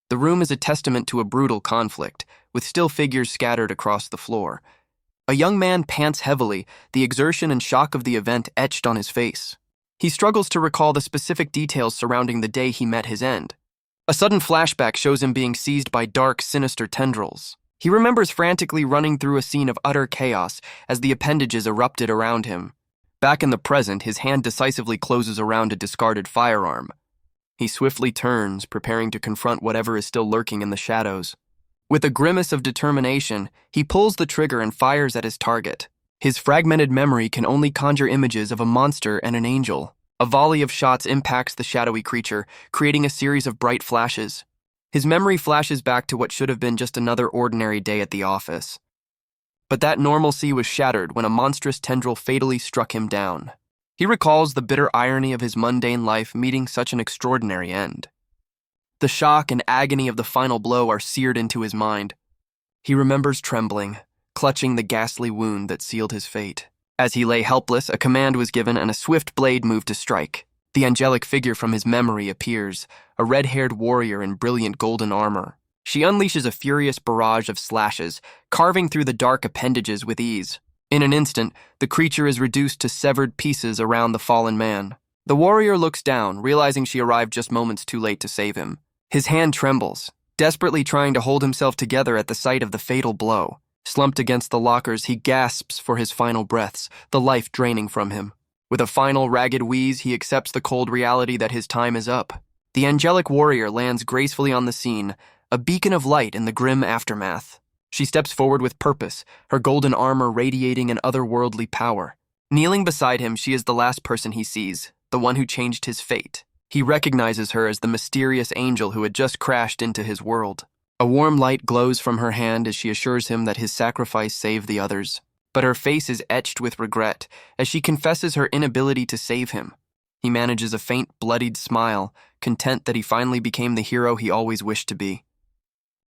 The room is a testament to a brutal conflict, with still figures scattered across the floor. A young man pants heavily, the exertion and shock of the event etched on his face. He struggles to recall the specific details surrounding the day he met his end. A sudden flashback shows him being seized by dark, sinister tendrils. He remembers frantically running through a scene of utter chaos as the appendages erupted around him. Back in the present, his hand decisively closes around a discarded firearm. He swiftly turns, preparing to confront whatever is still lurking in the shadows. With a grimace of determination, he pulls the trigger and fires at his target. His fragmented memory can only conjure images of a monster and an angel. A volley of shots impacts the shadowy creature, creating a series of bright flashes. His memory flashes back to what should have been just another ordinary day at the office. But that normalcy was shattered when a monstrous tendril fatally struck him down. He recalls the bitter irony of his mundane life meeting such an extraordinary end. The shock and agony of the final blow are seared into his mind. He remembers trembling, clutching the ghastly wound that sealed his fate. As he lay helpless, a command was given and a swift blade moved to strike. The angelic figure from his memory appears, a red-haired warrior in brilliant golden armor. She unleashes a furious barrage of slashes, carving through the dark appendages with ease. In an instant, the creature is reduced to severed pieces around the fallen man. The warrior looks down, realizing she arrived just moments too late to save him. His hand trembles, desperately trying to hold himself together at the sight of the fatal blow. Slumped against the lockers, he gasps for his final breaths, the life draining from him. With a final ragged wheeze, he accepts the cold reality that his time is up. The angelic warrior lands gracefully on the scene, a beacon of light in the grim aftermath. She steps forward with purpose, her golden armor radiating an otherworldly power. Kneeling beside him, she is the last person he sees, the one who changed his fate. He recognizes her as the mysterious angel who had just crashed into his world. A warm light glows from her hand as she assures him that his sacrifice saved the others. But her face is etched with regret as she confesses her inability to save him. He manages a faint, bloodied smile, content that he finally became the hero he always wished to be.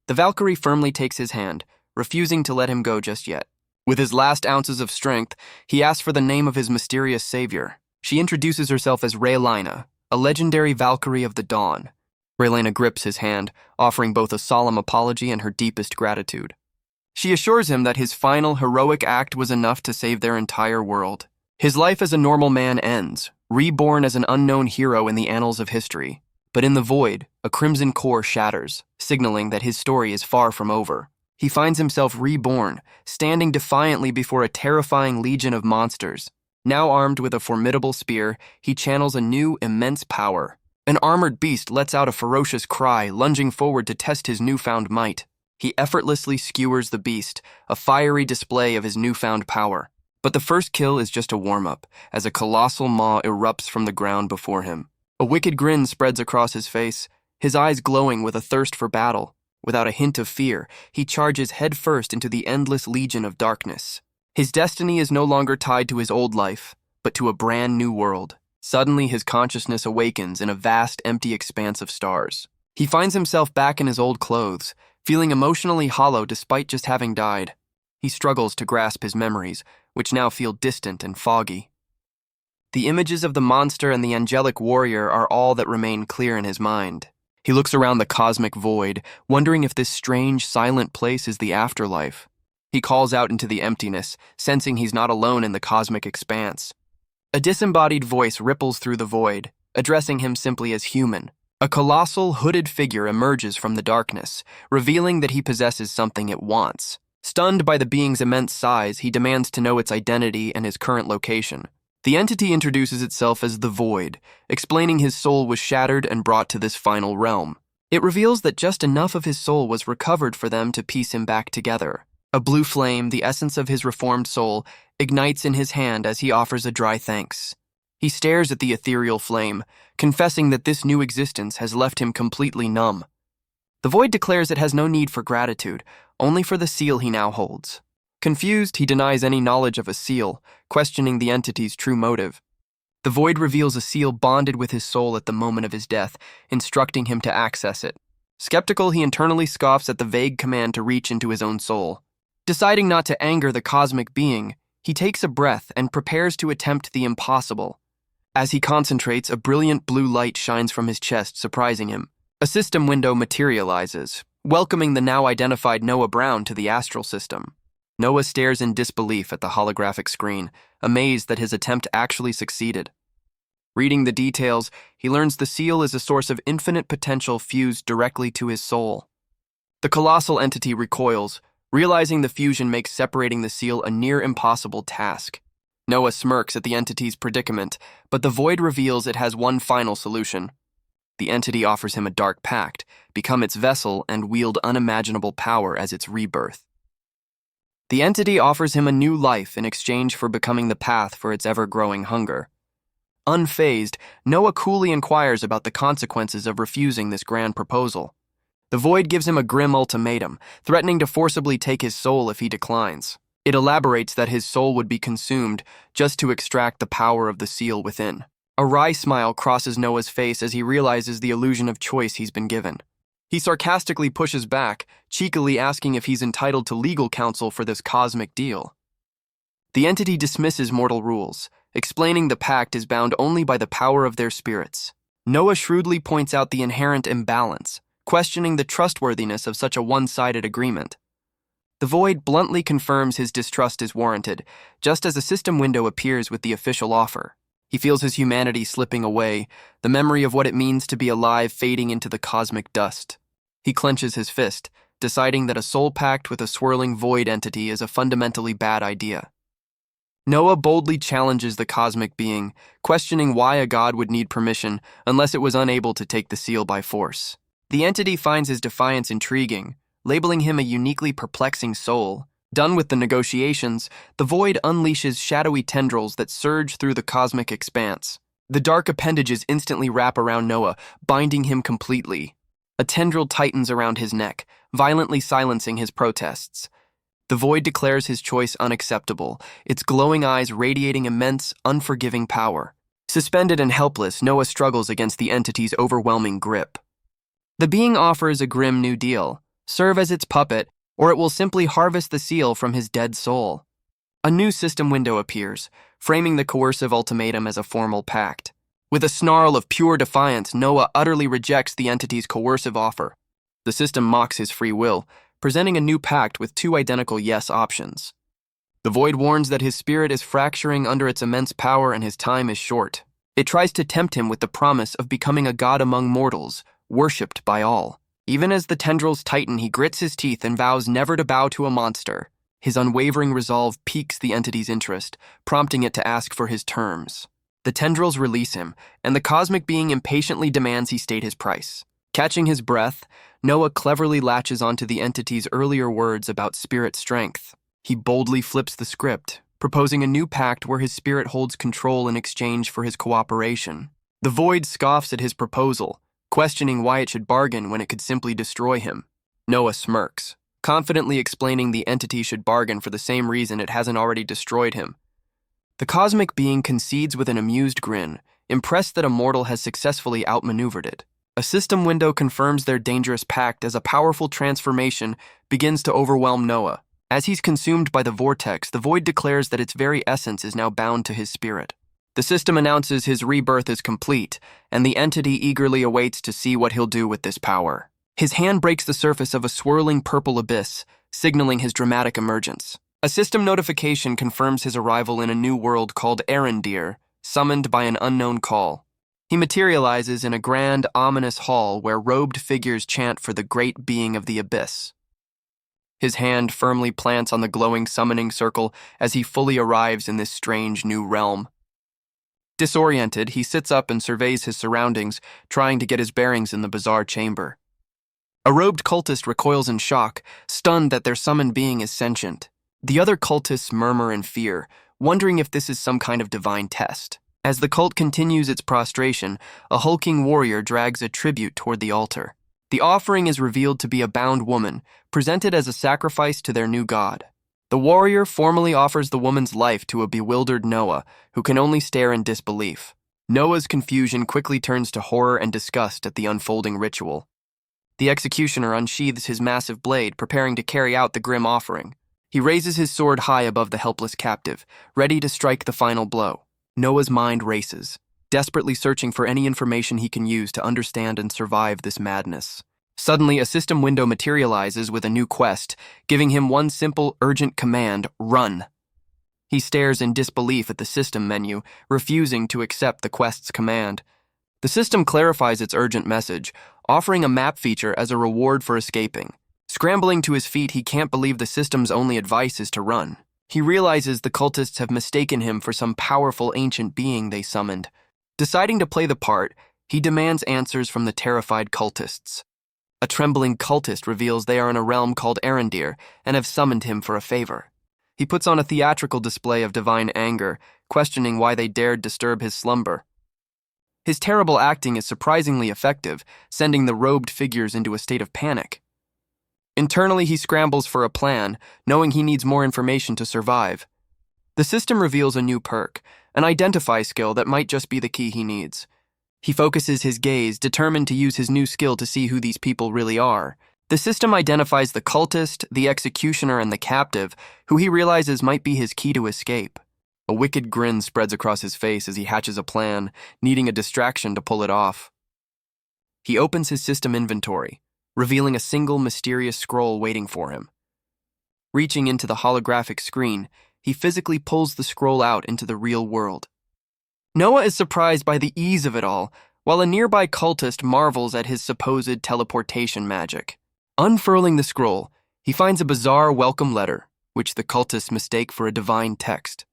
The Valkyrie firmly takes his hand, refusing to let him go just yet. With his last ounces of strength, he asks for the name of his mysterious savior. She introduces herself as Raylina, a legendary Valkyrie of the Dawn. Raylina grips his hand, offering both a solemn apology and her deepest gratitude. She assures him that his final heroic act was enough to save their entire world. His life as a normal man ends, reborn as an unknown hero in the annals of history. But in the void, a crimson core shatters, signaling that his story is far from over. He finds himself reborn, standing defiantly before a terrifying legion of monsters. Now armed with a formidable spear, he channels a new, immense power. An armored beast lets out a ferocious cry, lunging forward to test his newfound might. He effortlessly skewers the beast, a fiery display of his newfound power. But the first kill is just a warm-up, as a colossal maw erupts from the ground before him. A wicked grin spreads across his face, his eyes glowing with a thirst for battle. Without a hint of fear, he charges headfirst into the endless legion of darkness. His destiny is no longer tied to his old life, but to a brand new world. Suddenly, his consciousness awakens in a vast, empty expanse of stars. He finds himself back in his old clothes, feeling emotionally hollow despite just having died. He struggles to grasp his memories, which now feel distant and foggy. The images of the monster and the angelic warrior are all that remain clear in his mind. He looks around the cosmic void, wondering if this strange, silent place is the afterlife. He calls out into the emptiness, sensing he's not alone in the cosmic expanse. A disembodied voice ripples through the void, addressing him simply as human. A colossal, hooded figure emerges from the darkness, revealing that he possesses something it wants. Stunned by the being's immense size, he demands to know its identity and his current location. The entity introduces itself as the Void, explaining his soul was shattered and brought to this final realm. It reveals that just enough of his soul was recovered for them to piece him back together. A blue flame, the essence of his reformed soul, ignites in his hand as he offers a dry thanks. He stares at the ethereal flame, confessing that this new existence has left him completely numb. The Void declares it has no need for gratitude, only for the seal he now holds. Confused, he denies any knowledge of a seal, questioning the entity's true motive. The Void reveals a seal bonded with his soul at the moment of his death, instructing him to access it. Skeptical, he internally scoffs at the vague command to reach into his own soul. Deciding not to anger the cosmic being, he takes a breath and prepares to attempt the impossible. As he concentrates, a brilliant blue light shines from his chest, surprising him. A system window materializes, welcoming the now identified Noah Brown to the astral system. Noah stares in disbelief at the holographic screen, amazed that his attempt actually succeeded. Reading the details, he learns the seal is a source of infinite potential fused directly to his soul. The colossal entity recoils, realizing the fusion makes separating the seal a near impossible task. Noah smirks at the entity's predicament, but the void reveals it has one final solution. The entity offers him a dark pact, become its vessel and wield unimaginable power as its rebirth. The entity offers him a new life in exchange for becoming the path for its ever-growing hunger. Unfazed, Noah coolly inquires about the consequences of refusing this grand proposal. The void gives him a grim ultimatum, threatening to forcibly take his soul if he declines. It elaborates that his soul would be consumed just to extract the power of the seal within. A wry smile crosses Noah's face as he realizes the illusion of choice he's been given. He sarcastically pushes back, cheekily asking if he's entitled to legal counsel for this cosmic deal. The entity dismisses mortal rules, explaining the pact is bound only by the power of their spirits. Noah shrewdly points out the inherent imbalance, questioning the trustworthiness of such a one-sided agreement. The void bluntly confirms his distrust is warranted, just as a system window appears with the official offer. He feels his humanity slipping away, the memory of what it means to be alive fading into the cosmic dust. He clenches his fist, deciding that a soul pact with a swirling void entity is a fundamentally bad idea. Noah boldly challenges the cosmic being, questioning why a god would need permission unless it was unable to take the seal by force. The entity finds his defiance intriguing, labeling him a uniquely perplexing soul. Done with the negotiations, the void unleashes shadowy tendrils that surge through the cosmic expanse. The dark appendages instantly wrap around Noah, binding him completely. A tendril tightens around his neck, violently silencing his protests. The void declares his choice unacceptable, its glowing eyes radiating immense, unforgiving power. Suspended and helpless, Noah struggles against the entity's overwhelming grip. The being offers a grim new deal: serve as its puppet, or it will simply harvest the seal from his dead soul. A new system window appears, framing the coercive ultimatum as a formal pact. With a snarl of pure defiance, Noah utterly rejects the entity's coercive offer. The system mocks his free will, presenting a new pact with two identical yes options. The void warns that his spirit is fracturing under its immense power and his time is short. It tries to tempt him with the promise of becoming a god among mortals, worshipped by all. Even as the tendrils tighten, he grits his teeth and vows never to bow to a monster. His unwavering resolve piques the entity's interest, prompting it to ask for his terms. The tendrils release him, and the cosmic being impatiently demands he state his price. Catching his breath, Noah cleverly latches onto the entity's earlier words about spirit strength. He boldly flips the script, proposing a new pact where his spirit holds control in exchange for his cooperation. The void scoffs at his proposal, questioning why it should bargain when it could simply destroy him. Noah smirks, confidently explaining the entity should bargain for the same reason it hasn't already destroyed him. The cosmic being concedes with an amused grin, impressed that a mortal has successfully outmaneuvered it. A system window confirms their dangerous pact as a powerful transformation begins to overwhelm Noah. As he's consumed by the vortex, the void declares that its very essence is now bound to his spirit. The system announces his rebirth is complete, and the entity eagerly awaits to see what he'll do with this power. His hand breaks the surface of a swirling purple abyss, signaling his dramatic emergence. A system notification confirms his arrival in a new world called Arendir, summoned by an unknown call. He materializes in a grand, ominous hall where robed figures chant for the great being of the abyss. His hand firmly plants on the glowing summoning circle as he fully arrives in this strange new realm. Disoriented, he sits up and surveys his surroundings, trying to get his bearings in the bizarre chamber. A robed cultist recoils in shock, stunned that their summoned being is sentient. The other cultists murmur in fear, wondering if this is some kind of divine test. As the cult continues its prostration, a hulking warrior drags a tribute toward the altar. The offering is revealed to be a bound woman, presented as a sacrifice to their new god. The warrior formally offers the woman's life to a bewildered Noah, who can only stare in disbelief. Noah's confusion quickly turns to horror and disgust at the unfolding ritual. The executioner unsheathes his massive blade, preparing to carry out the grim offering. He raises his sword high above the helpless captive, ready to strike the final blow. Noah's mind races. desperately searching for any information he can use to understand and survive this madness. Suddenly, a system window materializes with a new quest, giving him one simple, urgent command: run. He stares in disbelief at the system menu, refusing to accept the quest's command. The system clarifies its urgent message, offering a map feature as a reward for escaping. Scrambling to his feet, he can't believe the system's only advice is to run. He realizes the cultists have mistaken him for some powerful ancient being they summoned. Deciding to play the part, he demands answers from the terrified cultists. A trembling cultist reveals they are in a realm called Arendir and have summoned him for a favor. He puts on a theatrical display of divine anger, questioning why they dared disturb his slumber. His terrible acting is surprisingly effective, sending the robed figures into a state of panic. Internally, he scrambles for a plan, knowing he needs more information to survive. The system reveals a new perk, an identify skill that might just be the key he needs. He focuses his gaze, determined to use his new skill to see who these people really are. The system identifies the cultist, the executioner, and the captive, who he realizes might be his key to escape. A wicked grin spreads across his face as he hatches a plan, needing a distraction to pull it off. He opens his system inventory, revealing a single mysterious scroll waiting for him. Reaching into the holographic screen, he physically pulls the scroll out into the real world. Noah is surprised by the ease of it all, while a nearby cultist marvels at his supposed teleportation magic. Unfurling the scroll, he finds a bizarre welcome letter, which the cultists mistake for a divine text.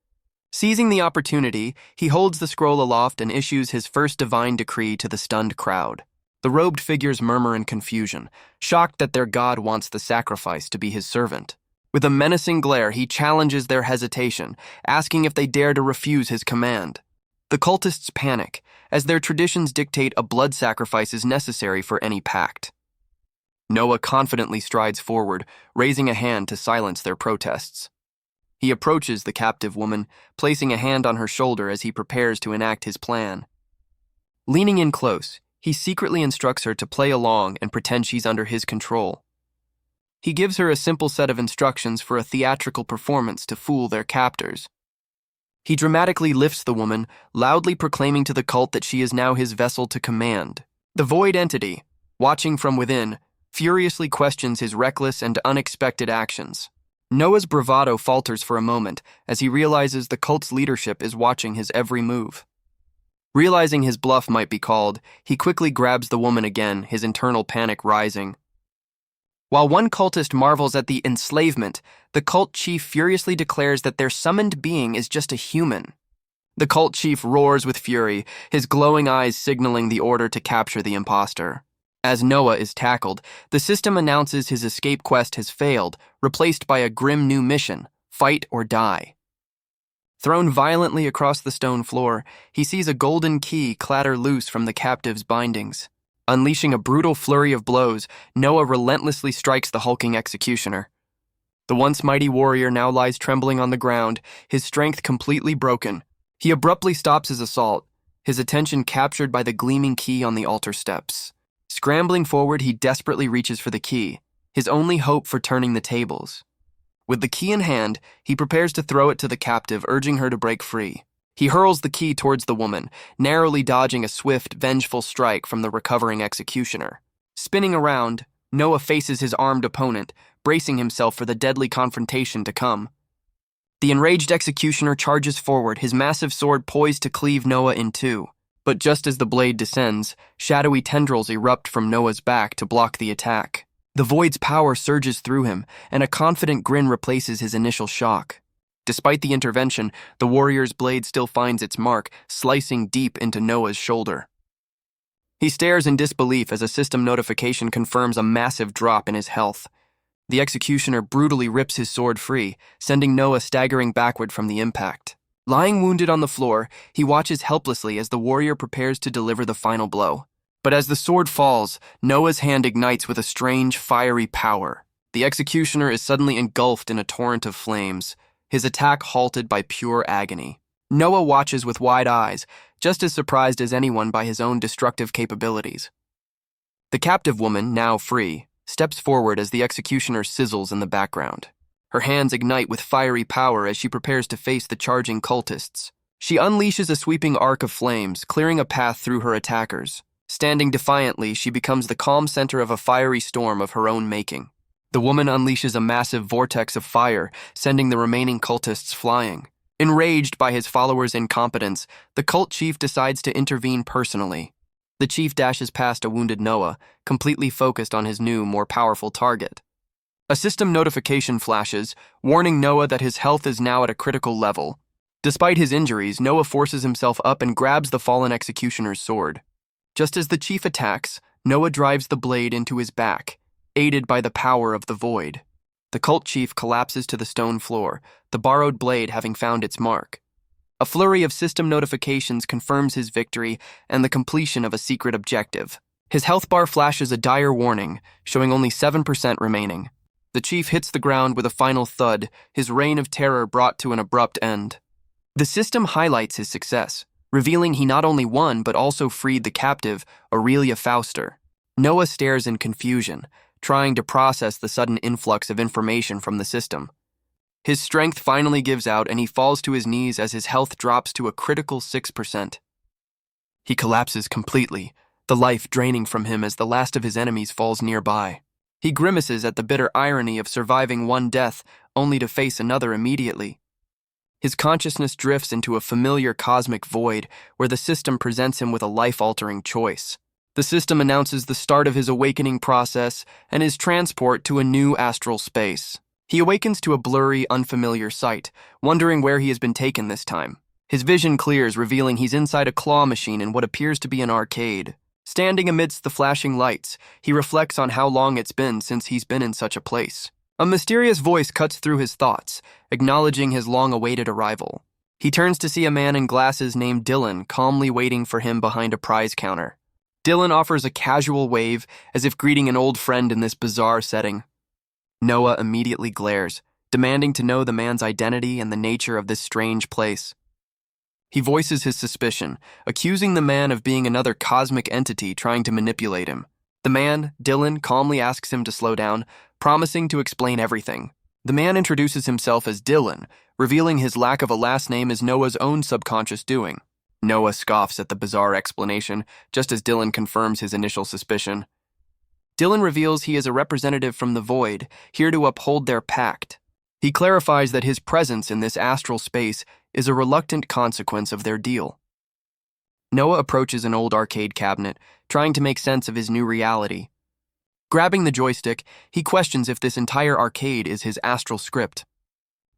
Seizing the opportunity, he holds the scroll aloft and issues his first divine decree to the stunned crowd. The robed figures murmur in confusion, shocked that their god wants the sacrifice to be his servant. With a menacing glare, he challenges their hesitation, asking if they dare to refuse his command. The cultists panic, as their traditions dictate a blood sacrifice is necessary for any pact. Noah confidently strides forward, raising a hand to silence their protests. He approaches the captive woman, placing a hand on her shoulder as he prepares to enact his plan. Leaning in close, he secretly instructs her to play along and pretend she's under his control. He gives her a simple set of instructions for a theatrical performance to fool their captors. He dramatically lifts the woman, loudly proclaiming to the cult that she is now his vessel to command. The void entity, watching from within, furiously questions his reckless and unexpected actions. Noah's bravado falters for a moment as he realizes the cult's leadership is watching his every move. Realizing his bluff might be called, he quickly grabs the woman again, his internal panic rising. While one cultist marvels at the enslavement, the cult chief furiously declares that their summoned being is just a human. The cult chief roars with fury, his glowing eyes signaling the order to capture the imposter. As Noah is tackled, the system announces his escape quest has failed, replaced by a grim new mission: fight or die. Thrown violently across the stone floor, he sees a golden key clatter loose from the captive's bindings. Unleashing a brutal flurry of blows, Noah relentlessly strikes the hulking executioner. The once mighty warrior now lies trembling on the ground, his strength completely broken. He abruptly stops his assault, his attention captured by the gleaming key on the altar steps. Scrambling forward, he desperately reaches for the key, his only hope for turning the tables. With the key in hand, he prepares to throw it to the captive, urging her to break free. He hurls the key towards the woman, narrowly dodging a swift, vengeful strike from the recovering executioner. Spinning around, Noah faces his armed opponent, bracing himself for the deadly confrontation to come. The enraged executioner charges forward, his massive sword poised to cleave Noah in two. But just as the blade descends, shadowy tendrils erupt from Noah's back to block the attack. The void's power surges through him, and a confident grin replaces his initial shock. Despite the intervention, the warrior's blade still finds its mark, slicing deep into Noah's shoulder. He stares in disbelief as a system notification confirms a massive drop in his health. The executioner brutally rips his sword free, sending Noah staggering backward from the impact. Lying wounded on the floor, he watches helplessly as the warrior prepares to deliver the final blow. But as the sword falls, Noah's hand ignites with a strange, fiery power. The executioner is suddenly engulfed in a torrent of flames, his attack halted by pure agony. Noah watches with wide eyes, just as surprised as anyone by his own destructive capabilities. The captive woman, now free, steps forward as the executioner sizzles in the background. Her hands ignite with fiery power as she prepares to face the charging cultists. She unleashes a sweeping arc of flames, clearing a path through her attackers. Standing defiantly, she becomes the calm center of a fiery storm of her own making. The woman unleashes a massive vortex of fire, sending the remaining cultists flying. Enraged by his followers' incompetence, the cult chief decides to intervene personally. The chief dashes past a wounded Noah, completely focused on his new, more powerful target. A system notification flashes, warning Noah that his health is now at a critical level. Despite his injuries, Noah forces himself up and grabs the fallen executioner's sword. Just as the chief attacks, Noah drives the blade into his back, aided by the power of the void. The cult chief collapses to the stone floor, the borrowed blade having found its mark. A flurry of system notifications confirms his victory and the completion of a secret objective. His health bar flashes a dire warning, showing only 7% remaining. The chief hits the ground with a final thud, his reign of terror brought to an abrupt end. The system highlights his success, revealing he not only won but also freed the captive, Aurelia Fauster. Noah stares in confusion, trying to process the sudden influx of information from the system. His strength finally gives out and he falls to his knees as his health drops to a critical 6%. He collapses completely, the life draining from him as the last of his enemies falls nearby. He grimaces at the bitter irony of surviving one death only to face another immediately. His consciousness drifts into a familiar cosmic void where the system presents him with a life-altering choice. The system announces the start of his awakening process and his transport to a new astral space. He awakens to a blurry, unfamiliar sight, wondering where he has been taken this time. His vision clears, revealing he's inside a claw machine in what appears to be an arcade. Standing amidst the flashing lights, he reflects on how long it's been since he's been in such a place. A mysterious voice cuts through his thoughts, acknowledging his long-awaited arrival. He turns to see a man in glasses named Dylan calmly waiting for him behind a prize counter. Dylan offers a casual wave, as if greeting an old friend in this bizarre setting. Noah immediately glares, demanding to know the man's identity and the nature of this strange place. He voices his suspicion, accusing the man of being another cosmic entity trying to manipulate him. The man, Dylan, calmly asks him to slow down, promising to explain everything. The man introduces himself as Dylan, revealing his lack of a last name is Noah's own subconscious doing. Noah scoffs at the bizarre explanation, just as Dylan confirms his initial suspicion. Dylan reveals he is a representative from the Void, here to uphold their pact. He clarifies that his presence in this astral space is a reluctant consequence of their deal. Noah approaches an old arcade cabinet, trying to make sense of his new reality. Grabbing the joystick, he questions if this entire arcade is his astral script.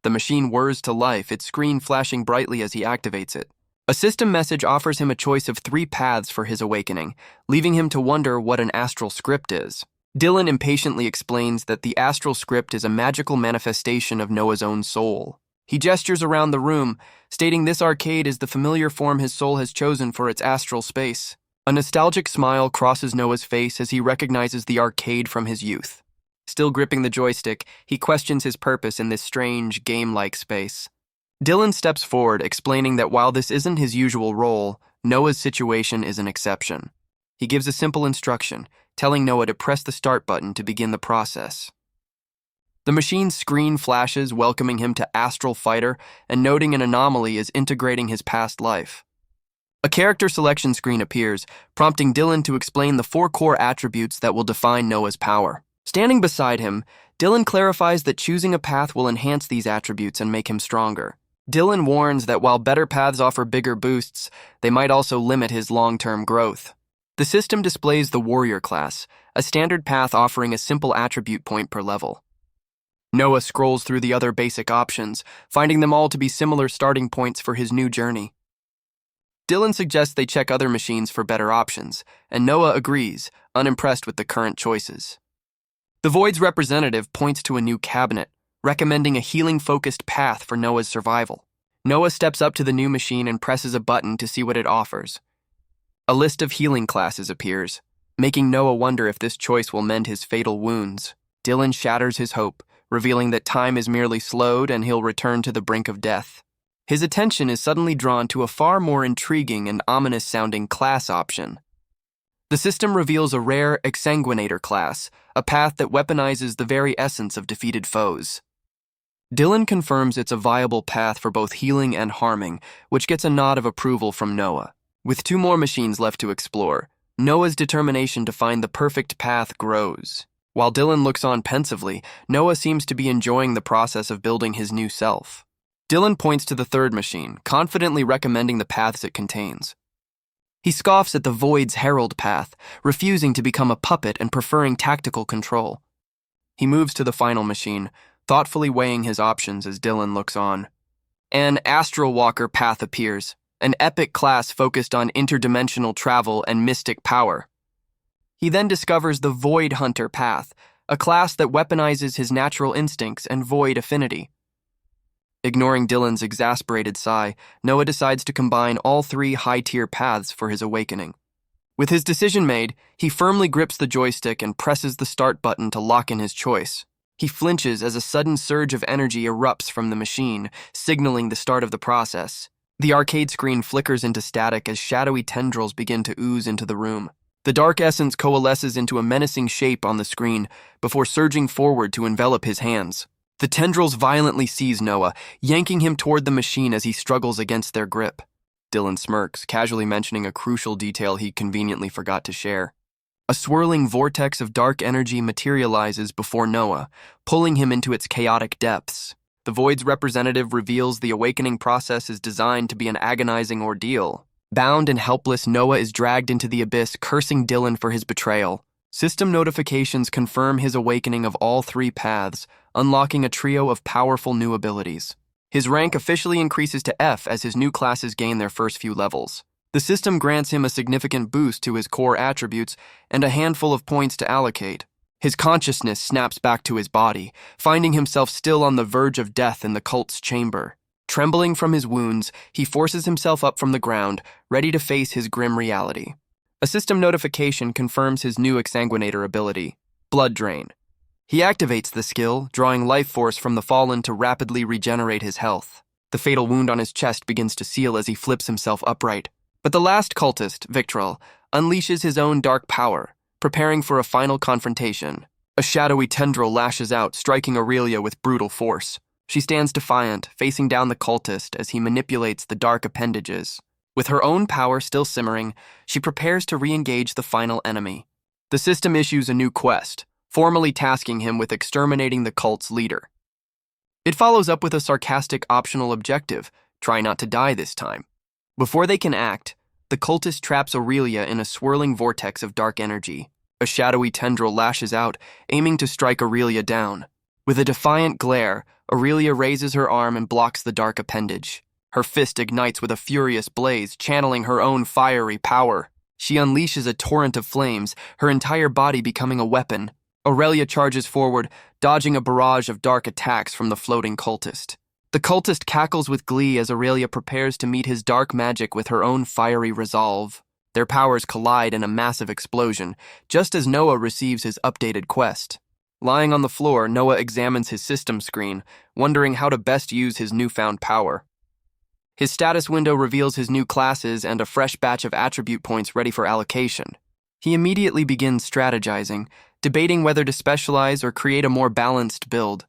The machine whirs to life, its screen flashing brightly as he activates it. A system message offers him a choice of 3 paths for his awakening, leaving him to wonder what an astral script is. Dylan impatiently explains that the astral script is a magical manifestation of Noah's own soul. He gestures around the room, stating this arcade is the familiar form his soul has chosen for its astral space. A nostalgic smile crosses Noah's face as he recognizes the arcade from his youth. Still gripping the joystick, he questions his purpose in this strange, game-like space. Dylan steps forward, explaining that while this isn't his usual role, Noah's situation is an exception. He gives a simple instruction, telling Noah to press the start button to begin the process. The machine's screen flashes, welcoming him to Astral Fighter and noting an anomaly is integrating his past life. A character selection screen appears, prompting Dylan to explain the 4 core attributes that will define Noah's power. Standing beside him, Dylan clarifies that choosing a path will enhance these attributes and make him stronger. Dylan warns that while better paths offer bigger boosts, they might also limit his long-term growth. The system displays the Warrior class, a standard path offering a simple attribute point per level. Noah scrolls through the other basic options, finding them all to be similar starting points for his new journey. Dylan suggests they check other machines for better options, and Noah agrees, unimpressed with the current choices. The Void's representative points to a new cabinet, recommending a healing-focused path for Noah's survival. Noah steps up to the new machine and presses a button to see what it offers. A list of healing classes appears, making Noah wonder if this choice will mend his fatal wounds. Dylan shatters his hope, revealing that time is merely slowed and he'll return to the brink of death. His attention is suddenly drawn to a far more intriguing and ominous-sounding class option. The system reveals a rare Exsanguinator class, a path that weaponizes the very essence of defeated foes. Dylan confirms it's a viable path for both healing and harming, which gets a nod of approval from Noah. With 2 more machines left to explore, Noah's determination to find the perfect path grows. While Dylan looks on pensively, Noah seems to be enjoying the process of building his new self. Dylan points to the 3rd machine, confidently recommending the paths it contains. He scoffs at the Void's Herald path, refusing to become a puppet and preferring tactical control. He moves to the final machine, thoughtfully weighing his options as Dylan looks on. An Astral Walker path appears, an epic class focused on interdimensional travel and mystic power. He then discovers the Void Hunter path, a class that weaponizes his natural instincts and void affinity. Ignoring Dylan's exasperated sigh, Noah decides to combine all 3 high-tier paths for his awakening. With his decision made, he firmly grips the joystick and presses the start button to lock in his choice. He flinches as a sudden surge of energy erupts from the machine, signaling the start of the process. The arcade screen flickers into static as shadowy tendrils begin to ooze into the room. The dark essence coalesces into a menacing shape on the screen before surging forward to envelop his hands. The tendrils violently seize Noah, yanking him toward the machine as he struggles against their grip. Dylan smirks, casually mentioning a crucial detail he conveniently forgot to share. A swirling vortex of dark energy materializes before Noah, pulling him into its chaotic depths. The Void's representative reveals the awakening process is designed to be an agonizing ordeal. Bound and helpless, Noah is dragged into the abyss, cursing Dylan for his betrayal. System notifications confirm his awakening of all 3 paths, unlocking a trio of powerful new abilities. His rank officially increases to F as his new classes gain their first few levels. The system grants him a significant boost to his core attributes and a handful of points to allocate. His consciousness snaps back to his body, finding himself still on the verge of death in the cult's chamber. Trembling from his wounds, he forces himself up from the ground, ready to face his grim reality. A system notification confirms his new exsanguinator ability, Blood Drain. He activates the skill, drawing life force from the fallen to rapidly regenerate his health. The fatal wound on his chest begins to seal as he flips himself upright. But the last cultist, Victril, unleashes his own dark power, preparing for a final confrontation. A shadowy tendril lashes out, striking Aurelia with brutal force. She stands defiant, facing down the cultist as he manipulates the dark appendages. With her own power still simmering, she prepares to re-engage the final enemy. The system issues a new quest, formally tasking him with exterminating the cult's leader. It follows up with a sarcastic optional objective, try not to die this time. Before they can act, the cultist traps Aurelia in a swirling vortex of dark energy. A shadowy tendril lashes out, aiming to strike Aurelia down. With a defiant glare, Aurelia raises her arm and blocks the dark appendage. Her fist ignites with a furious blaze, channeling her own fiery power. She unleashes a torrent of flames, her entire body becoming a weapon. Aurelia charges forward, dodging a barrage of dark attacks from the floating cultist. The cultist cackles with glee as Aurelia prepares to meet his dark magic with her own fiery resolve. Their powers collide in a massive explosion, just as Noah receives his updated quest. Lying on the floor, Noah examines his system screen, wondering how to best use his newfound power. His status window reveals his new classes and a fresh batch of attribute points ready for allocation. He immediately begins strategizing, debating whether to specialize or create a more balanced build.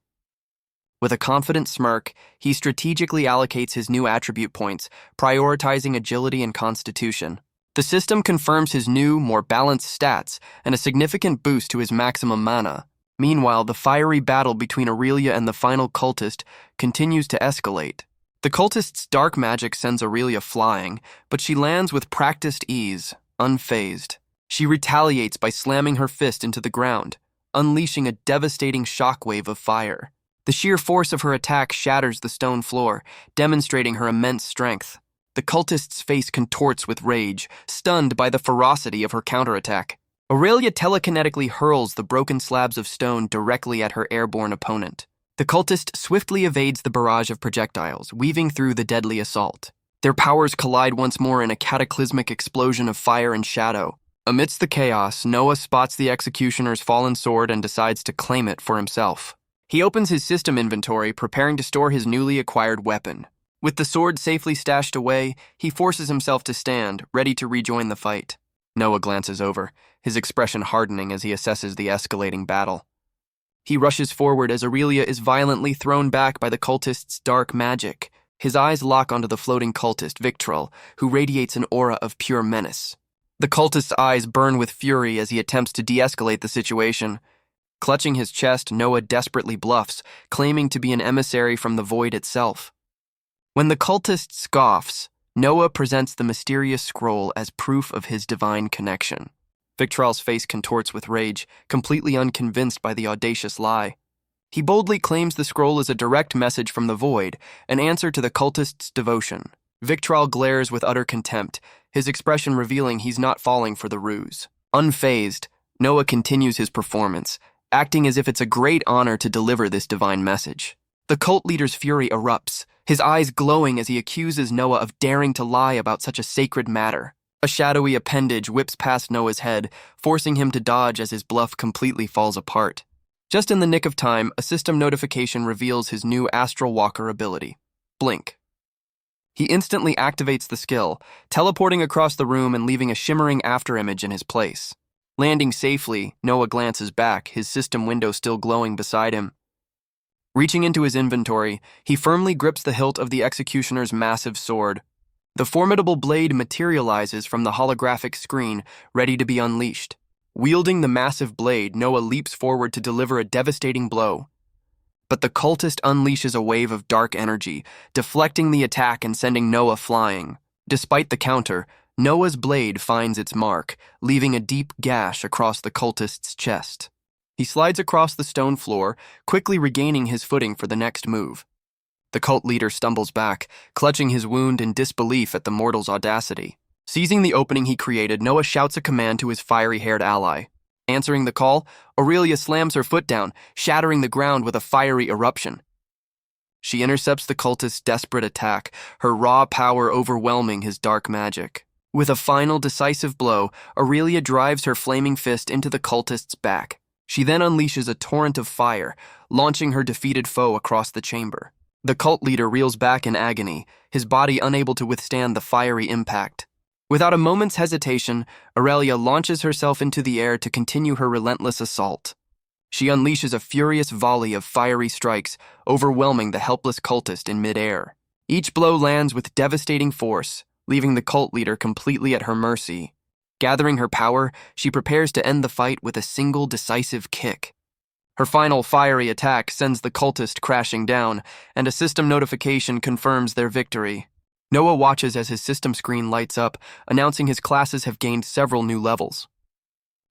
With a confident smirk, he strategically allocates his new attribute points, prioritizing agility and constitution. The system confirms his new, more balanced stats and a significant boost to his maximum mana. Meanwhile, the fiery battle between Aurelia and the final cultist continues to escalate. The cultist's dark magic sends Aurelia flying, but she lands with practiced ease, unfazed. She retaliates by slamming her fist into the ground, unleashing a devastating shockwave of fire. The sheer force of her attack shatters the stone floor, demonstrating her immense strength. The cultist's face contorts with rage, stunned by the ferocity of her counterattack. Aurelia telekinetically hurls the broken slabs of stone directly at her airborne opponent. The cultist swiftly evades the barrage of projectiles, weaving through the deadly assault. Their powers collide once more in a cataclysmic explosion of fire and shadow. Amidst the chaos, Noah spots the executioner's fallen sword and decides to claim it for himself. He opens his system inventory, preparing to store his newly acquired weapon. With the sword safely stashed away, he forces himself to stand, ready to rejoin the fight. Noah glances over, his expression hardening as he assesses the escalating battle. He rushes forward as Aurelia is violently thrown back by the cultist's dark magic. His eyes lock onto the floating cultist, Victrol, who radiates an aura of pure menace. The cultist's eyes burn with fury as he attempts to de-escalate the situation. Clutching his chest, Noah desperately bluffs, claiming to be an emissary from the void itself. When the cultist scoffs, Noah presents the mysterious scroll as proof of his divine connection. Victrol's face contorts with rage, completely unconvinced by the audacious lie. He boldly claims the scroll is a direct message from the void, an answer to the cultist's devotion. Victrol glares with utter contempt, his expression revealing he's not falling for the ruse. Unfazed, Noah continues his performance, acting as if it's a great honor to deliver this divine message. The cult leader's fury erupts, his eyes glowing as he accuses Noah of daring to lie about such a sacred matter. A shadowy appendage whips past Noah's head, forcing him to dodge as his bluff completely falls apart. Just in the nick of time, a system notification reveals his new Astral Walker ability, Blink. He instantly activates the skill, teleporting across the room and leaving a shimmering afterimage in his place. Landing safely, Noah glances back, his system window still glowing beside him. Reaching into his inventory, he firmly grips the hilt of the executioner's massive sword. The formidable blade materializes from the holographic screen, ready to be unleashed. Wielding the massive blade, Noah leaps forward to deliver a devastating blow. But the cultist unleashes a wave of dark energy, deflecting the attack and sending Noah flying. Despite the counter, Noah's blade finds its mark, leaving a deep gash across the cultist's chest. He slides across the stone floor, quickly regaining his footing for the next move. The cult leader stumbles back, clutching his wound in disbelief at the mortal's audacity. Seizing the opening he created, Noah shouts a command to his fiery-haired ally. Answering the call, Aurelia slams her foot down, shattering the ground with a fiery eruption. She intercepts the cultist's desperate attack, her raw power overwhelming his dark magic. With a final decisive blow, Aurelia drives her flaming fist into the cultist's back. She then unleashes a torrent of fire, launching her defeated foe across the chamber. The cult leader reels back in agony, his body unable to withstand the fiery impact. Without a moment's hesitation, Aurelia launches herself into the air to continue her relentless assault. She unleashes a furious volley of fiery strikes, overwhelming the helpless cultist in midair. Each blow lands with devastating force, leaving the cult leader completely at her mercy. Gathering her power, she prepares to end the fight with a single decisive kick. Her final fiery attack sends the cultist crashing down, and a system notification confirms their victory. Noah watches as his system screen lights up, announcing his classes have gained several new levels.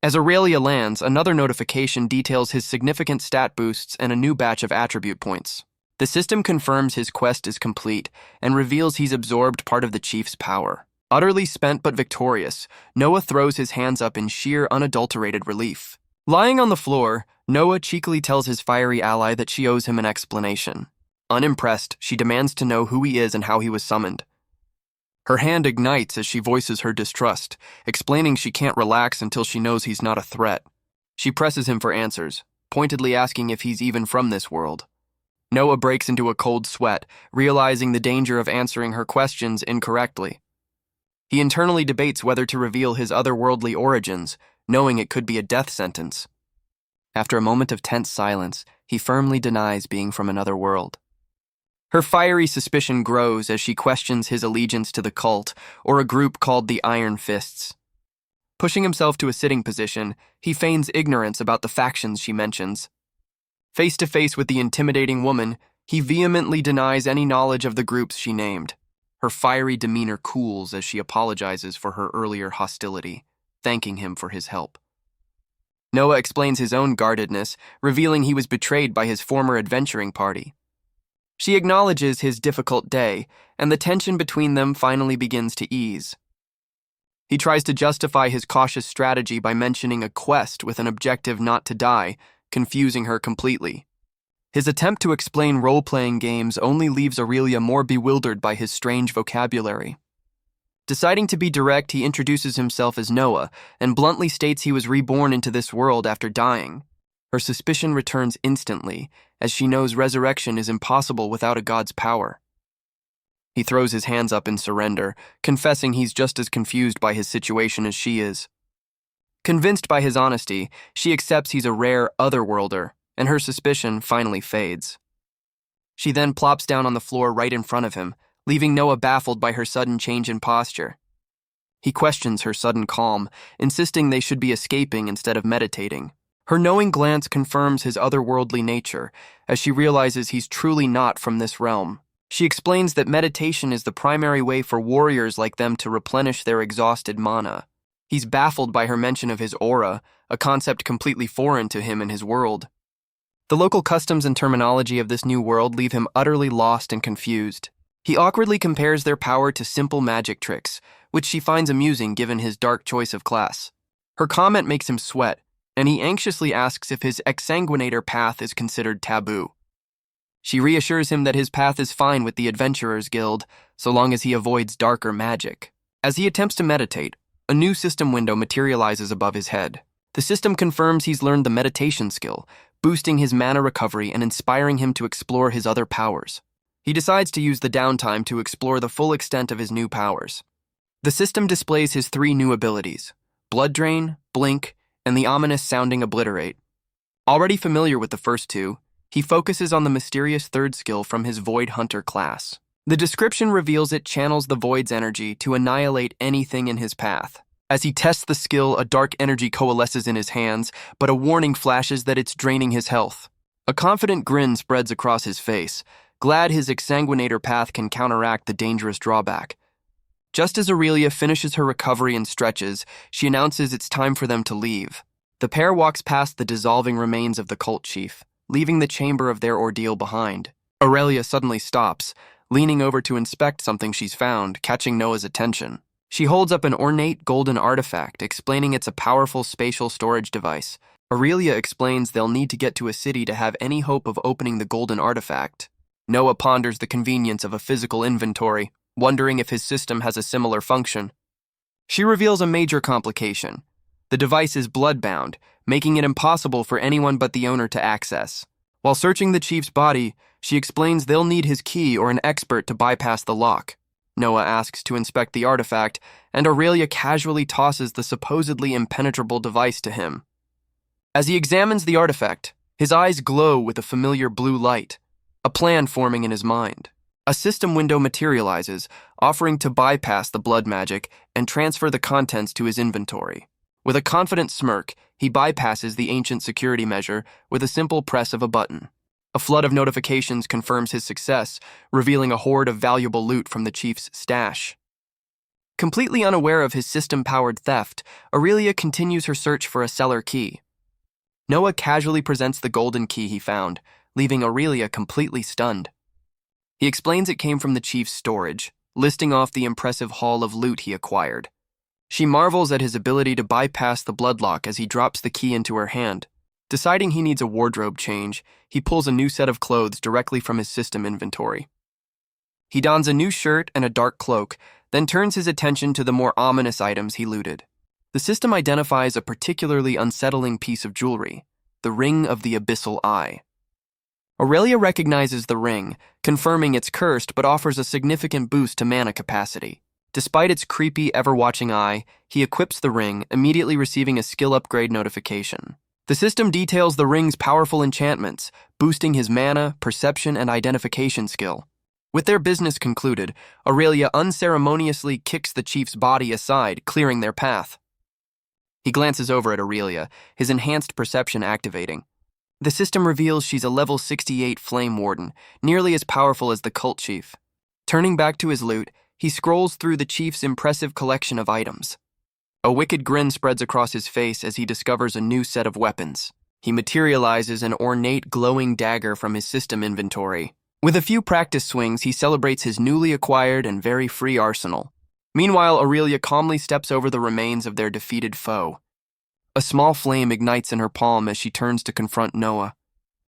As Aurelia lands, another notification details his significant stat boosts and a new batch of attribute points. The system confirms his quest is complete and reveals he's absorbed part of the chief's power. Utterly spent but victorious, Noah throws his hands up in sheer, unadulterated relief. Lying on the floor, Noah cheekily tells his fiery ally that she owes him an explanation. Unimpressed, she demands to know who he is and how he was summoned. Her hand ignites as she voices her distrust, explaining she can't relax until she knows he's not a threat. She presses him for answers, pointedly asking if he's even from this world. Noah breaks into a cold sweat, realizing the danger of answering her questions incorrectly. He internally debates whether to reveal his otherworldly origins, knowing it could be a death sentence. After a moment of tense silence, he firmly denies being from another world. Her fiery suspicion grows as she questions his allegiance to the cult, or a group called the Iron Fists. Pushing himself to a sitting position, he feigns ignorance about the factions she mentions. Face to face with the intimidating woman, he vehemently denies any knowledge of the groups she named. Her fiery demeanor cools as she apologizes for her earlier hostility, thanking him for his help. Noah explains his own guardedness, revealing he was betrayed by his former adventuring party. She acknowledges his difficult day, and the tension between them finally begins to ease. He tries to justify his cautious strategy by mentioning a quest with an objective not to die, confusing her completely. His attempt to explain role-playing games only leaves Aurelia more bewildered by his strange vocabulary. Deciding to be direct, he introduces himself as Noah and bluntly states he was reborn into this world after dying. Her suspicion returns instantly, as she knows resurrection is impossible without a god's power. He throws his hands up in surrender, confessing he's just as confused by his situation as she is. Convinced by his honesty, she accepts he's a rare otherworlder, and her suspicion finally fades. She then plops down on the floor right in front of him, leaving Noah baffled by her sudden change in posture. He questions her sudden calm, insisting they should be escaping instead of meditating. Her knowing glance confirms his otherworldly nature, as she realizes he's truly not from this realm. She explains that meditation is the primary way for warriors like them to replenish their exhausted mana. He's baffled by her mention of his aura, a concept completely foreign to him and his world. The local customs and terminology of this new world leave him utterly lost and confused. He awkwardly compares their power to simple magic tricks, which she finds amusing given his dark choice of class. Her comment makes him sweat, and he anxiously asks if his exsanguinator path is considered taboo. She reassures him that his path is fine with the Adventurers Guild, so long as he avoids darker magic. As he attempts to meditate, a new system window materializes above his head. The system confirms he's learned the meditation skill, boosting his mana recovery and inspiring him to explore his other powers. He decides to use the downtime to explore the full extent of his new powers. The system displays his 3 new abilities: Blood Drain, Blink, and the ominous-sounding Obliterate. Already familiar with the first 2, he focuses on the mysterious 3rd skill from his Void Hunter class. The description reveals it channels the Void's energy to annihilate anything in his path. As he tests the skill, a dark energy coalesces in his hands, but a warning flashes that it's draining his health. A confident grin spreads across his face, glad his exsanguinator path can counteract the dangerous drawback. Just as Aurelia finishes her recovery and stretches, she announces it's time for them to leave. The pair walks past the dissolving remains of the cult chief, leaving the chamber of their ordeal behind. Aurelia suddenly stops, leaning over to inspect something she's found, catching Noah's attention. She holds up an ornate golden artifact, explaining it's a powerful spatial storage device. Aurelia explains they'll need to get to a city to have any hope of opening the golden artifact. Noah ponders the convenience of a physical inventory, wondering if his system has a similar function. She reveals a major complication. The device is blood-bound, making it impossible for anyone but the owner to access. While searching the chief's body, she explains they'll need his key or an expert to bypass the lock. Noah asks to inspect the artifact, and Aurelia casually tosses the supposedly impenetrable device to him. As he examines the artifact, his eyes glow with a familiar blue light, a plan forming in his mind. A system window materializes, offering to bypass the blood magic and transfer the contents to his inventory. With a confident smirk, he bypasses the ancient security measure with a simple press of a button. A flood of notifications confirms his success, revealing a hoard of valuable loot from the chief's stash. Completely unaware of his system-powered theft, Aurelia continues her search for a cellar key. Noah casually presents the golden key he found, leaving Aurelia completely stunned. He explains it came from the chief's storage, listing off the impressive haul of loot he acquired. She marvels at his ability to bypass the bloodlock as he drops the key into her hand. Deciding he needs a wardrobe change, he pulls a new set of clothes directly from his system inventory. He dons a new shirt and a dark cloak, then turns his attention to the more ominous items he looted. The system identifies a particularly unsettling piece of jewelry, the Ring of the Abyssal Eye. Aurelia recognizes the ring, confirming it's cursed but offers a significant boost to mana capacity. Despite its creepy, ever-watching eye, he equips the ring, immediately receiving a skill upgrade notification. The system details the ring's powerful enchantments, boosting his mana, perception, and identification skill. With their business concluded, Aurelia unceremoniously kicks the chief's body aside, clearing their path. He glances over at Aurelia, his enhanced perception activating. The system reveals she's a level 68 Flame Warden, nearly as powerful as the cult chief. Turning back to his loot, he scrolls through the chief's impressive collection of items. A wicked grin spreads across his face as he discovers a new set of weapons. He materializes an ornate glowing dagger from his system inventory. With a few practice swings, he celebrates his newly acquired and very free arsenal. Meanwhile, Aurelia calmly steps over the remains of their defeated foe. A small flame ignites in her palm as she turns to confront Noah.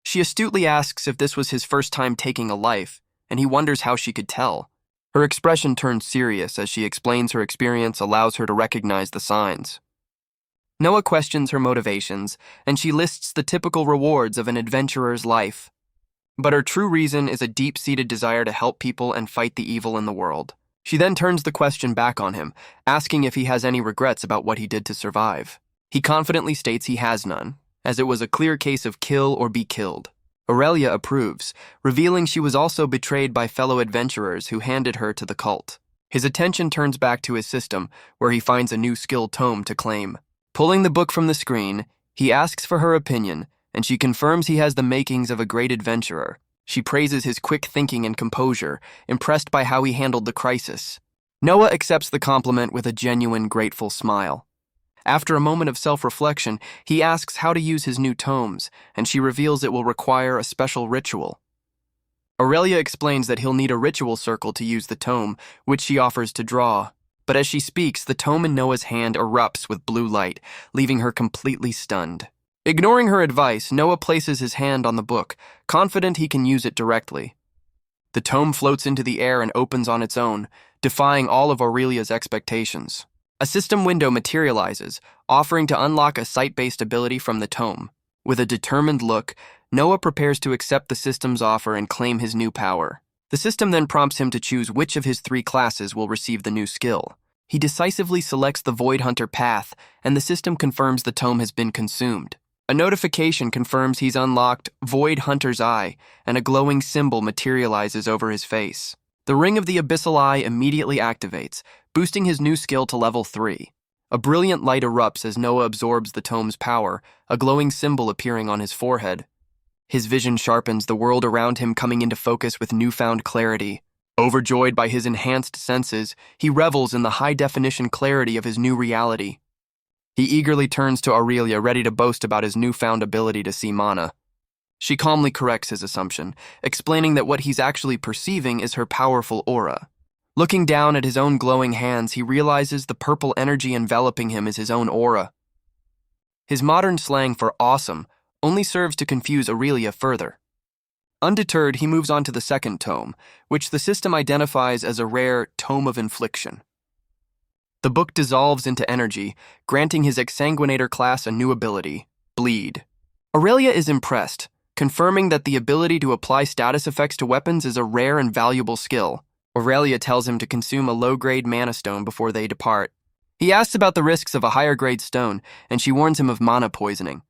She astutely asks if this was his first time taking a life, and he wonders how she could tell. Her expression turns serious as she explains her experience allows her to recognize the signs. Noah questions her motivations, and she lists the typical rewards of an adventurer's life. But her true reason is a deep-seated desire to help people and fight the evil in the world. She then turns the question back on him, asking if he has any regrets about what he did to survive. He confidently states he has none, as it was a clear case of kill or be killed. Aurelia approves, revealing she was also betrayed by fellow adventurers who handed her to the cult. His attention turns back to his system, where he finds a new skill tome to claim. Pulling the book from the screen, he asks for her opinion, and she confirms he has the makings of a great adventurer. She praises his quick thinking and composure, impressed by how he handled the crisis. Noah accepts the compliment with a genuine, grateful smile. After a moment of self-reflection, he asks how to use his new tomes, and she reveals it will require a special ritual. Aurelia explains that he'll need a ritual circle to use the tome, which she offers to draw. But as she speaks, the tome in Noah's hand erupts with blue light, leaving her completely stunned. Ignoring her advice, Noah places his hand on the book, confident he can use it directly. The tome floats into the air and opens on its own, defying all of Aurelia's expectations. A system window materializes, offering to unlock a sight-based ability from the tome. With a determined look, Noah prepares to accept the system's offer and claim his new power. The system then prompts him to choose which of his 3 classes will receive the new skill. He decisively selects the Void Hunter path, and the system confirms the tome has been consumed. A notification confirms he's unlocked Void Hunter's Eye, and a glowing symbol materializes over his face. The Ring of the Abyssal Eye immediately activates, boosting his new skill to level 3. A brilliant light erupts as Noah absorbs the tome's power, a glowing symbol appearing on his forehead. His vision sharpens, the world around him coming into focus with newfound clarity. Overjoyed by his enhanced senses, he revels in the high-definition clarity of his new reality. He eagerly turns to Aurelia, ready to boast about his newfound ability to see mana. She calmly corrects his assumption, explaining that what he's actually perceiving is her powerful aura. Looking down at his own glowing hands, he realizes the purple energy enveloping him is his own aura. His modern slang for awesome only serves to confuse Aurelia further. Undeterred, he moves on to the second tome, which the system identifies as a rare Tome of Infliction. The book dissolves into energy, granting his Exsanguinator class a new ability, Bleed. Aurelia is impressed, confirming that the ability to apply status effects to weapons is a rare and valuable skill. Aurelia tells him to consume a low-grade mana stone before they depart. He asks about the risks of a higher-grade stone, and she warns him of mana poisoning.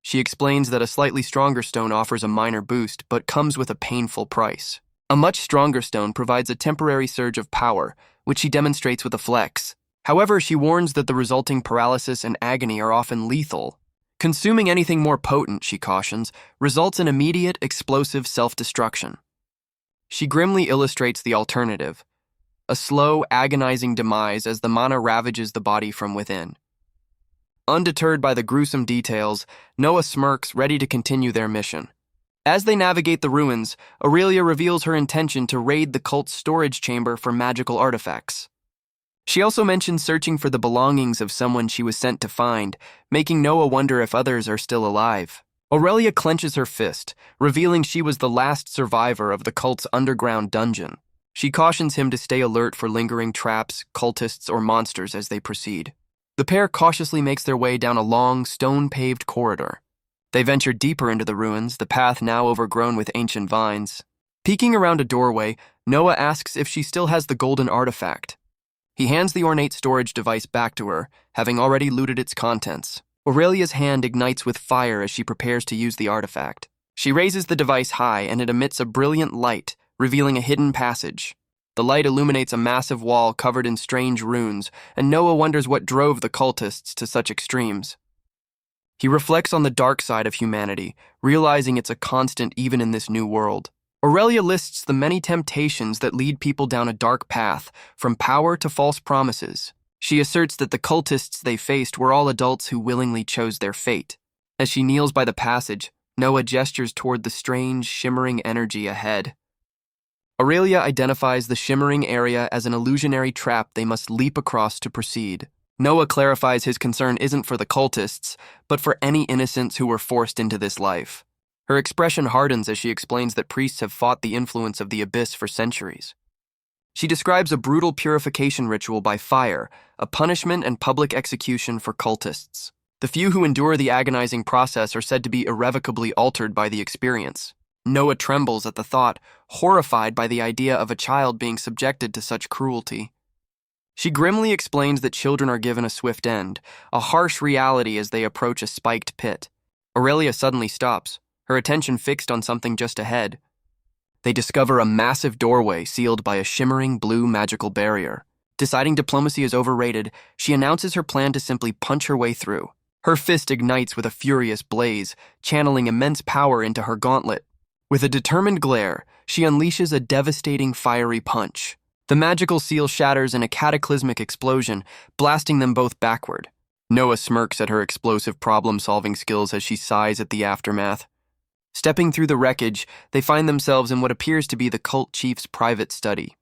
She explains that a slightly stronger stone offers a minor boost, but comes with a painful price. A much stronger stone provides a temporary surge of power, which she demonstrates with a flex. However, she warns that the resulting paralysis and agony are often lethal. Consuming anything more potent, she cautions, results in immediate, explosive self-destruction. She grimly illustrates the alternative, a slow, agonizing demise as the mana ravages the body from within. Undeterred by the gruesome details, Noah smirks, ready to continue their mission. As they navigate the ruins, Aurelia reveals her intention to raid the cult's storage chamber for magical artifacts. She also mentions searching for the belongings of someone she was sent to find, making Noah wonder if others are still alive. Aurelia clenches her fist, revealing she was the last survivor of the cult's underground dungeon. She cautions him to stay alert for lingering traps, cultists, or monsters as they proceed. The pair cautiously makes their way down a long, stone-paved corridor. They venture deeper into the ruins, the path now overgrown with ancient vines. Peeking around a doorway, Noah asks if she still has the golden artifact. He hands the ornate storage device back to her, having already looted its contents. Aurelia's hand ignites with fire as she prepares to use the artifact. She raises the device high and it emits a brilliant light, revealing a hidden passage. The light illuminates a massive wall covered in strange runes, and Noah wonders what drove the cultists to such extremes. He reflects on the dark side of humanity, realizing it's a constant even in this new world. Aurelia lists the many temptations that lead people down a dark path, from power to false promises. She asserts that the cultists they faced were all adults who willingly chose their fate. As she kneels by the passage, Noah gestures toward the strange, shimmering energy ahead. Aurelia identifies the shimmering area as an illusionary trap they must leap across to proceed. Noah clarifies his concern isn't for the cultists, but for any innocents who were forced into this life. Her expression hardens as she explains that priests have fought the influence of the abyss for centuries. She describes a brutal purification ritual by fire, a punishment and public execution for cultists. The few who endure the agonizing process are said to be irrevocably altered by the experience. Noah trembles at the thought, horrified by the idea of a child being subjected to such cruelty. She grimly explains that children are given a swift end, a harsh reality as they approach a spiked pit. Aurelia suddenly stops, her attention fixed on something just ahead. They discover a massive doorway sealed by a shimmering blue magical barrier. Deciding diplomacy is overrated, she announces her plan to simply punch her way through. Her fist ignites with a furious blaze, channeling immense power into her gauntlet. With a determined glare, she unleashes a devastating fiery punch. The magical seal shatters in a cataclysmic explosion, blasting them both backward. Noah smirks at her explosive problem-solving skills as she sighs at the aftermath. Stepping through the wreckage, they find themselves in what appears to be the cult chief's private study.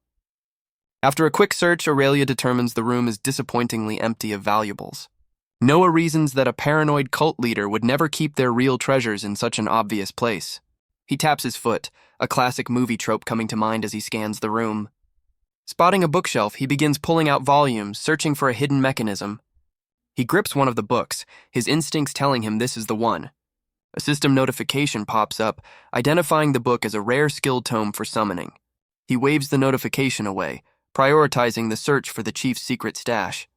After a quick search, Aurelia determines the room is disappointingly empty of valuables. Noah reasons that a paranoid cult leader would never keep their real treasures in such an obvious place. He taps his foot, a classic movie trope coming to mind as he scans the room. Spotting a bookshelf, he begins pulling out volumes, searching for a hidden mechanism. He grips one of the books, his instincts telling him this is the one. A system notification pops up, identifying the book as a rare skill tome for summoning. He waves the notification away, prioritizing the search for the chief's secret stash.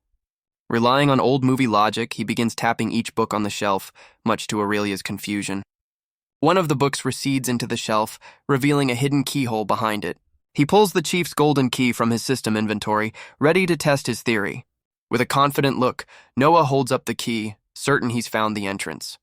Relying on old movie logic, he begins tapping each book on the shelf, much to Aurelia's confusion. One of the books recedes into the shelf, revealing a hidden keyhole behind it. He pulls the chief's golden key from his system inventory, ready to test his theory. With a confident look, Noah holds up the key, certain he's found the entrance.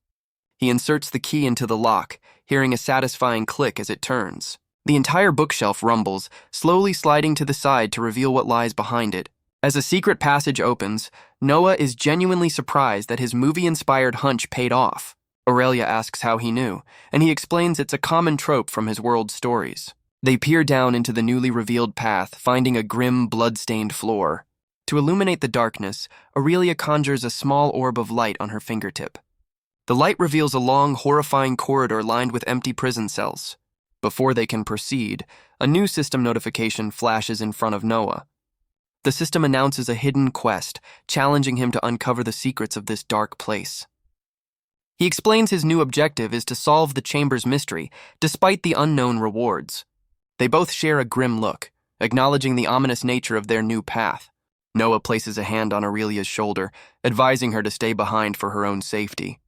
He inserts the key into the lock, hearing a satisfying click as it turns. The entire bookshelf rumbles, slowly sliding to the side to reveal what lies behind it. As a secret passage opens, Noah is genuinely surprised that his movie-inspired hunch paid off. Aurelia asks how he knew, and he explains it's a common trope from his world's stories. They peer down into the newly revealed path, finding a grim, blood-stained floor. To illuminate the darkness, Aurelia conjures a small orb of light on her fingertip. The light reveals a long, horrifying corridor lined with empty prison cells. Before they can proceed, a new system notification flashes in front of Noah. The system announces a hidden quest, challenging him to uncover the secrets of this dark place. He explains his new objective is to solve the chamber's mystery, despite the unknown rewards. They both share a grim look, acknowledging the ominous nature of their new path. Noah places a hand on Aurelia's shoulder, advising her to stay behind for her own safety.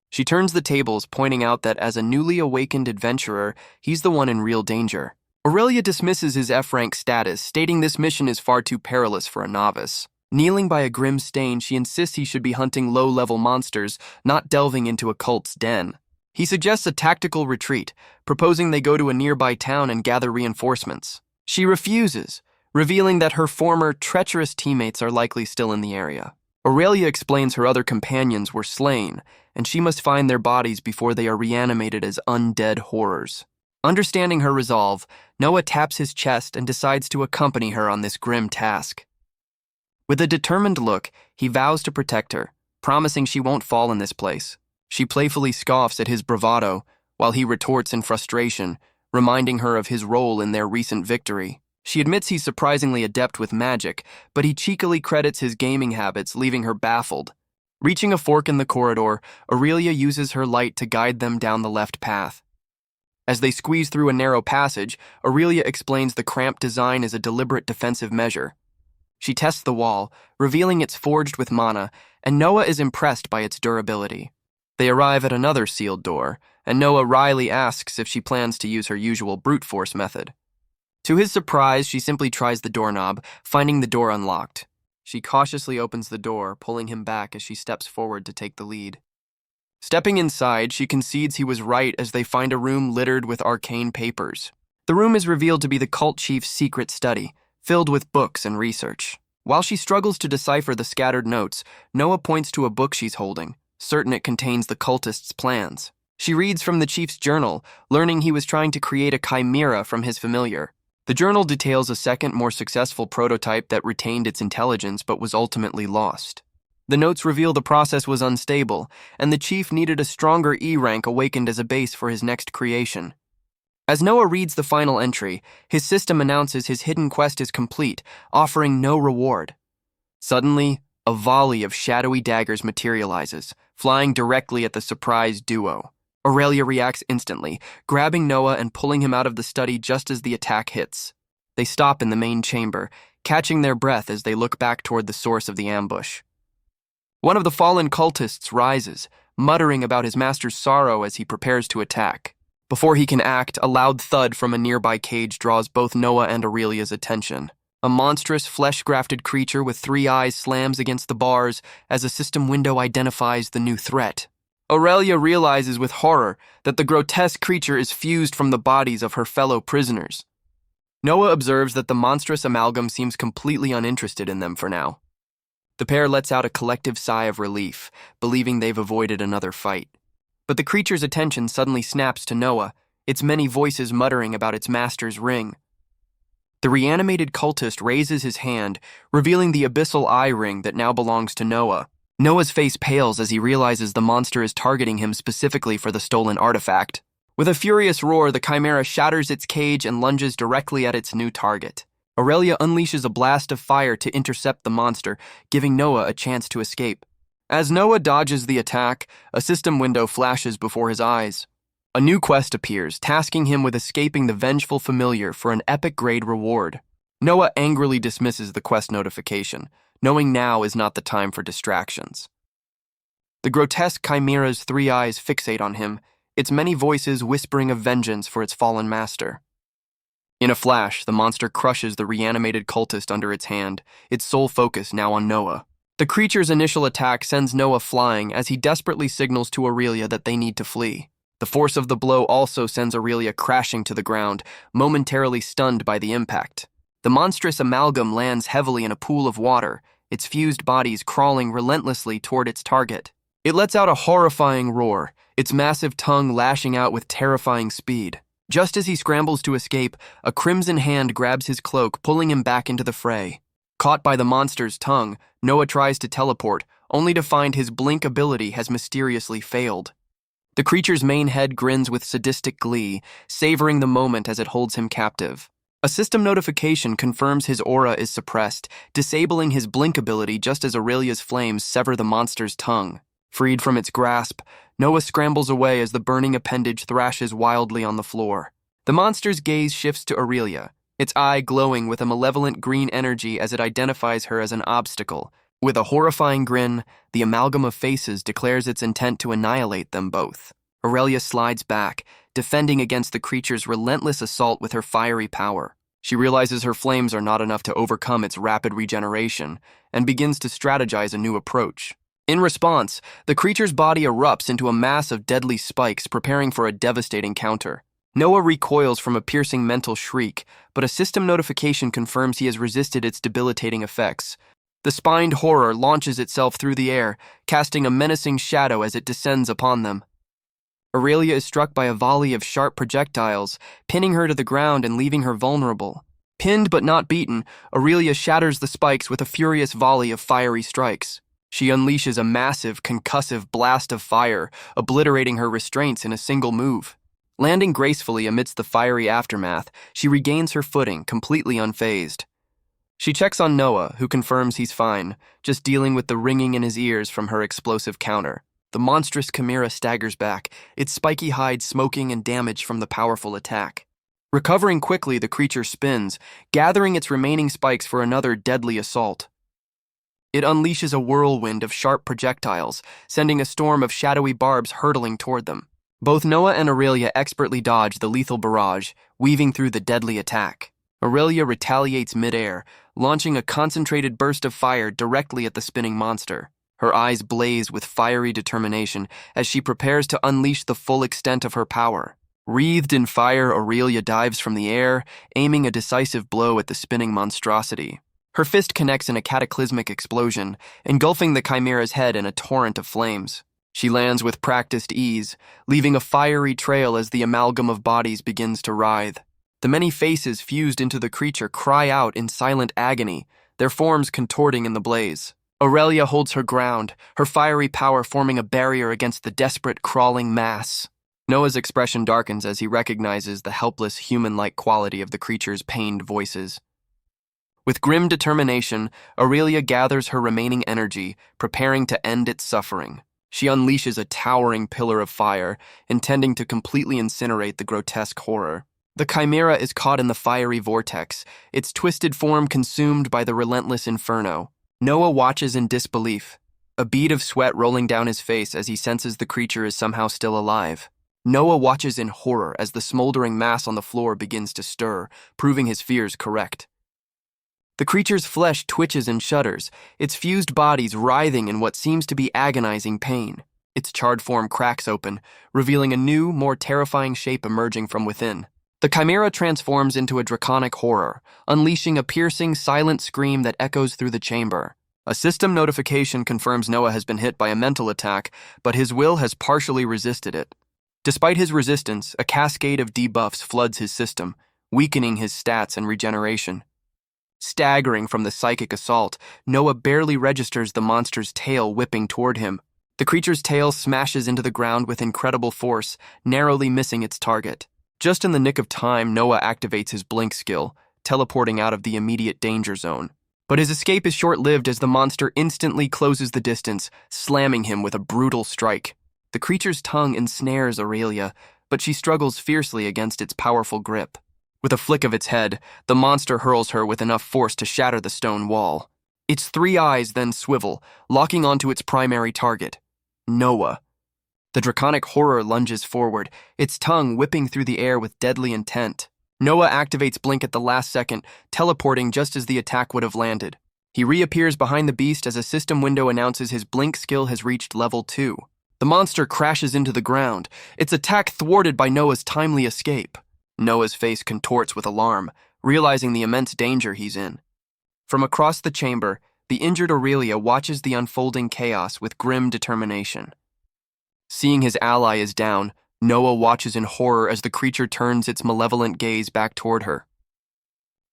She turns the tables, pointing out that as a newly awakened adventurer, he's the one in real danger. Aurelia dismisses his F-rank status, stating this mission is far too perilous for a novice. Kneeling by a grim stain, she insists he should be hunting low-level monsters, not delving into a cult's den. He suggests a tactical retreat, proposing they go to a nearby town and gather reinforcements. She refuses, revealing that her former treacherous teammates are likely still in the area. Aurelia explains her other companions were slain, and she must find their bodies before they are reanimated as undead horrors. Understanding her resolve, Noah taps his chest and decides to accompany her on this grim task. With a determined look, he vows to protect her, promising she won't fall in this place. She playfully scoffs at his bravado, while he retorts in frustration, reminding her of his role in their recent victory. She admits he's surprisingly adept with magic, but he cheekily credits his gaming habits, leaving her baffled. Reaching a fork in the corridor, Aurelia uses her light to guide them down the left path. As they squeeze through a narrow passage, Aurelia explains the cramped design is a deliberate defensive measure. She tests the wall, revealing it's forged with mana, and Noah is impressed by its durability. They arrive at another sealed door, and Noah wryly asks if she plans to use her usual brute force method. To his surprise, she simply tries the doorknob, finding the door unlocked. She cautiously opens the door, pulling him back as she steps forward to take the lead. Stepping inside, she concedes he was right as they find a room littered with arcane papers. The room is revealed to be the cult chief's secret study, filled with books and research. While she struggles to decipher the scattered notes, Noah points to a book she's holding, certain it contains the cultist's plans. She reads from the chief's journal, learning he was trying to create a chimera from his familiar. The journal details a second, more successful prototype that retained its intelligence but was ultimately lost. The notes reveal the process was unstable, and the chief needed a stronger E rank awakened as a base for his next creation. As Noah reads the final entry, his system announces his hidden quest is complete, offering no reward. Suddenly, a volley of shadowy daggers materializes, flying directly at the surprised duo. Aurelia reacts instantly, grabbing Noah and pulling him out of the study just as the attack hits. They stop in the main chamber, catching their breath as they look back toward the source of the ambush. One of the fallen cultists rises, muttering about his master's sorrow as he prepares to attack. Before he can act, a loud thud from a nearby cage draws both Noah and Aurelia's attention. A monstrous, flesh-grafted creature with 3 eyes slams against the bars as a system window identifies the new threat. Aurelia realizes with horror that the grotesque creature is fused from the bodies of her fellow prisoners. Noah observes that the monstrous amalgam seems completely uninterested in them for now. The pair lets out a collective sigh of relief, believing they've avoided another fight. But the creature's attention suddenly snaps to Noah, its many voices muttering about its master's ring. The reanimated cultist raises his hand, revealing the abyssal eye ring that now belongs to Noah. Noah's face pales as he realizes the monster is targeting him specifically for the stolen artifact. With a furious roar, the chimera shatters its cage and lunges directly at its new target. Aurelia unleashes a blast of fire to intercept the monster, giving Noah a chance to escape. As Noah dodges the attack, a system window flashes before his eyes. A new quest appears, tasking him with escaping the vengeful familiar for an epic-grade reward. Noah angrily dismisses the quest notification, knowing now is not the time for distractions. The grotesque chimera's 3 eyes fixate on him, its many voices whispering of vengeance for its fallen master. In a flash, the monster crushes the reanimated cultist under its hand, its sole focus now on Noah. The creature's initial attack sends Noah flying as he desperately signals to Aurelia that they need to flee. The force of the blow also sends Aurelia crashing to the ground, momentarily stunned by the impact. The monstrous amalgam lands heavily in a pool of water, its fused bodies crawling relentlessly toward its target. It lets out a horrifying roar, its massive tongue lashing out with terrifying speed. Just as he scrambles to escape, a crimson hand grabs his cloak, pulling him back into the fray. Caught by the monster's tongue, Noah tries to teleport, only to find his blink ability has mysteriously failed. The creature's main head grins with sadistic glee, savoring the moment as it holds him captive. A system notification confirms his aura is suppressed, disabling his blink ability just as Aurelia's flames sever the monster's tongue. Freed from its grasp, Noah scrambles away as the burning appendage thrashes wildly on the floor. The monster's gaze shifts to Aurelia, its eye glowing with a malevolent green energy as it identifies her as an obstacle. With a horrifying grin, the amalgam of faces declares its intent to annihilate them both. Aurelia slides back, defending against the creature's relentless assault with her fiery power. She realizes her flames are not enough to overcome its rapid regeneration, and begins to strategize a new approach. In response, the creature's body erupts into a mass of deadly spikes, preparing for a devastating counter. Noah recoils from a piercing mental shriek, but a system notification confirms he has resisted its debilitating effects. The spined horror launches itself through the air, casting a menacing shadow as it descends upon them. Aurelia is struck by a volley of sharp projectiles, pinning her to the ground and leaving her vulnerable. Pinned but not beaten, Aurelia shatters the spikes with a furious volley of fiery strikes. She unleashes a massive, concussive blast of fire, obliterating her restraints in a single move. Landing gracefully amidst the fiery aftermath, she regains her footing, completely unfazed. She checks on Noah, who confirms he's fine, just dealing with the ringing in his ears from her explosive counter. The monstrous chimera staggers back, its spiky hide smoking and damaged from the powerful attack. Recovering quickly, the creature spins, gathering its remaining spikes for another deadly assault. It unleashes a whirlwind of sharp projectiles, sending a storm of shadowy barbs hurtling toward them. Both Noah and Aurelia expertly dodge the lethal barrage, weaving through the deadly attack. Aurelia retaliates midair, launching a concentrated burst of fire directly at the spinning monster. Her eyes blaze with fiery determination as she prepares to unleash the full extent of her power. Wreathed in fire, Aurelia dives from the air, aiming a decisive blow at the spinning monstrosity. Her fist connects in a cataclysmic explosion, engulfing the chimera's head in a torrent of flames. She lands with practiced ease, leaving a fiery trail as the amalgam of bodies begins to writhe. The many faces fused into the creature cry out in silent agony, their forms contorting in the blaze. Aurelia holds her ground, her fiery power forming a barrier against the desperate, crawling mass. Noah's expression darkens as he recognizes the helpless, human-like quality of the creature's pained voices. With grim determination, Aurelia gathers her remaining energy, preparing to end its suffering. She unleashes a towering pillar of fire, intending to completely incinerate the grotesque horror. The chimera is caught in the fiery vortex, its twisted form consumed by the relentless inferno. Noah watches in disbelief. a bead of sweat rolling down his face as he senses the creature is somehow still alive. Noah watches in horror as the smoldering mass on the floor begins to stir, proving his fears correct. The creature's flesh twitches and shudders, its fused bodies writhing in what seems to be agonizing pain. Its charred form cracks open, revealing a new, more terrifying shape emerging from within. The chimera transforms into a draconic horror, unleashing a piercing, silent scream that echoes through the chamber. A system notification confirms Noah has been hit by a mental attack, but his will has partially resisted it. Despite his resistance, a cascade of debuffs floods his system, weakening his stats and regeneration. Staggering from the psychic assault, Noah barely registers the monster's tail whipping toward him. The creature's tail smashes into the ground with incredible force, narrowly missing its target. Just in the nick of time, Noah activates his blink skill, teleporting out of the immediate danger zone. But his escape is short-lived as the monster instantly closes the distance, slamming him with a brutal strike. The creature's tongue ensnares Aurelia, but she struggles fiercely against its powerful grip. With a flick of its head, the monster hurls her with enough force to shatter the stone wall. Its three eyes then swivel, locking onto its primary target, Noah. The draconic horror lunges forward, its tongue whipping through the air with deadly intent. Noah activates Blink at the last second, teleporting just as the attack would have landed. He reappears behind the beast as a system window announces his Blink skill has reached level 2. The monster crashes into the ground, its attack thwarted by Noah's timely escape. Noah's face contorts with alarm, realizing the immense danger he's in. From across the chamber, the injured Aurelia watches the unfolding chaos with grim determination. Seeing his ally is down, Noah watches in horror as the creature turns its malevolent gaze back toward her.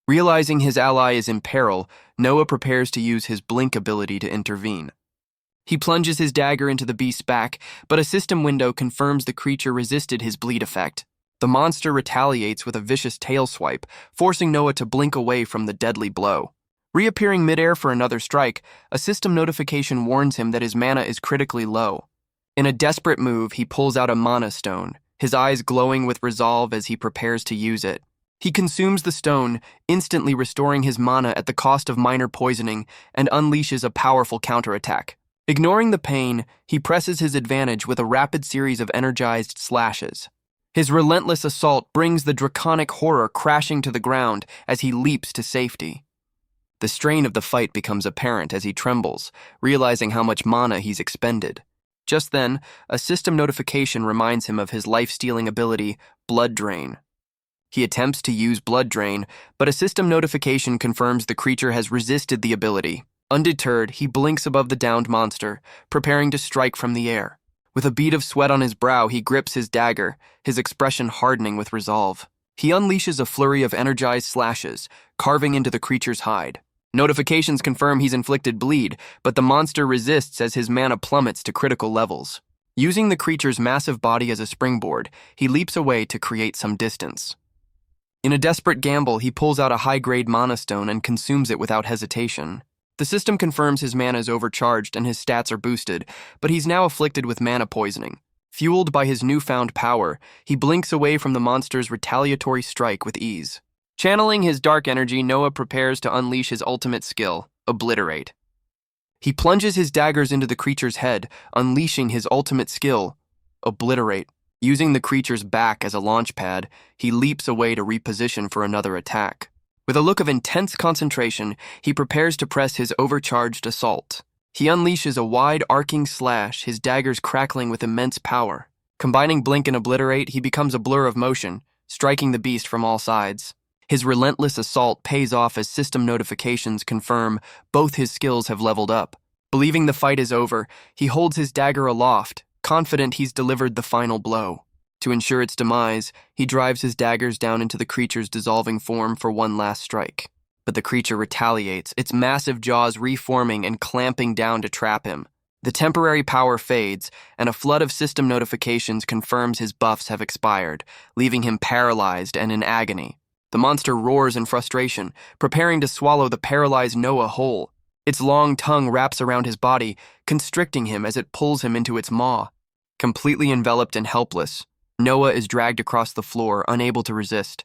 Realizing his ally is in peril, Noah prepares to use his Blink ability to intervene. He plunges his dagger into the beast's back, but a system window confirms the creature resisted his bleed effect. The monster retaliates with a vicious tail swipe, forcing Noah to blink away from the deadly blow. Reappearing midair for another strike, a system notification warns him that his mana is critically low. In a desperate move, he pulls out a mana stone, his eyes glowing with resolve as he prepares to use it. He consumes the stone, instantly restoring his mana at the cost of minor poisoning, and unleashes a powerful counterattack. Ignoring the pain, he presses his advantage with a rapid series of energized slashes. His relentless assault brings the draconic horror crashing to the ground as he leaps to safety. The strain of the fight becomes apparent as he trembles, realizing how much mana he's expended. Just then, a system notification reminds him of his life-stealing ability, Blood Drain. He attempts to use Blood Drain, but a system notification confirms the creature has resisted the ability. Undeterred, he blinks above the downed monster, preparing to strike from the air. With a bead of sweat on his brow, he grips his dagger, his expression hardening with resolve. He unleashes a flurry of energized slashes, carving into the creature's hide. Notifications confirm he's inflicted bleed, but the monster resists as his mana plummets to critical levels. Using the creature's massive body as a springboard, he leaps away to create some distance. In a desperate gamble, he pulls out a high-grade mana stone and consumes it without hesitation. The system confirms his mana is overcharged and his stats are boosted, but he's now afflicted with mana poisoning. Fueled by his newfound power, he blinks away from the monster's retaliatory strike with ease. Channeling his dark energy, Noah prepares to unleash his ultimate skill, Obliterate. He plunges his daggers into the creature's head, unleashing his ultimate skill, Obliterate. Using the creature's back as a launch pad, he leaps away to reposition for another attack. With a look of intense concentration, he prepares to press his overcharged assault. He unleashes a wide, arcing slash, his daggers crackling with immense power. Combining Blink and Obliterate, he becomes a blur of motion, striking the beast from all sides. His relentless assault pays off as system notifications confirm both his skills have leveled up. Believing the fight is over, he holds his dagger aloft, confident he's delivered the final blow. To ensure its demise, he drives his daggers down into the creature's dissolving form for one last strike. But the creature retaliates, its massive jaws reforming and clamping down to trap him. The temporary power fades, and a flood of system notifications confirms his buffs have expired, leaving him paralyzed and in agony. The monster roars in frustration, preparing to swallow the paralyzed Noah whole. Its long tongue wraps around his body, constricting him as it pulls him into its maw. Completely enveloped and helpless, Noah is dragged across the floor, unable to resist.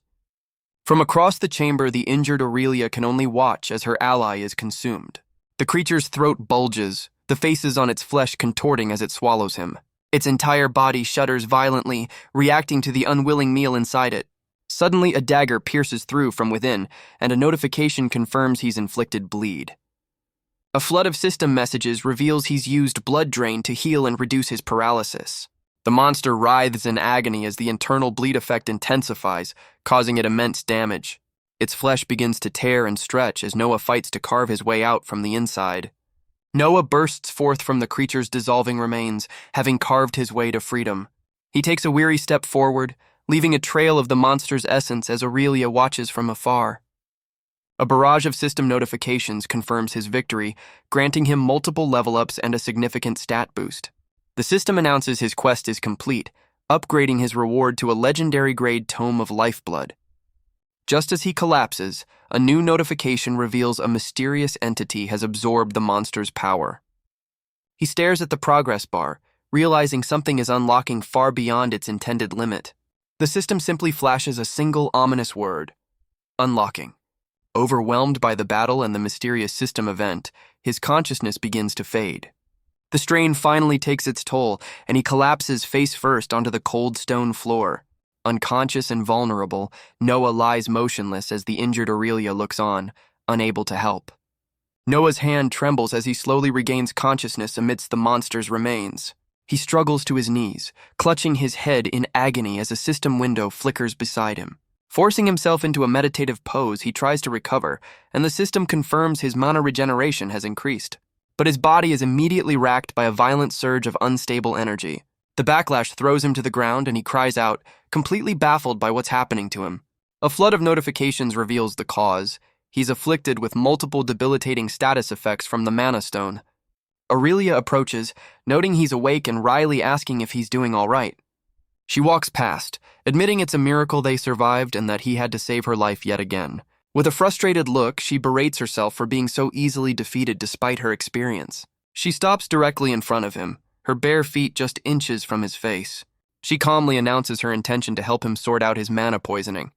From across the chamber, the injured Aurelia can only watch as her ally is consumed. The creature's throat bulges, the faces on its flesh contorting as it swallows him. Its entire body shudders violently, reacting to the unwilling meal inside it. Suddenly, a dagger pierces through from within, and a notification confirms he's inflicted bleed. A flood of system messages reveals he's used blood drain to heal and reduce his paralysis. The monster writhes in agony as the internal bleed effect intensifies, causing it immense damage. Its flesh begins to tear and stretch as Noah fights to carve his way out from the inside. Noah bursts forth from the creature's dissolving remains, having carved his way to freedom. He takes a weary step forward, leaving a trail of the monster's essence as Aurelia watches from afar. A barrage of system notifications confirms his victory, granting him multiple level-ups and a significant stat boost. The system announces his quest is complete, upgrading his reward to a legendary-grade Tome of Lifeblood. Just as he collapses, a new notification reveals a mysterious entity has absorbed the monster's power. He stares at the progress bar, realizing something is unlocking far beyond its intended limit. The system simply flashes a single ominous word: unlocking. Overwhelmed by the battle and the mysterious system event, his consciousness begins to fade. The strain finally takes its toll, and he collapses face first onto the cold stone floor. Unconscious and vulnerable, Noah lies motionless as the injured Aurelia looks on, unable to help. Noah's hand trembles as he slowly regains consciousness amidst the monster's remains. He struggles to his knees, clutching his head in agony as a system window flickers beside him. Forcing himself into a meditative pose, he tries to recover, and the system confirms his mana regeneration has increased. But his body is immediately racked by a violent surge of unstable energy. The backlash throws him to the ground and he cries out, completely baffled by what's happening to him. A flood of notifications reveals the cause. He's afflicted with multiple debilitating status effects from the Mana Stone. Aurelia approaches, noting he's awake and wryly asking if he's doing all right. She walks past, admitting it's a miracle they survived and that he had to save her life yet again. With a frustrated look, she berates herself for being so easily defeated despite her experience. She stops directly in front of him, her bare feet just inches from his face. She calmly announces her intention to help him sort out his mana poisoning.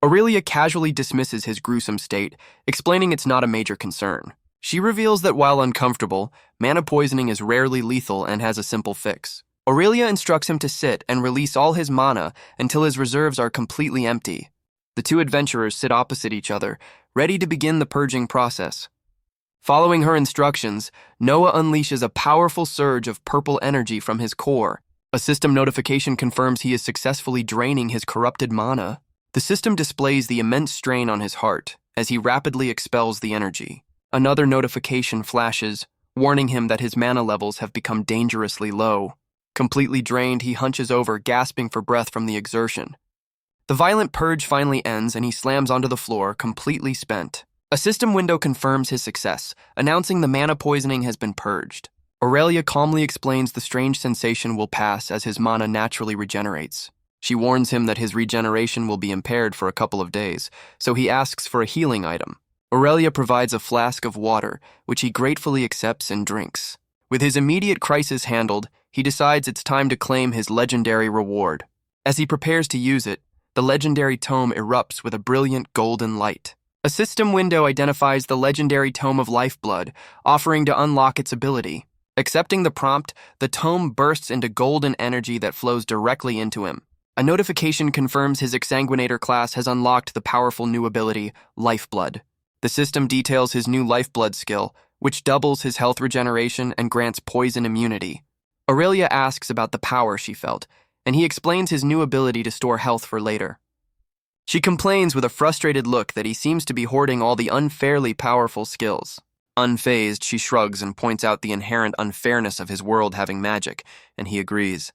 Aurelia casually dismisses his gruesome state, explaining it's not a major concern. She reveals that while uncomfortable, mana poisoning is rarely lethal and has a simple fix. Aurelia instructs him to sit and release all his mana until his reserves are completely empty. The two adventurers sit opposite each other, ready to begin the purging process. Following her instructions, Noah unleashes a powerful surge of purple energy from his core. A system notification confirms he is successfully draining his corrupted mana. The system displays the immense strain on his heart as he rapidly expels the energy. Another notification flashes, warning him that his mana levels have become dangerously low. Completely drained, he hunches over, gasping for breath from the exertion. The violent purge finally ends and he slams onto the floor, completely spent. A system window confirms his success, announcing the mana poisoning has been purged. Aurelia calmly explains the strange sensation will pass as his mana naturally regenerates. She warns him that his regeneration will be impaired for a couple of days, so he asks for a healing item. Aurelia provides a flask of water, which he gratefully accepts and drinks. With his immediate crisis handled, he decides it's time to claim his legendary reward. As he prepares to use it, the legendary tome erupts with a brilliant golden light. A system window identifies the legendary Tome of Lifeblood, offering to unlock its ability. Accepting the prompt, the tome bursts into golden energy that flows directly into him. A notification confirms his Exsanguinator class has unlocked the powerful new ability, Lifeblood. The system details his new Lifeblood skill, which doubles his health regeneration and grants poison immunity. Aurelia asks about the power she felt, and he explains his new ability to store health for later. She complains with a frustrated look that he seems to be hoarding all the unfairly powerful skills. Unfazed, she shrugs and points out the inherent unfairness of his world having magic, and he agrees.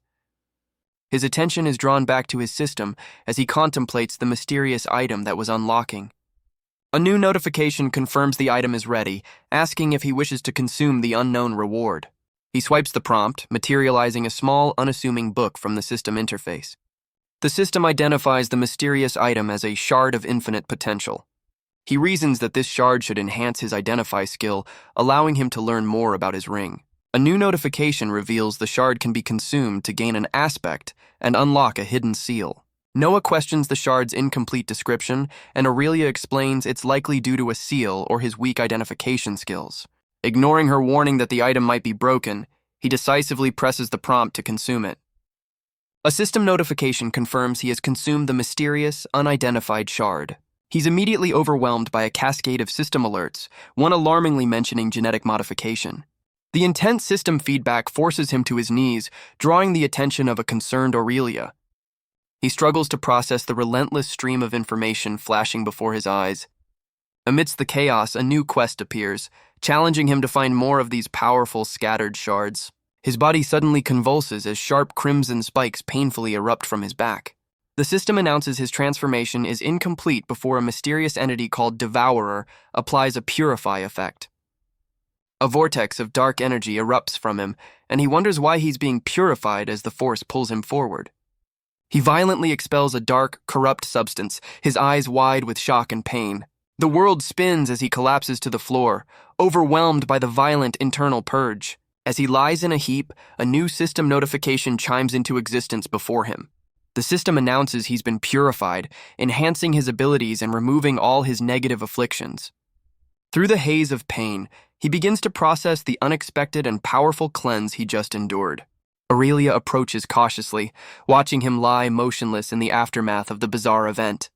His attention is drawn back to his system as he contemplates the mysterious item that was unlocking. A new notification confirms the item is ready, asking if he wishes to consume the unknown reward. He swipes the prompt, materializing a small, unassuming book from the system interface. The system identifies the mysterious item as a shard of infinite potential. He reasons that this shard should enhance his identify skill, allowing him to learn more about his ring. A new notification reveals the shard can be consumed to gain an aspect and unlock a hidden seal. Noah questions the shard's incomplete description, and Aurelia explains it's likely due to a seal or his weak identification skills. Ignoring her warning that the item might be broken, he decisively presses the prompt to consume it. A system notification confirms he has consumed the mysterious, unidentified shard. He's immediately overwhelmed by a cascade of system alerts, one alarmingly mentioning genetic modification. The intense system feedback forces him to his knees, drawing the attention of a concerned Aurelia. He struggles to process the relentless stream of information flashing before his eyes. Amidst the chaos, a new quest appears, challenging him to find more of these powerful, scattered shards. His body suddenly convulses as sharp crimson spikes painfully erupt from his back. The system announces his transformation is incomplete before a mysterious entity called Devourer applies a purify effect. A vortex of dark energy erupts from him, and he wonders why he's being purified as the force pulls him forward. He violently expels a dark, corrupt substance, his eyes wide with shock and pain. The world spins as he collapses to the floor, overwhelmed by the violent internal purge. As he lies in a heap, a new system notification chimes into existence before him. The system announces he's been purified, enhancing his abilities and removing all his negative afflictions. Through the haze of pain, he begins to process the unexpected and powerful cleanse he just endured. Aurelia approaches cautiously, watching him lie motionless in the aftermath of the bizarre event.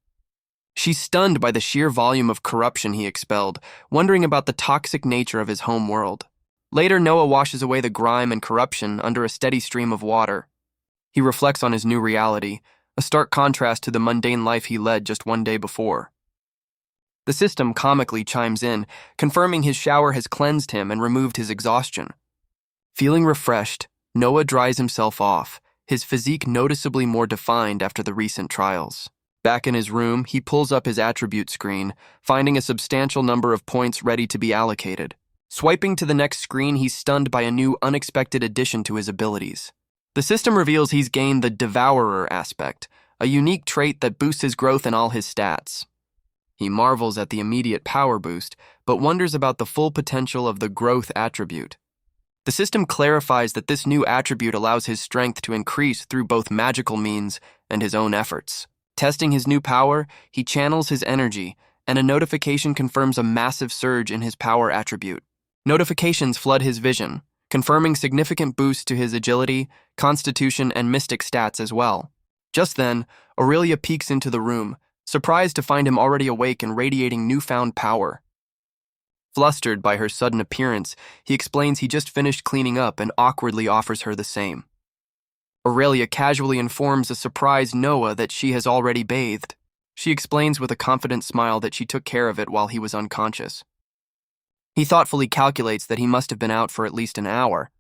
She's stunned by the sheer volume of corruption he expelled, wondering about the toxic nature of his home world. Later, Noah washes away the grime and corruption under a steady stream of water. He reflects on his new reality, a stark contrast to the mundane life he led just one day before. The system comically chimes in, confirming his shower has cleansed him and removed his exhaustion. Feeling refreshed, Noah dries himself off, his physique noticeably more defined after the recent trials. Back in his room, he pulls up his attribute screen, finding a substantial number of points ready to be allocated. Swiping to the next screen, he's stunned by a new, unexpected addition to his abilities. The system reveals he's gained the Devourer aspect, a unique trait that boosts his growth in all his stats. He marvels at the immediate power boost, but wonders about the full potential of the growth attribute. The system clarifies that this new attribute allows his strength to increase through both magical means and his own efforts. Testing his new power, he channels his energy, and a notification confirms a massive surge in his power attribute. Notifications flood his vision, confirming significant boosts to his agility, constitution, and mystic stats as well. Just then, Aurelia peeks into the room, surprised to find him already awake and radiating newfound power. Flustered by her sudden appearance, he explains he just finished cleaning up and awkwardly offers her the same. Aurelia casually informs a surprised Noah that she has already bathed. She explains with a confident smile that she took care of it while he was unconscious. He thoughtfully calculates that he must have been out for at least an hour.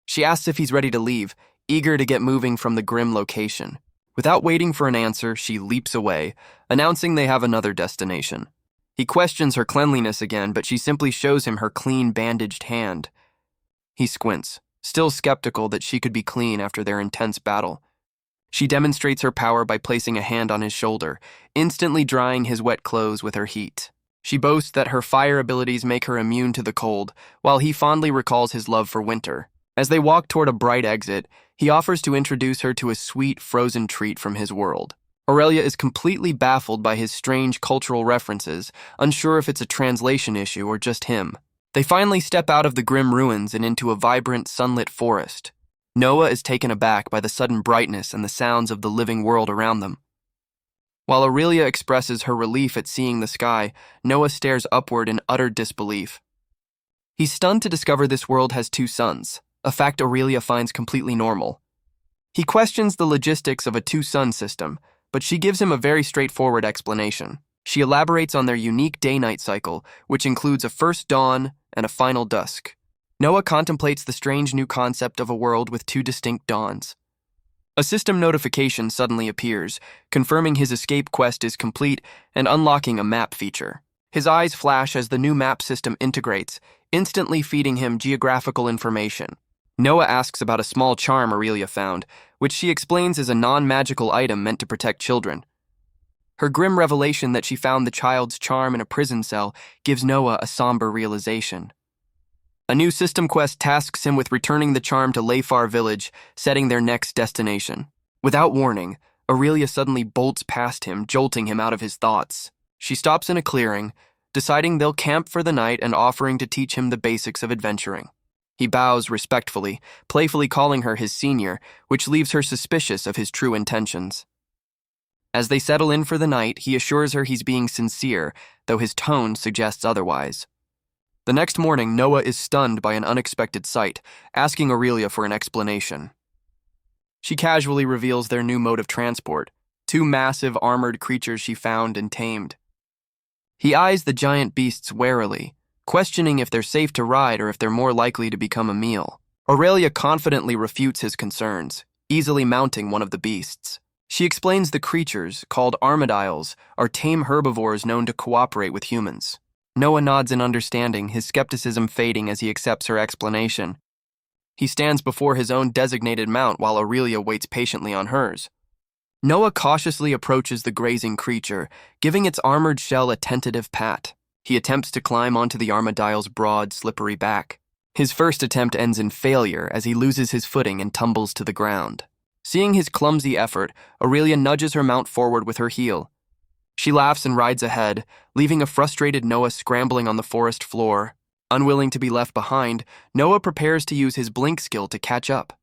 She asks if he's ready to leave, eager to get moving from the grim location. Without waiting for an answer, she leaps away, announcing they have another destination. He questions her cleanliness again, but she simply shows him her clean, bandaged hand. He squints, still skeptical that she could be clean after their intense battle. She demonstrates her power by placing a hand on his shoulder, instantly drying his wet clothes with her heat. She boasts that her fire abilities make her immune to the cold, while he fondly recalls his love for winter. As they walk toward a bright exit, he offers to introduce her to a sweet, frozen treat from his world. Aurelia is completely baffled by his strange cultural references, unsure if it's a translation issue or just him. They finally step out of the grim ruins and into a vibrant, sunlit forest. Noah is taken aback by the sudden brightness and the sounds of the living world around them. While Aurelia expresses her relief at seeing the sky, Noah stares upward in utter disbelief. He's stunned to discover this world has two suns, a fact Aurelia finds completely normal. He questions the logistics of a two-sun system, but she gives him a very straightforward explanation. She elaborates on their unique day-night cycle, which includes a first dawn and a final dusk. Noah contemplates the strange new concept of a world with two distinct dawns. A system notification suddenly appears, confirming his escape quest is complete and unlocking a map feature. His eyes flash as the new map system integrates, instantly feeding him geographical information. Noah asks about a small charm Aurelia found, which she explains is a non-magical item meant to protect children. Her grim revelation that she found the child's charm in a prison cell gives Noah a somber realization. A new system quest tasks him with returning the charm to Layfar village, setting their next destination. Without warning, Aurelia suddenly bolts past him, jolting him out of his thoughts. She stops in a clearing, deciding they'll camp for the night and offering to teach him the basics of adventuring. He bows respectfully, playfully calling her his senior, which leaves her suspicious of his true intentions. As they settle in for the night, he assures her he's being sincere, though his tone suggests otherwise. The next morning, Noah is stunned by an unexpected sight, asking Aurelia for an explanation. She casually reveals their new mode of transport, two massive armored creatures she found and tamed. He eyes the giant beasts warily, questioning if they're safe to ride or if they're more likely to become a meal. Aurelia confidently refutes his concerns, easily mounting one of the beasts. She explains the creatures, called armadillos, are tame herbivores known to cooperate with humans. Noah nods in understanding, his skepticism fading as he accepts her explanation. He stands before his own designated mount while Aurelia waits patiently on hers. Noah cautiously approaches the grazing creature, giving its armored shell a tentative pat. He attempts to climb onto the armadillo's broad, slippery back. His first attempt ends in failure as he loses his footing and tumbles to the ground. Seeing his clumsy effort, Aurelia nudges her mount forward with her heel. She laughs and rides ahead, leaving a frustrated Noah scrambling on the forest floor. Unwilling to be left behind, Noah prepares to use his blink skill to catch up.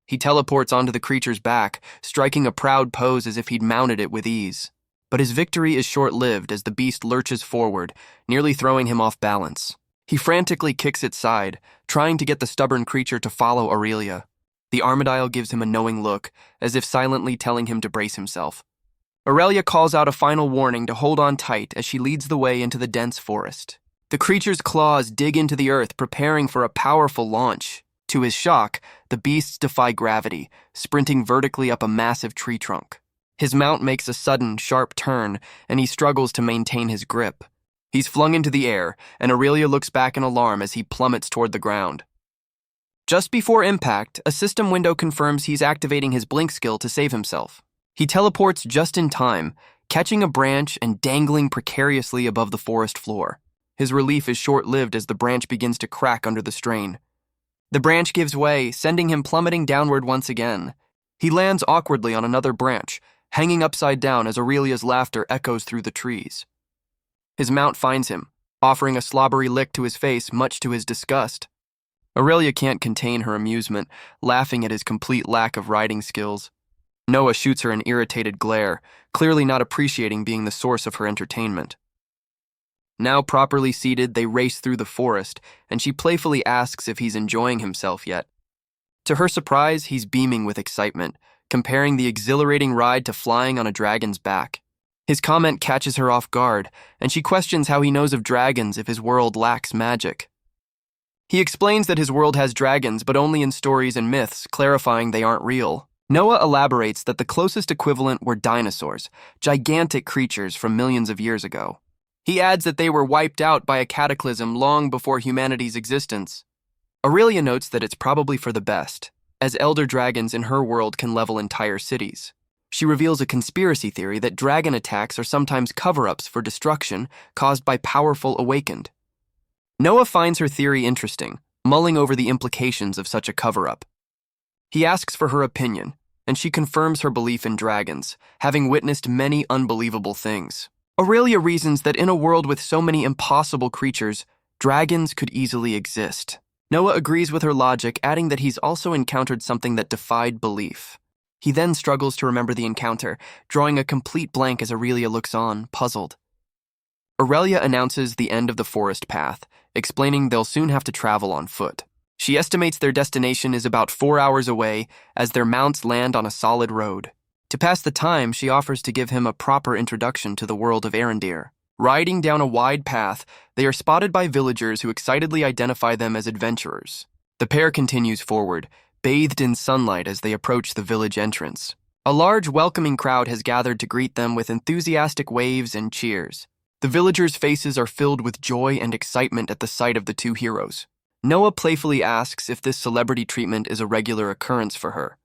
He teleports onto the creature's back, striking a proud pose as if he'd mounted it with ease. But his victory is short-lived as the beast lurches forward, nearly throwing him off balance. He frantically kicks its side, trying to get the stubborn creature to follow Aurelia. The armadillo gives him a knowing look, as if silently telling him to brace himself. Aurelia calls out a final warning to hold on tight as she leads the way into the dense forest. The creature's claws dig into the earth, preparing for a powerful launch. To his shock, the beasts defy gravity, sprinting vertically up a massive tree trunk. His mount makes a sudden, sharp turn, and he struggles to maintain his grip. He's flung into the air, and Aurelia looks back in alarm as he plummets toward the ground. Just before impact, a system window confirms he's activating his blink skill to save himself. He teleports just in time, catching a branch and dangling precariously above the forest floor. His relief is short-lived as the branch begins to crack under the strain. The branch gives way, sending him plummeting downward once again. He lands awkwardly on another branch, hanging upside down as Aurelia's laughter echoes through the trees. His mount finds him, offering a slobbery lick to his face, much to his disgust. Aurelia can't contain her amusement, laughing at his complete lack of riding skills. Noah shoots her an irritated glare, clearly not appreciating being the source of her entertainment. Now properly seated, they race through the forest, and she playfully asks if he's enjoying himself yet. To her surprise, he's beaming with excitement, comparing the exhilarating ride to flying on a dragon's back. His comment catches her off guard, and she questions how he knows of dragons if his world lacks magic. He explains that his world has dragons, but only in stories and myths, clarifying they aren't real. Noah elaborates that the closest equivalent were dinosaurs, gigantic creatures from millions of years ago. He adds that they were wiped out by a cataclysm long before humanity's existence. Aurelia notes that it's probably for the best, as elder dragons in her world can level entire cities. She reveals a conspiracy theory that dragon attacks are sometimes cover-ups for destruction caused by powerful awakened. Noah finds her theory interesting, mulling over the implications of such a cover-up. He asks for her opinion, and she confirms her belief in dragons, having witnessed many unbelievable things. Aurelia reasons that in a world with so many impossible creatures, dragons could easily exist. Noah agrees with her logic, adding that he's also encountered something that defied belief. He then struggles to remember the encounter, drawing a complete blank as Aurelia looks on, puzzled. Aurelia announces the end of the forest path, explaining they'll soon have to travel on foot. She estimates their destination is about 4 hours away as their mounts land on a solid road. To pass the time, she offers to give him a proper introduction to the world of Arendir. Riding down a wide path, they are spotted by villagers who excitedly identify them as adventurers. The pair continues forward, bathed in sunlight as they approach the village entrance. A large welcoming crowd has gathered to greet them with enthusiastic waves and cheers. The villagers' faces are filled with joy and excitement at the sight of the two heroes. Noah playfully asks if this celebrity treatment is a regular occurrence for her.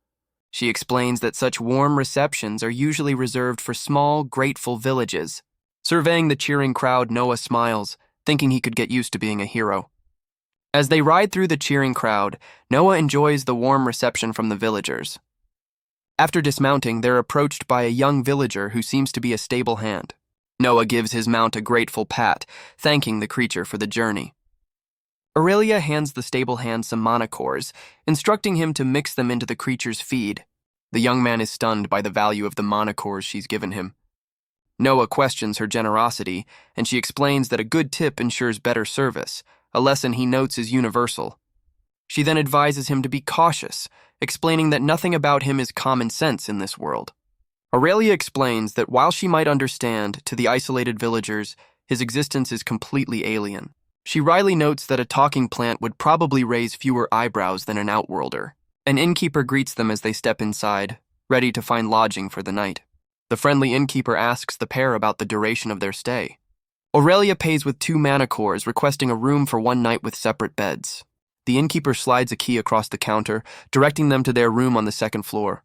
She explains that such warm receptions are usually reserved for small, grateful villages. Surveying the cheering crowd, Noah smiles, thinking he could get used to being a hero. As they ride through the cheering crowd, Noah enjoys the warm reception from the villagers. After dismounting, they're approached by a young villager who seems to be a stable hand. Noah gives his mount a grateful pat, thanking the creature for the journey. Aurelia hands the stable hand some mana cores, instructing him to mix them into the creature's feed. The young man is stunned by the value of the mana cores she's given him. Noah questions her generosity, and she explains that a good tip ensures better service, a lesson he notes is universal. She then advises him to be cautious, explaining that nothing about him is common sense in this world. Aurelia explains that while she might understand, to the isolated villagers, his existence is completely alien. She wryly notes that a talking plant would probably raise fewer eyebrows than an outworlder. An innkeeper greets them as they step inside, ready to find lodging for the night. The friendly innkeeper asks the pair about the duration of their stay. Aurelia pays with 2 mana cores, requesting a room for 1 night with separate beds. The innkeeper slides a key across the counter, directing them to their room on the 2nd floor.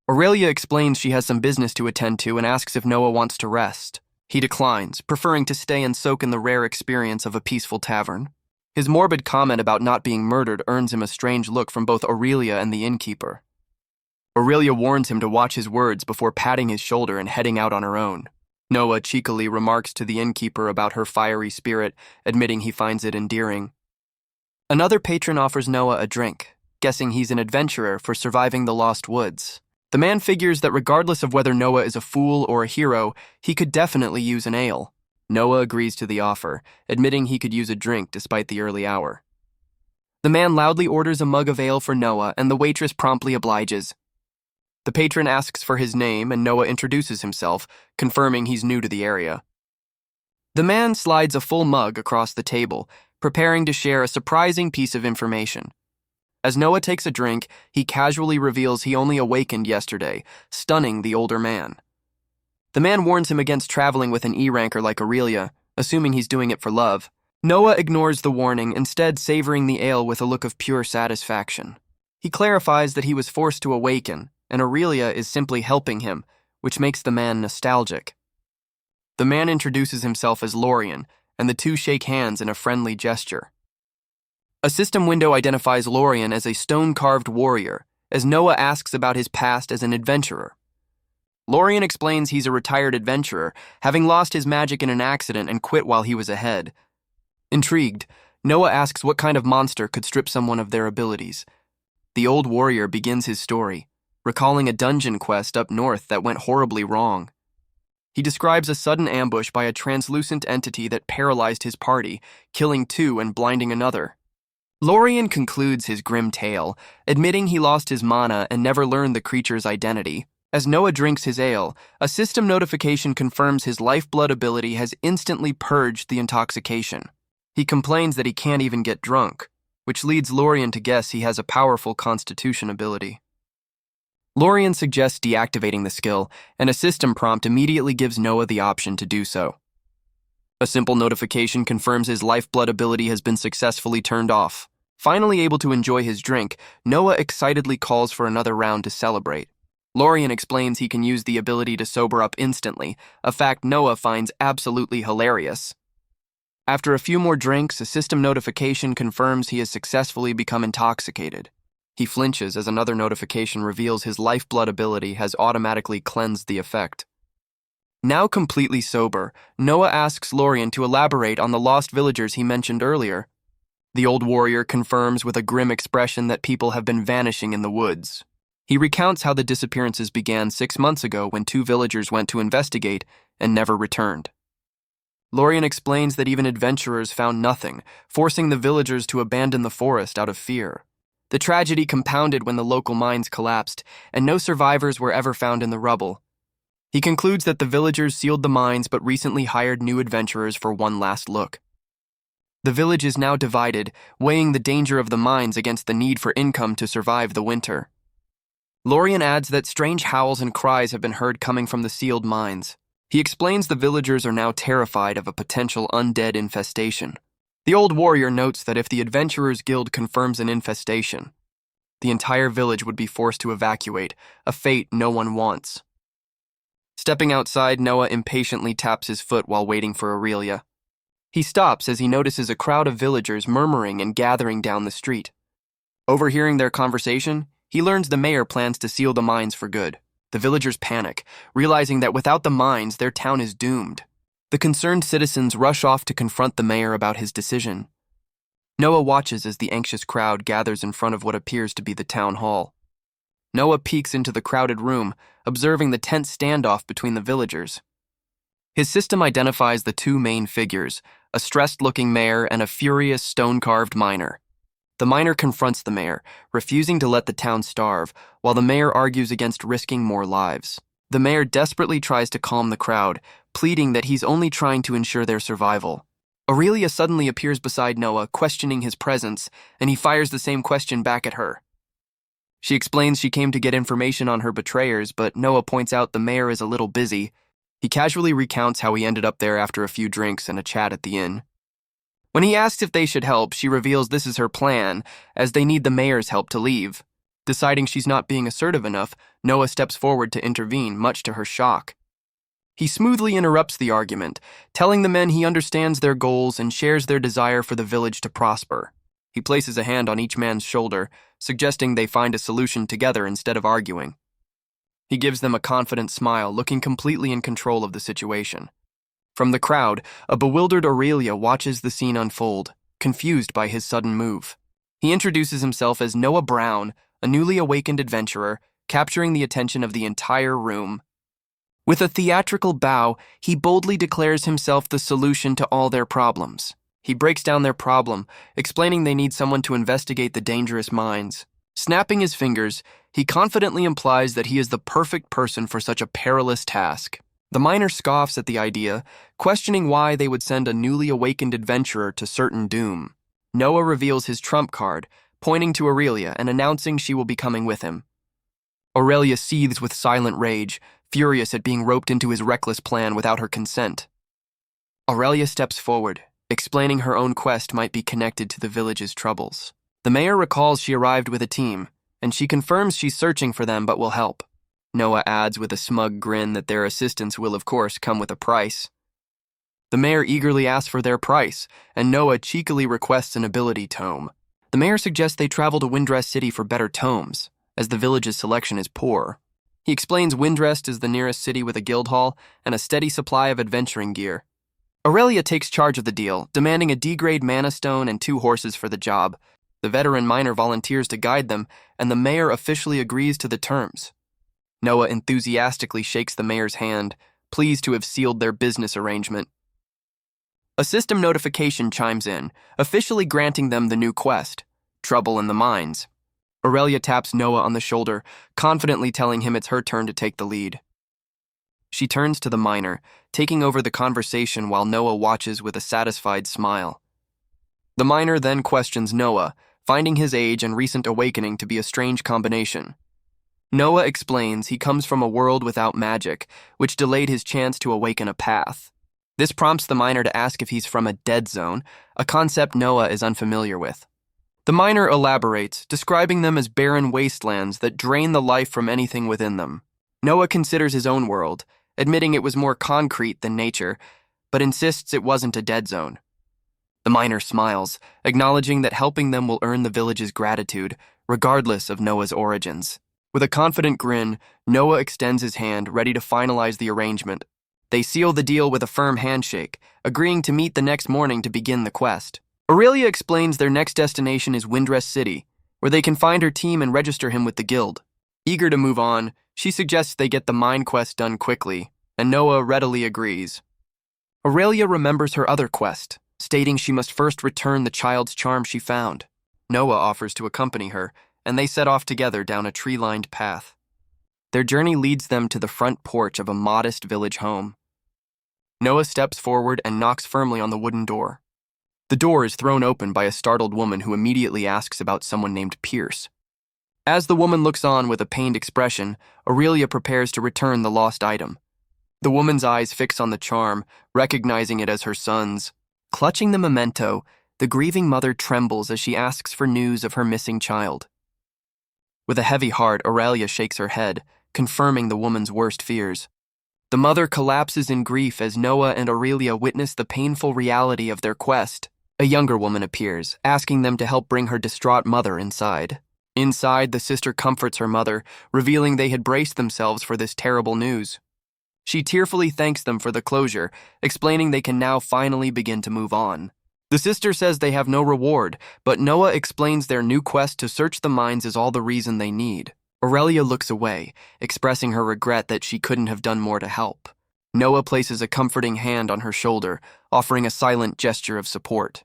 Aurelia explains she has some business to attend to and asks if Noah wants to rest. He declines, preferring to stay and soak in the rare experience of a peaceful tavern. His morbid comment about not being murdered earns him a strange look from both Aurelia and the innkeeper. Aurelia warns him to watch his words before patting his shoulder and heading out on her own. Noah cheekily remarks to the innkeeper about her fiery spirit, admitting he finds it endearing. Another patron offers Noah a drink, guessing he's an adventurer for surviving the lost woods. The man figures that regardless of whether Noah is a fool or a hero, he could definitely use an ale. Noah agrees to the offer, admitting he could use a drink despite the early hour. The man loudly orders a mug of ale for Noah, and the waitress promptly obliges. The patron asks for his name, and Noah introduces himself, confirming he's new to the area. The man slides a full mug across the table, preparing to share a surprising piece of information. As Noah takes a drink, he casually reveals he only awakened yesterday, stunning the older man. The man warns him against traveling with an E-ranker like Aurelia, assuming he's doing it for love. Noah ignores the warning, instead savoring the ale with a look of pure satisfaction. He clarifies that he was forced to awaken, and Aurelia is simply helping him, which makes the man nostalgic. The man introduces himself as Lorien, and the two shake hands in a friendly gesture. A system window identifies Lorien as a stone-carved warrior, as Noah asks about his past as an adventurer. Lorien explains he's a retired adventurer, having lost his magic in an accident and quit while he was ahead. Intrigued, Noah asks what kind of monster could strip someone of their abilities. The old warrior begins his story, recalling a dungeon quest up north that went horribly wrong. He describes a sudden ambush by a translucent entity that paralyzed his party, killing 2 and blinding another. Lorien concludes his grim tale, admitting he lost his mana and never learned the creature's identity. As Noah drinks his ale, a system notification confirms his lifeblood ability has instantly purged the intoxication. He complains that he can't even get drunk, which leads Lorien to guess he has a powerful constitution ability. Lorien suggests deactivating the skill, and a system prompt immediately gives Noah the option to do so. A simple notification confirms his lifeblood ability has been successfully turned off. Finally able to enjoy his drink, Noah excitedly calls for another round to celebrate. Lorien explains he can use the ability to sober up instantly, a fact Noah finds absolutely hilarious. After a few more drinks, a system notification confirms he has successfully become intoxicated. He flinches as another notification reveals his lifeblood ability has automatically cleansed the effect. Now completely sober, Noah asks Lorien to elaborate on the lost villagers he mentioned earlier. The old warrior confirms with a grim expression that people have been vanishing in the woods. He recounts how the disappearances began 6 months ago when 2 villagers went to investigate and never returned. Lorien explains that even adventurers found nothing, forcing the villagers to abandon the forest out of fear. The tragedy compounded when the local mines collapsed, and no survivors were ever found in the rubble. He concludes that the villagers sealed the mines but recently hired new adventurers for one last look. The village is now divided, weighing the danger of the mines against the need for income to survive the winter. Lorien adds that strange howls and cries have been heard coming from the sealed mines. He explains the villagers are now terrified of a potential undead infestation. The old warrior notes that if the Adventurers Guild confirms an infestation, the entire village would be forced to evacuate, a fate no one wants. Stepping outside, Noah impatiently taps his foot while waiting for Aurelia. He stops as he notices a crowd of villagers murmuring and gathering down the street. Overhearing their conversation, he learns the mayor plans to seal the mines for good. The villagers panic, realizing that without the mines, their town is doomed. The concerned citizens rush off to confront the mayor about his decision. Noah watches as the anxious crowd gathers in front of what appears to be the town hall. Noah peeks into the crowded room, observing the tense standoff between the villagers. His system identifies the two main figures, a stressed-looking mayor and a furious stone-carved miner. The miner confronts the mayor, refusing to let the town starve, while the mayor argues against risking more lives. The mayor desperately tries to calm the crowd, pleading that he's only trying to ensure their survival. Aurelia suddenly appears beside Noah, questioning his presence, and he fires the same question back at her. She explains she came to get information on her betrayers, but Noah points out the mayor is a little busy. He casually recounts how he ended up there after a few drinks and a chat at the inn. When he asks if they should help, she reveals this is her plan, as they need the mayor's help to leave. Deciding she's not being assertive enough, Noah steps forward to intervene, much to her shock. He smoothly interrupts the argument, telling the men he understands their goals and shares their desire for the village to prosper. He places a hand on each man's shoulder, suggesting they find a solution together instead of arguing. He gives them a confident smile, looking completely in control of the situation. From the crowd, a bewildered Aurelia watches the scene unfold, confused by his sudden move. He introduces himself as Noah Brown, a newly awakened adventurer, capturing the attention of the entire room. With a theatrical bow, he boldly declares himself the solution to all their problems. He breaks down their problem, explaining they need someone to investigate the dangerous mines. Snapping his fingers, he confidently implies that he is the perfect person for such a perilous task. The miner scoffs at the idea, questioning why they would send a newly awakened adventurer to certain doom. Noah reveals his trump card, pointing to Aurelia and announcing she will be coming with him. Aurelia seethes with silent rage, furious at being roped into his reckless plan without her consent. Aurelia steps forward, explaining her own quest might be connected to the village's troubles. The mayor recalls she arrived with a team, and she confirms she's searching for them but will help. Noah adds with a smug grin that their assistance will of course come with a price. The mayor eagerly asks for their price, and Noah cheekily requests an ability tome. The mayor suggests they travel to Windrest City for better tomes, as the village's selection is poor. He explains Windrest is the nearest city with a guild hall and a steady supply of adventuring gear. Aurelia takes charge of the deal, demanding a D-grade mana stone and 2 horses for the job. The veteran miner volunteers to guide them, and the mayor officially agrees to the terms. Noah enthusiastically shakes the mayor's hand, pleased to have sealed their business arrangement. A system notification chimes in, officially granting them the new quest, Trouble in the Mines. Aurelia taps Noah on the shoulder, confidently telling him it's her turn to take the lead. She turns to the miner, taking over the conversation while Noah watches with a satisfied smile. The miner then questions Noah, finding his age and recent awakening to be a strange combination. Noah explains he comes from a world without magic, which delayed his chance to awaken a path. This prompts the miner to ask if he's from a dead zone, a concept Noah is unfamiliar with. The miner elaborates, describing them as barren wastelands that drain the life from anything within them. Noah considers his own world, admitting it was more concrete than nature, but insists it wasn't a dead zone. The miner smiles, acknowledging that helping them will earn the village's gratitude, regardless of Noah's origins. With a confident grin, Noah extends his hand, ready to finalize the arrangement. They seal the deal with a firm handshake, agreeing to meet the next morning to begin the quest. Aurelia explains their next destination is Windrest City, where they can find her team and register him with the guild. Eager to move on, she suggests they get the mine quest done quickly, and Noah readily agrees. Aurelia remembers her other quest, stating she must first return the child's charm she found. Noah offers to accompany her, and they set off together down a tree-lined path. Their journey leads them to the front porch of a modest village home. Noah steps forward and knocks firmly on the wooden door. The door is thrown open by a startled woman who immediately asks about someone named Pierce. As the woman looks on with a pained expression, Aurelia prepares to return the lost item. The woman's eyes fix on the charm, recognizing it as her son's. Clutching the memento, the grieving mother trembles as she asks for news of her missing child. With a heavy heart, Aurelia shakes her head, confirming the woman's worst fears. The mother collapses in grief as Noah and Aurelia witness the painful reality of their quest. A younger woman appears, asking them to help bring her distraught mother inside. Inside, the sister comforts her mother, revealing they had braced themselves for this terrible news. She tearfully thanks them for the closure, explaining they can now finally begin to move on. The sister says they have no reward, but Noah explains their new quest to search the mines is all the reason they need. Aurelia looks away, expressing her regret that she couldn't have done more to help. Noah places a comforting hand on her shoulder, offering a silent gesture of support.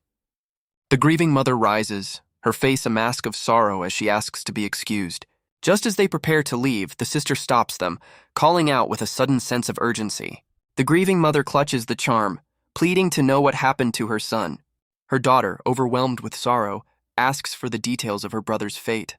The grieving mother rises, her face a mask of sorrow as she asks to be excused. Just as they prepare to leave, the sister stops them, calling out with a sudden sense of urgency. The grieving mother clutches the charm, pleading to know what happened to her son. Her daughter, overwhelmed with sorrow, asks for the details of her brother's fate.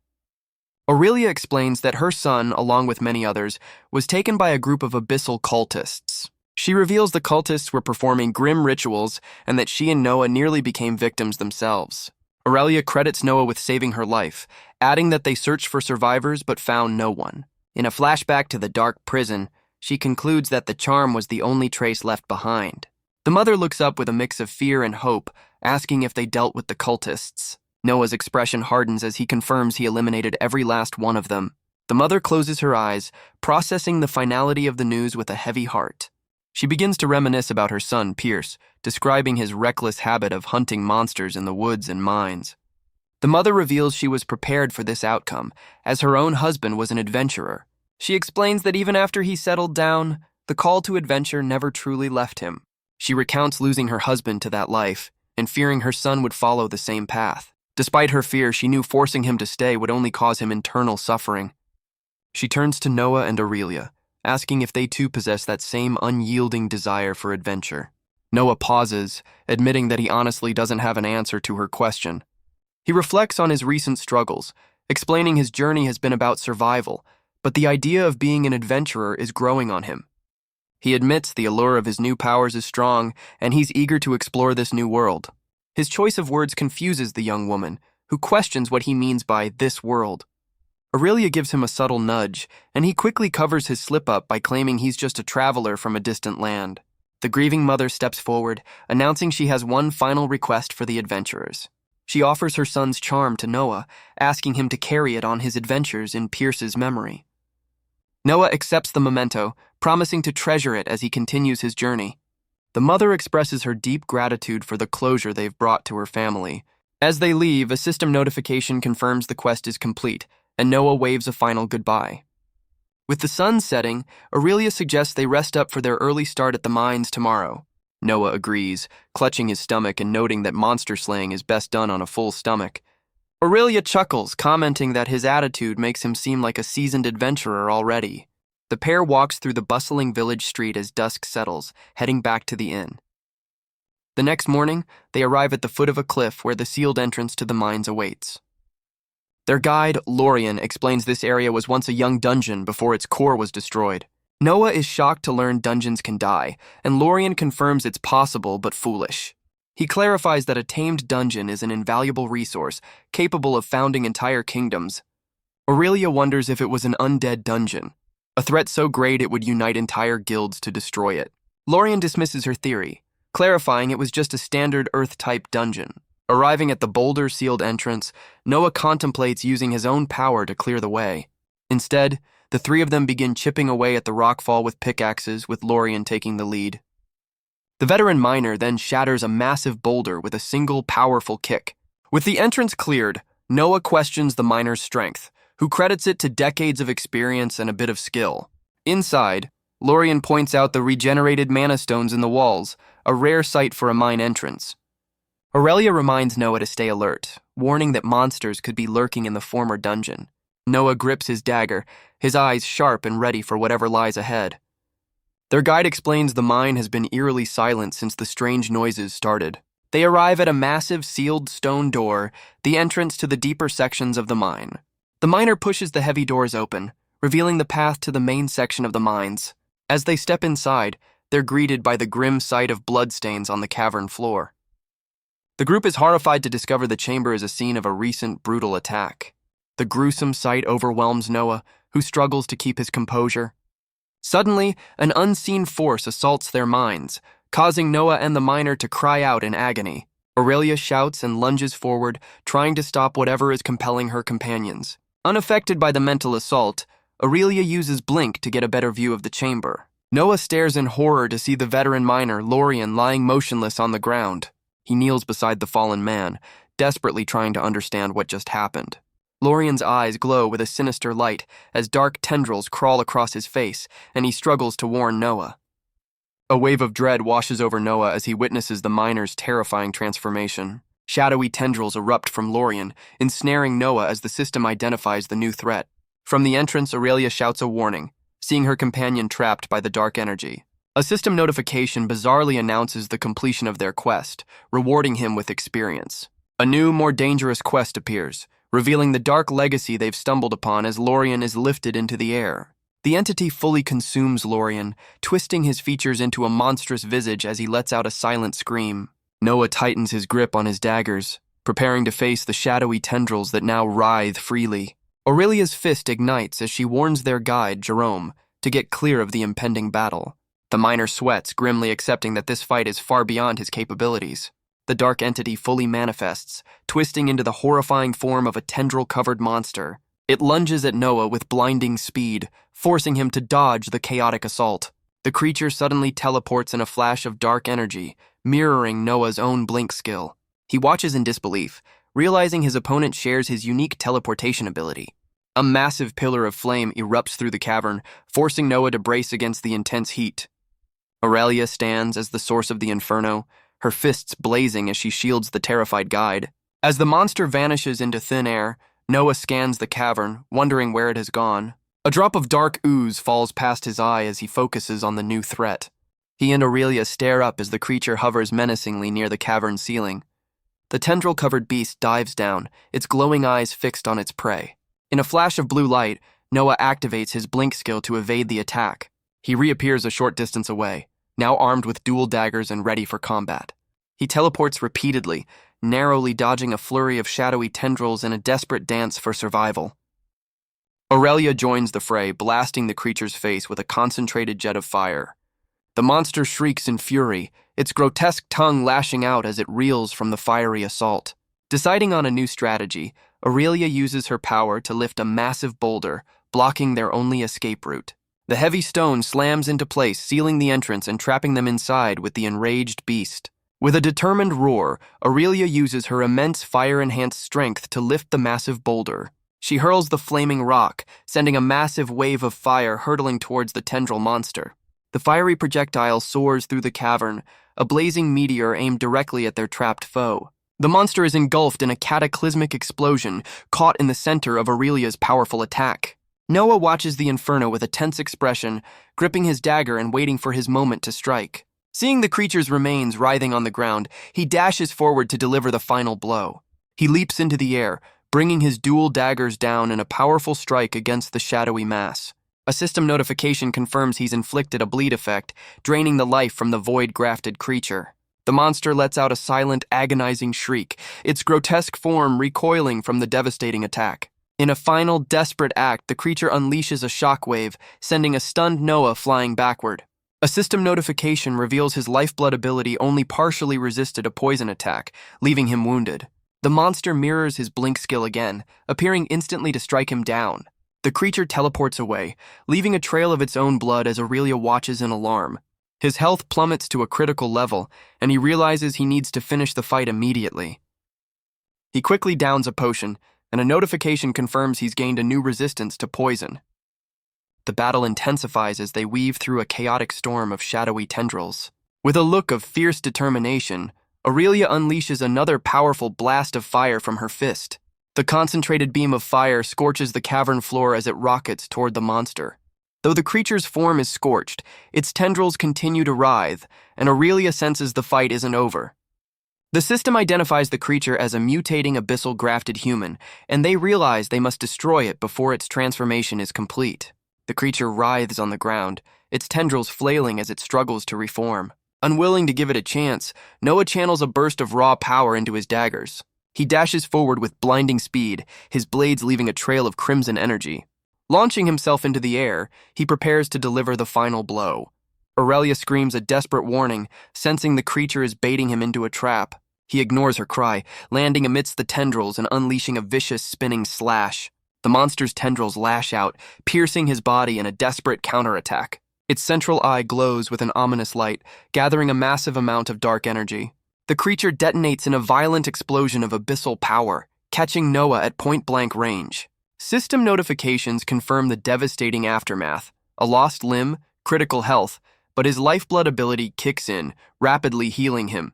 Aurelia explains that her son, along with many others, was taken by a group of abyssal cultists. She reveals the cultists were performing grim rituals and that she and Noah nearly became victims themselves. Aurelia credits Noah with saving her life, adding that they searched for survivors but found no one. In a flashback to the dark prison, she concludes that the charm was the only trace left behind. The mother looks up with a mix of fear and hope, asking if they dealt with the cultists. Noah's expression hardens as he confirms he eliminated every last one of them. The mother closes her eyes, processing the finality of the news with a heavy heart. She begins to reminisce about her son, Pierce, describing his reckless habit of hunting monsters in the woods and mines. The mother reveals she was prepared for this outcome, as her own husband was an adventurer. She explains that even after he settled down, the call to adventure never truly left him. She recounts losing her husband to that life, and fearing her son would follow the same path. Despite her fear, she knew forcing him to stay would only cause him internal suffering. She turns to Noah and Aurelia, asking if they too possess that same unyielding desire for adventure. Noah pauses, admitting that he honestly doesn't have an answer to her question. He reflects on his recent struggles, explaining his journey has been about survival, but the idea of being an adventurer is growing on him. He admits the allure of his new powers is strong, and he's eager to explore this new world. His choice of words confuses the young woman, who questions what he means by this world. Aurelia gives him a subtle nudge, and he quickly covers his slip-up by claiming he's just a traveler from a distant land. The grieving mother steps forward, announcing she has one final request for the adventurers. She offers her son's charm to Noah, asking him to carry it on his adventures in Pierce's memory. Noah accepts the memento, promising to treasure it as he continues his journey. The mother expresses her deep gratitude for the closure they've brought to her family. As they leave, a system notification confirms the quest is complete, and Noah waves a final goodbye. With the sun setting, Aurelia suggests they rest up for their early start at the mines tomorrow. Noah agrees, clutching his stomach and noting that monster slaying is best done on a full stomach. Aurelia chuckles, commenting that his attitude makes him seem like a seasoned adventurer already. The pair walks through the bustling village street as dusk settles, heading back to the inn. The next morning, they arrive at the foot of a cliff where the sealed entrance to the mines awaits. Their guide, Lorian, explains this area was once a young dungeon before its core was destroyed. Noah is shocked to learn dungeons can die, and Lorian confirms it's possible but foolish. He clarifies that a tamed dungeon is an invaluable resource, capable of founding entire kingdoms. Aurelia wonders if it was an undead dungeon, a threat so great it would unite entire guilds to destroy it. Lorian dismisses her theory, clarifying it was just a standard Earth-type dungeon. Arriving at the boulder-sealed entrance, Noah contemplates using his own power to clear the way. Instead, the three of them begin chipping away at the rockfall with pickaxes, with Lorian taking the lead. The veteran miner then shatters a massive boulder with a single powerful kick. With the entrance cleared, Noah questions the miner's strength, who credits it to decades of experience and a bit of skill. Inside, Lorian points out the regenerated mana stones in the walls, a rare sight for a mine entrance. Aurelia reminds Noah to stay alert, warning that monsters could be lurking in the former dungeon. Noah grips his dagger, his eyes sharp and ready for whatever lies ahead. Their guide explains the mine has been eerily silent since the strange noises started. They arrive at a massive sealed stone door, the entrance to the deeper sections of the mine. The miner pushes the heavy doors open, revealing the path to the main section of the mines. As they step inside, they're greeted by the grim sight of bloodstains on the cavern floor. The group is horrified to discover the chamber is a scene of a recent brutal attack. The gruesome sight overwhelms Noah, who struggles to keep his composure. Suddenly, an unseen force assaults their minds, causing Noah and the miner to cry out in agony. Aurelia shouts and lunges forward, trying to stop whatever is compelling her companions. Unaffected by the mental assault, Aurelia uses blink to get a better view of the chamber. Noah stares in horror to see the veteran miner, Lorian, lying motionless on the ground. He kneels beside the fallen man, desperately trying to understand what just happened. Lorian's eyes glow with a sinister light as dark tendrils crawl across his face, and he struggles to warn Noah. A wave of dread washes over Noah as he witnesses the miner's terrifying transformation. Shadowy tendrils erupt from Lorian, ensnaring Noah as the system identifies the new threat. From the entrance, Aurelia shouts a warning, seeing her companion trapped by the dark energy. A system notification bizarrely announces the completion of their quest, rewarding him with experience. A new, more dangerous quest appears, revealing the dark legacy they've stumbled upon as Lorian is lifted into the air. The entity fully consumes Lorian, twisting his features into a monstrous visage as he lets out a silent scream. Noah tightens his grip on his daggers, preparing to face the shadowy tendrils that now writhe freely. Aurelia's fist ignites as she warns their guide, Jerome, to get clear of the impending battle. The miner sweats, grimly accepting that this fight is far beyond his capabilities. The dark entity fully manifests, twisting into the horrifying form of a tendril-covered monster. It lunges at Noah with blinding speed, forcing him to dodge the chaotic assault. The creature suddenly teleports in a flash of dark energy, mirroring Noah's own blink skill. He watches in disbelief, realizing his opponent shares his unique teleportation ability. A massive pillar of flame erupts through the cavern, forcing Noah to brace against the intense heat. Aurelia stands as the source of the inferno, her fists blazing as she shields the terrified guide. As the monster vanishes into thin air, Noah scans the cavern, wondering where it has gone. A drop of dark ooze falls past his eye as he focuses on the new threat. He and Aurelia stare up as the creature hovers menacingly near the cavern ceiling. The tendril-covered beast dives down, its glowing eyes fixed on its prey. In a flash of blue light, Noah activates his blink skill to evade the attack. He reappears a short distance away, now armed with dual daggers and ready for combat. He teleports repeatedly, narrowly dodging a flurry of shadowy tendrils in a desperate dance for survival. Aurelia joins the fray, blasting the creature's face with a concentrated jet of fire. The monster shrieks in fury, its grotesque tongue lashing out as it reels from the fiery assault. Deciding on a new strategy, Aurelia uses her power to lift a massive boulder, blocking their only escape route. The heavy stone slams into place, sealing the entrance and trapping them inside with the enraged beast. With a determined roar, Aurelia uses her immense fire-enhanced strength to lift the massive boulder. She hurls the flaming rock, sending a massive wave of fire hurtling towards the tendril monster. The fiery projectile soars through the cavern, a blazing meteor aimed directly at their trapped foe. The monster is engulfed in a cataclysmic explosion, caught in the center of Aurelia's powerful attack. Noah watches the inferno with a tense expression, gripping his dagger and waiting for his moment to strike. Seeing the creature's remains writhing on the ground, he dashes forward to deliver the final blow. He leaps into the air, bringing his dual daggers down in a powerful strike against the shadowy mass. A system notification confirms he's inflicted a bleed effect, draining the life from the void-grafted creature. The monster lets out a silent, agonizing shriek, its grotesque form recoiling from the devastating attack. In a final, desperate act, the creature unleashes a shockwave, sending a stunned Noah flying backward. A system notification reveals his lifeblood ability only partially resisted a poison attack, leaving him wounded. The monster mirrors his blink skill again, appearing instantly to strike him down. The creature teleports away, leaving a trail of its own blood as Aurelia watches in alarm. His health plummets to a critical level, and he realizes he needs to finish the fight immediately. He quickly downs a potion, and a notification confirms he's gained a new resistance to poison. The battle intensifies as they weave through a chaotic storm of shadowy tendrils. With a look of fierce determination, Aurelia unleashes another powerful blast of fire from her fist. The concentrated beam of fire scorches the cavern floor as it rockets toward the monster. Though the creature's form is scorched, its tendrils continue to writhe, and Aurelia senses the fight isn't over. The system identifies the creature as a mutating abyssal grafted human, and they realize they must destroy it before its transformation is complete. The creature writhes on the ground, its tendrils flailing as it struggles to reform. Unwilling to give it a chance, Noah channels a burst of raw power into his daggers. He dashes forward with blinding speed, his blades leaving a trail of crimson energy. Launching himself into the air, he prepares to deliver the final blow. Aurelia screams a desperate warning, sensing the creature is baiting him into a trap. He ignores her cry, landing amidst the tendrils and unleashing a vicious, spinning slash. The monster's tendrils lash out, piercing his body in a desperate counterattack. Its central eye glows with an ominous light, gathering a massive amount of dark energy. The creature detonates in a violent explosion of abyssal power, catching Noah at point-blank range. System notifications confirm the devastating aftermath: a lost limb, critical health, but his lifeblood ability kicks in, rapidly healing him.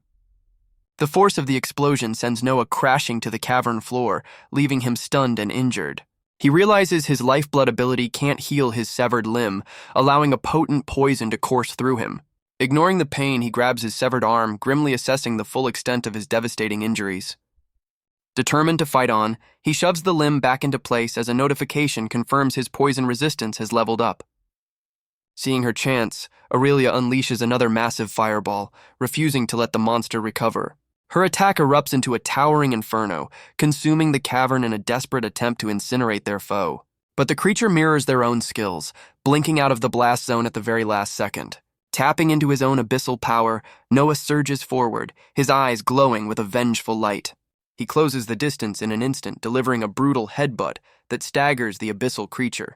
The force of the explosion sends Noah crashing to the cavern floor, leaving him stunned and injured. He realizes his lifeblood ability can't heal his severed limb, allowing a potent poison to course through him. Ignoring the pain, he grabs his severed arm, grimly assessing the full extent of his devastating injuries. Determined to fight on, he shoves the limb back into place as a notification confirms his poison resistance has leveled up. Seeing her chance, Aurelia unleashes another massive fireball, refusing to let the monster recover. Her attack erupts into a towering inferno, consuming the cavern in a desperate attempt to incinerate their foe. But the creature mirrors their own skills, blinking out of the blast zone at the very last second. Tapping into his own abyssal power, Noah surges forward, his eyes glowing with a vengeful light. He closes the distance in an instant, delivering a brutal headbutt that staggers the abyssal creature.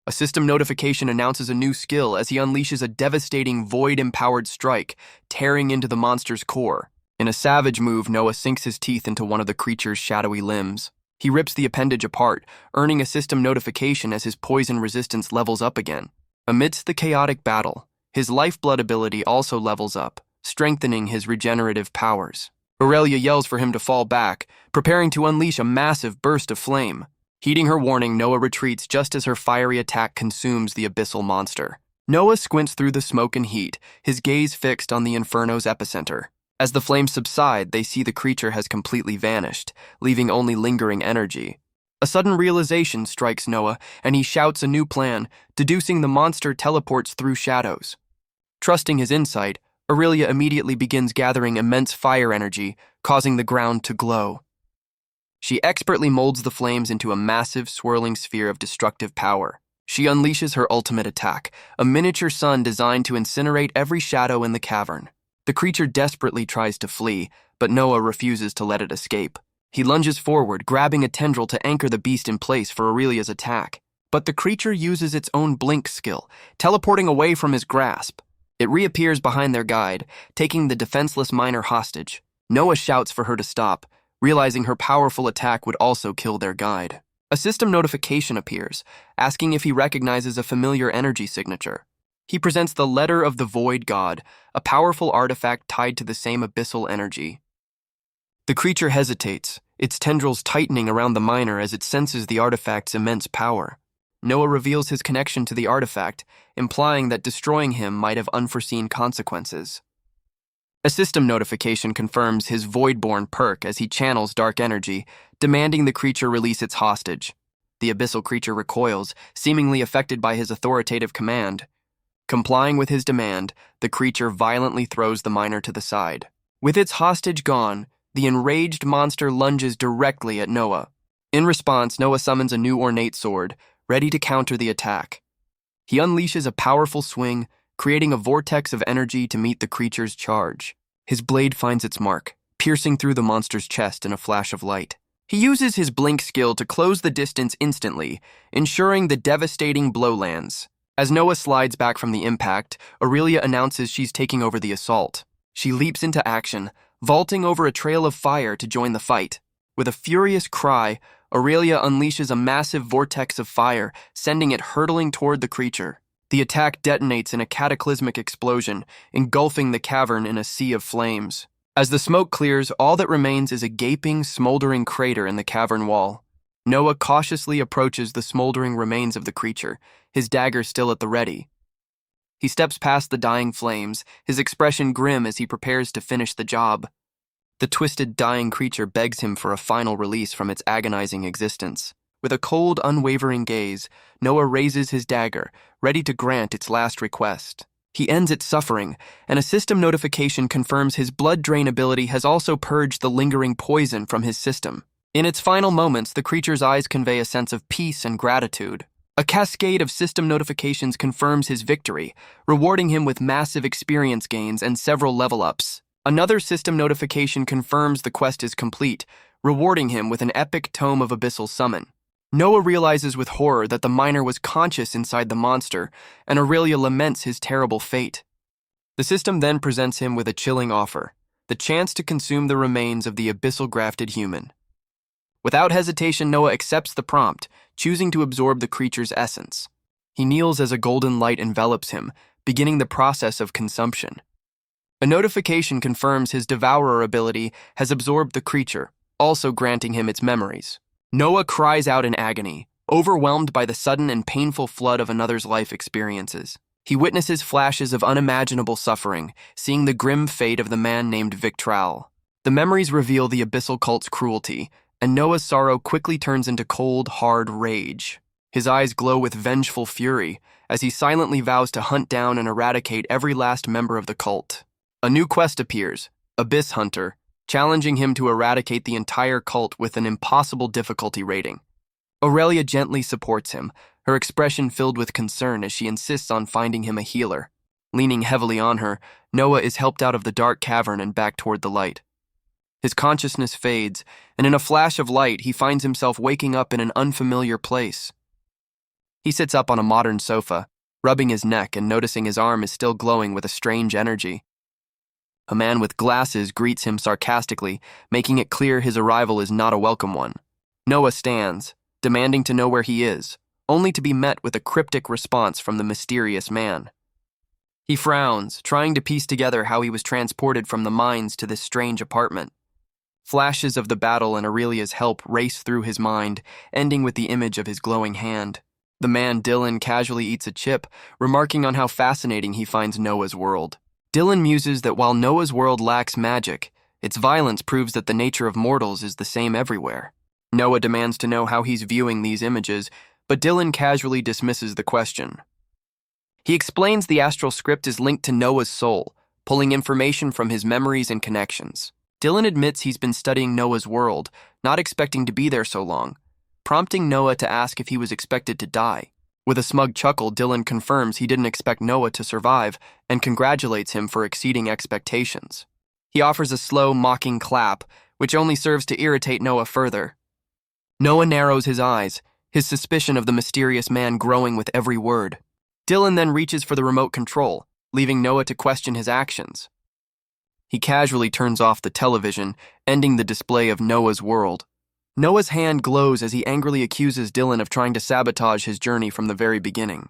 A system notification announces a new skill as he unleashes a devastating void-empowered strike, tearing into the monster's core. In a savage move, Noah sinks his teeth into one of the creature's shadowy limbs. He rips the appendage apart, earning a system notification as his poison resistance levels up again. Amidst the chaotic battle, his lifeblood ability also levels up, strengthening his regenerative powers. Aurelia yells for him to fall back, preparing to unleash a massive burst of flame. Heeding her warning, Noah retreats just as her fiery attack consumes the abyssal monster. Noah squints through the smoke and heat, his gaze fixed on the inferno's epicenter. As the flames subside, they see the creature has completely vanished, leaving only lingering energy. A sudden realization strikes Noah, and he shouts a new plan, deducing the monster teleports through shadows. Trusting his insight, Aurelia immediately begins gathering immense fire energy, causing the ground to glow. She expertly molds the flames into a massive, swirling sphere of destructive power. She unleashes her ultimate attack, a miniature sun designed to incinerate every shadow in the cavern. The creature desperately tries to flee, but Noah refuses to let it escape. He lunges forward, grabbing a tendril to anchor the beast in place for Aurelia's attack. But the creature uses its own blink skill, teleporting away from his grasp. It reappears behind their guide, taking the defenseless miner hostage. Noah shouts for her to stop, realizing her powerful attack would also kill their guide. A system notification appears, asking if he recognizes a familiar energy signature. He presents the Letter of the Void God, a powerful artifact tied to the same abyssal energy. The creature hesitates, its tendrils tightening around the miner as it senses the artifact's immense power. Noah reveals his connection to the artifact, implying that destroying him might have unforeseen consequences. A system notification confirms his Voidborn perk as he channels dark energy, demanding the creature release its hostage. The abyssal creature recoils, seemingly affected by his authoritative command. Complying with his demand, the creature violently throws the miner to the side. With its hostage gone, the enraged monster lunges directly at Noah. In response, Noah summons a new ornate sword, ready to counter the attack. He unleashes a powerful swing, creating a vortex of energy to meet the creature's charge. His blade finds its mark, piercing through the monster's chest in a flash of light. He uses his blink skill to close the distance instantly, ensuring the devastating blow lands. As Noah slides back from the impact, Aurelia announces she's taking over the assault. She leaps into action, vaulting over a trail of fire to join the fight. With a furious cry, Aurelia unleashes a massive vortex of fire, sending it hurtling toward the creature. The attack detonates in a cataclysmic explosion, engulfing the cavern in a sea of flames. As the smoke clears, all that remains is a gaping, smoldering crater in the cavern wall. Noah cautiously approaches the smoldering remains of the creature, his dagger still at the ready. He steps past the dying flames, his expression grim as he prepares to finish the job. The twisted, dying creature begs him for a final release from its agonizing existence. With a cold, unwavering gaze, Noah raises his dagger, ready to grant its last request. He ends its suffering, and a system notification confirms his blood drain ability has also purged the lingering poison from his system. In its final moments, the creature's eyes convey a sense of peace and gratitude. A cascade of system notifications confirms his victory, rewarding him with massive experience gains and several level-ups. Another system notification confirms the quest is complete, rewarding him with an epic Tome of Abyssal Summon. Noah realizes with horror that the miner was conscious inside the monster, and Aurelia laments his terrible fate. The system then presents him with a chilling offer, the chance to consume the remains of the abyssal-grafted human. Without hesitation, Noah accepts the prompt, choosing to absorb the creature's essence. He kneels as a golden light envelops him, beginning the process of consumption. A notification confirms his devourer ability has absorbed the creature, also granting him its memories. Noah cries out in agony, overwhelmed by the sudden and painful flood of another's life experiences. He witnesses flashes of unimaginable suffering, seeing the grim fate of the man named Victral. The memories reveal the abyssal cult's cruelty, and Noah's sorrow quickly turns into cold, hard rage. His eyes glow with vengeful fury as he silently vows to hunt down and eradicate every last member of the cult. A new quest appears, Abyss Hunter, challenging him to eradicate the entire cult with an impossible difficulty rating. Aurelia gently supports him, her expression filled with concern as she insists on finding him a healer. Leaning heavily on her, Noah is helped out of the dark cavern and back toward the light. His consciousness fades, and in a flash of light, he finds himself waking up in an unfamiliar place. He sits up on a modern sofa, rubbing his neck and noticing his arm is still glowing with a strange energy. A man with glasses greets him sarcastically, making it clear his arrival is not a welcome one. Noah stands, demanding to know where he is, only to be met with a cryptic response from the mysterious man. He frowns, trying to piece together how he was transported from the mines to this strange apartment. Flashes of the battle and Aurelia's help race through his mind, ending with the image of his glowing hand. The man Dylan casually eats a chip, remarking on how fascinating he finds Noah's world. Dylan muses that while Noah's world lacks magic, its violence proves that the nature of mortals is the same everywhere. Noah demands to know how he's viewing these images, but Dylan casually dismisses the question. He explains the astral script is linked to Noah's soul, pulling information from his memories and connections. Dylan admits he's been studying Noah's world, not expecting to be there so long, prompting Noah to ask if he was expected to die. With a smug chuckle, Dylan confirms he didn't expect Noah to survive and congratulates him for exceeding expectations. He offers a slow, mocking clap, which only serves to irritate Noah further. Noah narrows his eyes, his suspicion of the mysterious man growing with every word. Dylan then reaches for the remote control, leaving Noah to question his actions. He casually turns off the television, ending the display of Noah's world. Noah's hand glows as he angrily accuses Dylan of trying to sabotage his journey from the very beginning.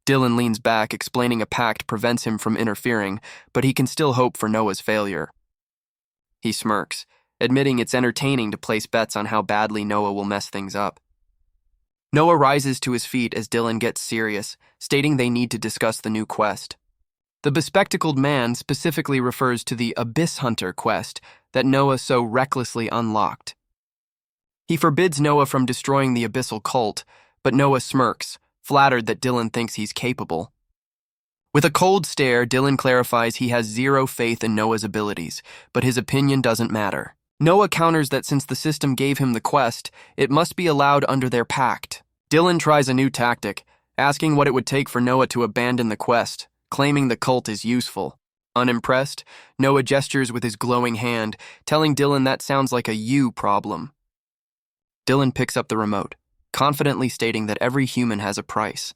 Dylan leans back, explaining a pact prevents him from interfering, but he can still hope for Noah's failure. He smirks, admitting it's entertaining to place bets on how badly Noah will mess things up. Noah rises to his feet as Dylan gets serious, stating they need to discuss the new quest. The bespectacled man specifically refers to the Abyss Hunter quest that Noah so recklessly unlocked. He forbids Noah from destroying the abyssal cult, but Noah smirks, flattered that Dylan thinks he's capable. With a cold stare, Dylan clarifies he has zero faith in Noah's abilities, but his opinion doesn't matter. Noah counters that since the system gave him the quest, it must be allowed under their pact. Dylan tries a new tactic, asking what it would take for Noah to abandon the quest, claiming the cult is useful. Unimpressed, Noah gestures with his glowing hand, telling Dylan that sounds like a you problem. Dylan picks up the remote, confidently stating that every human has a price.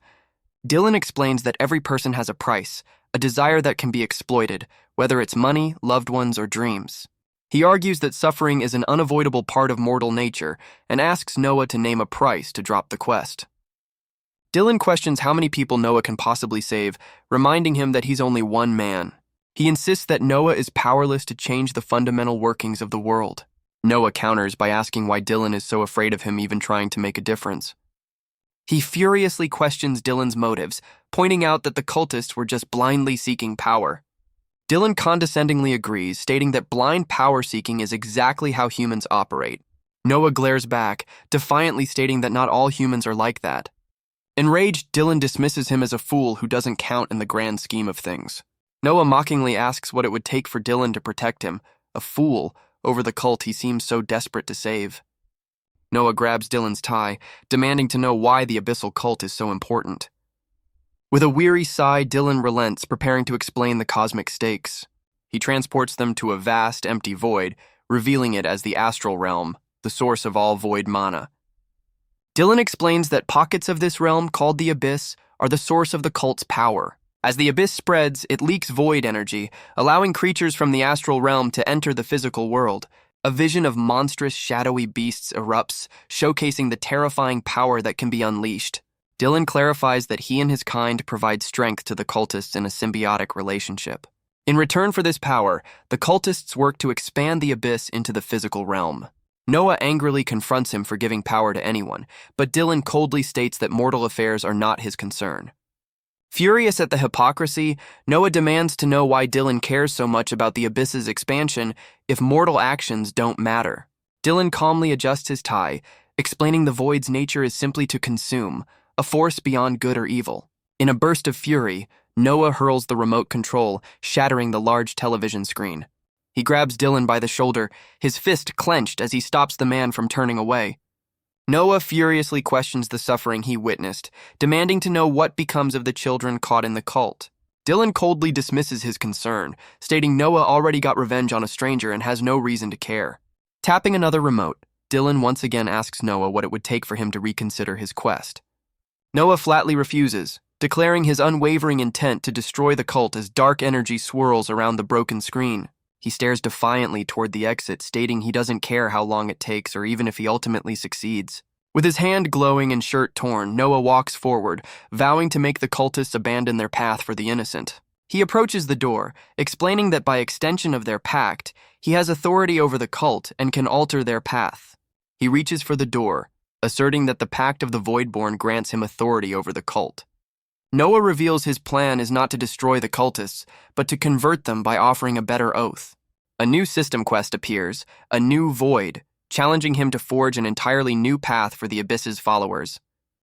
Dylan explains that every person has a price, a desire that can be exploited, whether it's money, loved ones, or dreams. He argues that suffering is an unavoidable part of mortal nature and asks Noah to name a price to drop the quest. Dylan questions how many people Noah can possibly save, reminding him that he's only one man. He insists that Noah is powerless to change the fundamental workings of the world. Noah counters by asking why Dylan is so afraid of him even trying to make a difference. He furiously questions Dylan's motives, pointing out that the cultists were just blindly seeking power. Dylan condescendingly agrees, stating that blind power-seeking is exactly how humans operate. Noah glares back, defiantly stating that not all humans are like that. Enraged, Dylan dismisses him as a fool who doesn't count in the grand scheme of things. Noah mockingly asks what it would take for Dylan to protect him, a fool, over the cult he seems so desperate to save. Noah grabs Dylan's tie, demanding to know why the abyssal cult is so important. With a weary sigh, Dylan relents, preparing to explain the cosmic stakes. He transports them to a vast, empty void, revealing it as the astral realm, the source of all void mana. Dylan explains that pockets of this realm, called the Abyss, are the source of the cult's power. As the Abyss spreads, it leaks void energy, allowing creatures from the astral realm to enter the physical world. A vision of monstrous, shadowy beasts erupts, showcasing the terrifying power that can be unleashed. Dylan clarifies that he and his kind provide strength to the cultists in a symbiotic relationship. In return for this power, the cultists work to expand the Abyss into the physical realm. Noah angrily confronts him for giving power to anyone, but Dylan coldly states that mortal affairs are not his concern. Furious at the hypocrisy, Noah demands to know why Dylan cares so much about the Abyss's expansion if mortal actions don't matter. Dylan calmly adjusts his tie, explaining the void's nature is simply to consume, a force beyond good or evil. In a burst of fury, Noah hurls the remote control, shattering the large television screen. He grabs Dylan by the shoulder, his fist clenched as he stops the man from turning away. Noah furiously questions the suffering he witnessed, demanding to know what becomes of the children caught in the cult. Dylan coldly dismisses his concern, stating Noah already got revenge on a stranger and has no reason to care. Tapping another remote, Dylan once again asks Noah what it would take for him to reconsider his quest. Noah flatly refuses, declaring his unwavering intent to destroy the cult as dark energy swirls around the broken screen. He stares defiantly toward the exit, stating he doesn't care how long it takes or even if he ultimately succeeds. With his hand glowing and shirt torn, Noah walks forward, vowing to make the cultists abandon their path for the innocent. He approaches the door, explaining that by extension of their pact, he has authority over the cult and can alter their path. He reaches for the door, asserting that the Pact of the Voidborn grants him authority over the cult. Noah reveals his plan is not to destroy the cultists, but to convert them by offering a better oath. A new system quest appears, a new void, challenging him to forge an entirely new path for the Abyss's followers.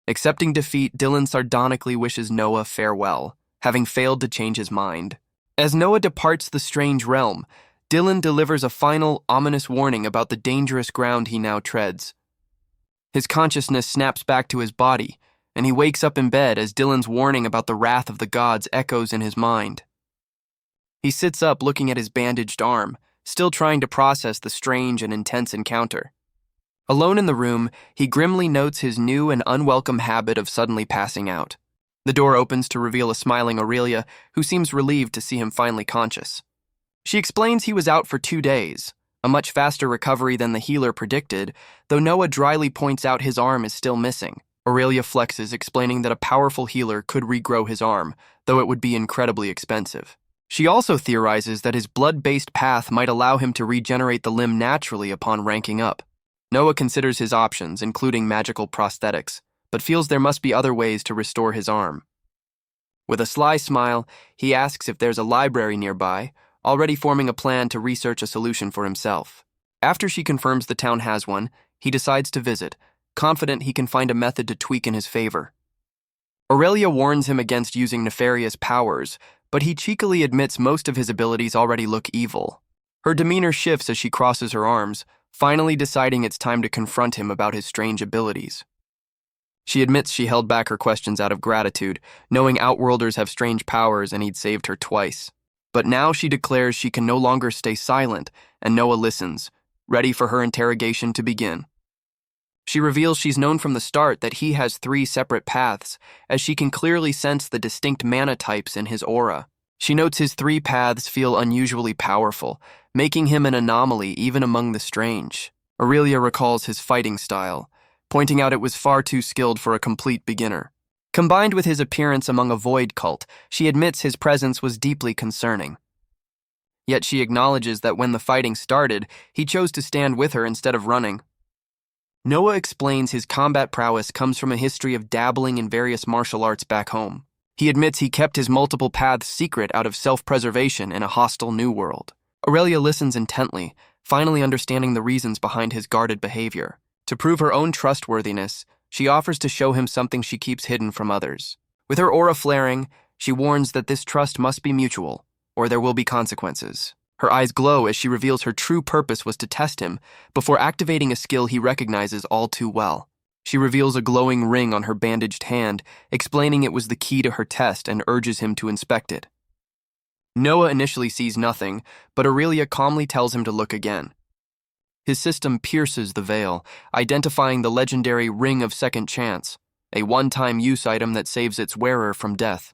Accepting defeat, Dylan sardonically wishes Noah farewell, having failed to change his mind. As Noah departs the strange realm, Dylan delivers a final, ominous warning about the dangerous ground he now treads. His consciousness snaps back to his body, and he wakes up in bed as Dylan's warning about the wrath of the gods echoes in his mind. He sits up looking at his bandaged arm, still trying to process the strange and intense encounter. Alone in the room, he grimly notes his new and unwelcome habit of suddenly passing out. The door opens to reveal a smiling Aurelia, who seems relieved to see him finally conscious. She explains he was out for 2 days, a much faster recovery than the healer predicted, though Noah dryly points out his arm is still missing. Aurelia flexes, explaining that a powerful healer could regrow his arm, though it would be incredibly expensive. She also theorizes that his blood-based path might allow him to regenerate the limb naturally upon ranking up. Noah considers his options, including magical prosthetics, but feels there must be other ways to restore his arm. With a sly smile, he asks if there's a library nearby, already forming a plan to research a solution for himself. After she confirms the town has one, he decides to visit, confident he can find a method to tweak in his favor. Aurelia warns him against using nefarious powers, but he cheekily admits most of his abilities already look evil. Her demeanor shifts as she crosses her arms, finally deciding it's time to confront him about his strange abilities. She admits she held back her questions out of gratitude, knowing Outworlders have strange powers and he'd saved her twice. But now she declares she can no longer stay silent, and Noah listens, ready for her interrogation to begin. She reveals she's known from the start that he has 3 separate paths, as she can clearly sense the distinct mana types in his aura. She notes his 3 paths feel unusually powerful, making him an anomaly even among the strange. Aurelia recalls his fighting style, pointing out it was far too skilled for a complete beginner. Combined with his appearance among a void cult, she admits his presence was deeply concerning. Yet she acknowledges that when the fighting started, he chose to stand with her instead of running. Noah explains his combat prowess comes from a history of dabbling in various martial arts back home. He admits he kept his multiple paths secret out of self-preservation in a hostile new world. Aurelia listens intently, finally understanding the reasons behind his guarded behavior. To prove her own trustworthiness, she offers to show him something she keeps hidden from others. With her aura flaring, she warns that this trust must be mutual, or there will be consequences. Her eyes glow as she reveals her true purpose was to test him before activating a skill he recognizes all too well. She reveals a glowing ring on her bandaged hand, explaining it was the key to her test and urges him to inspect it. Noah initially sees nothing, but Aurelia calmly tells him to look again. His system pierces the veil, identifying the legendary Ring of Second Chance, a one-time use item that saves its wearer from death.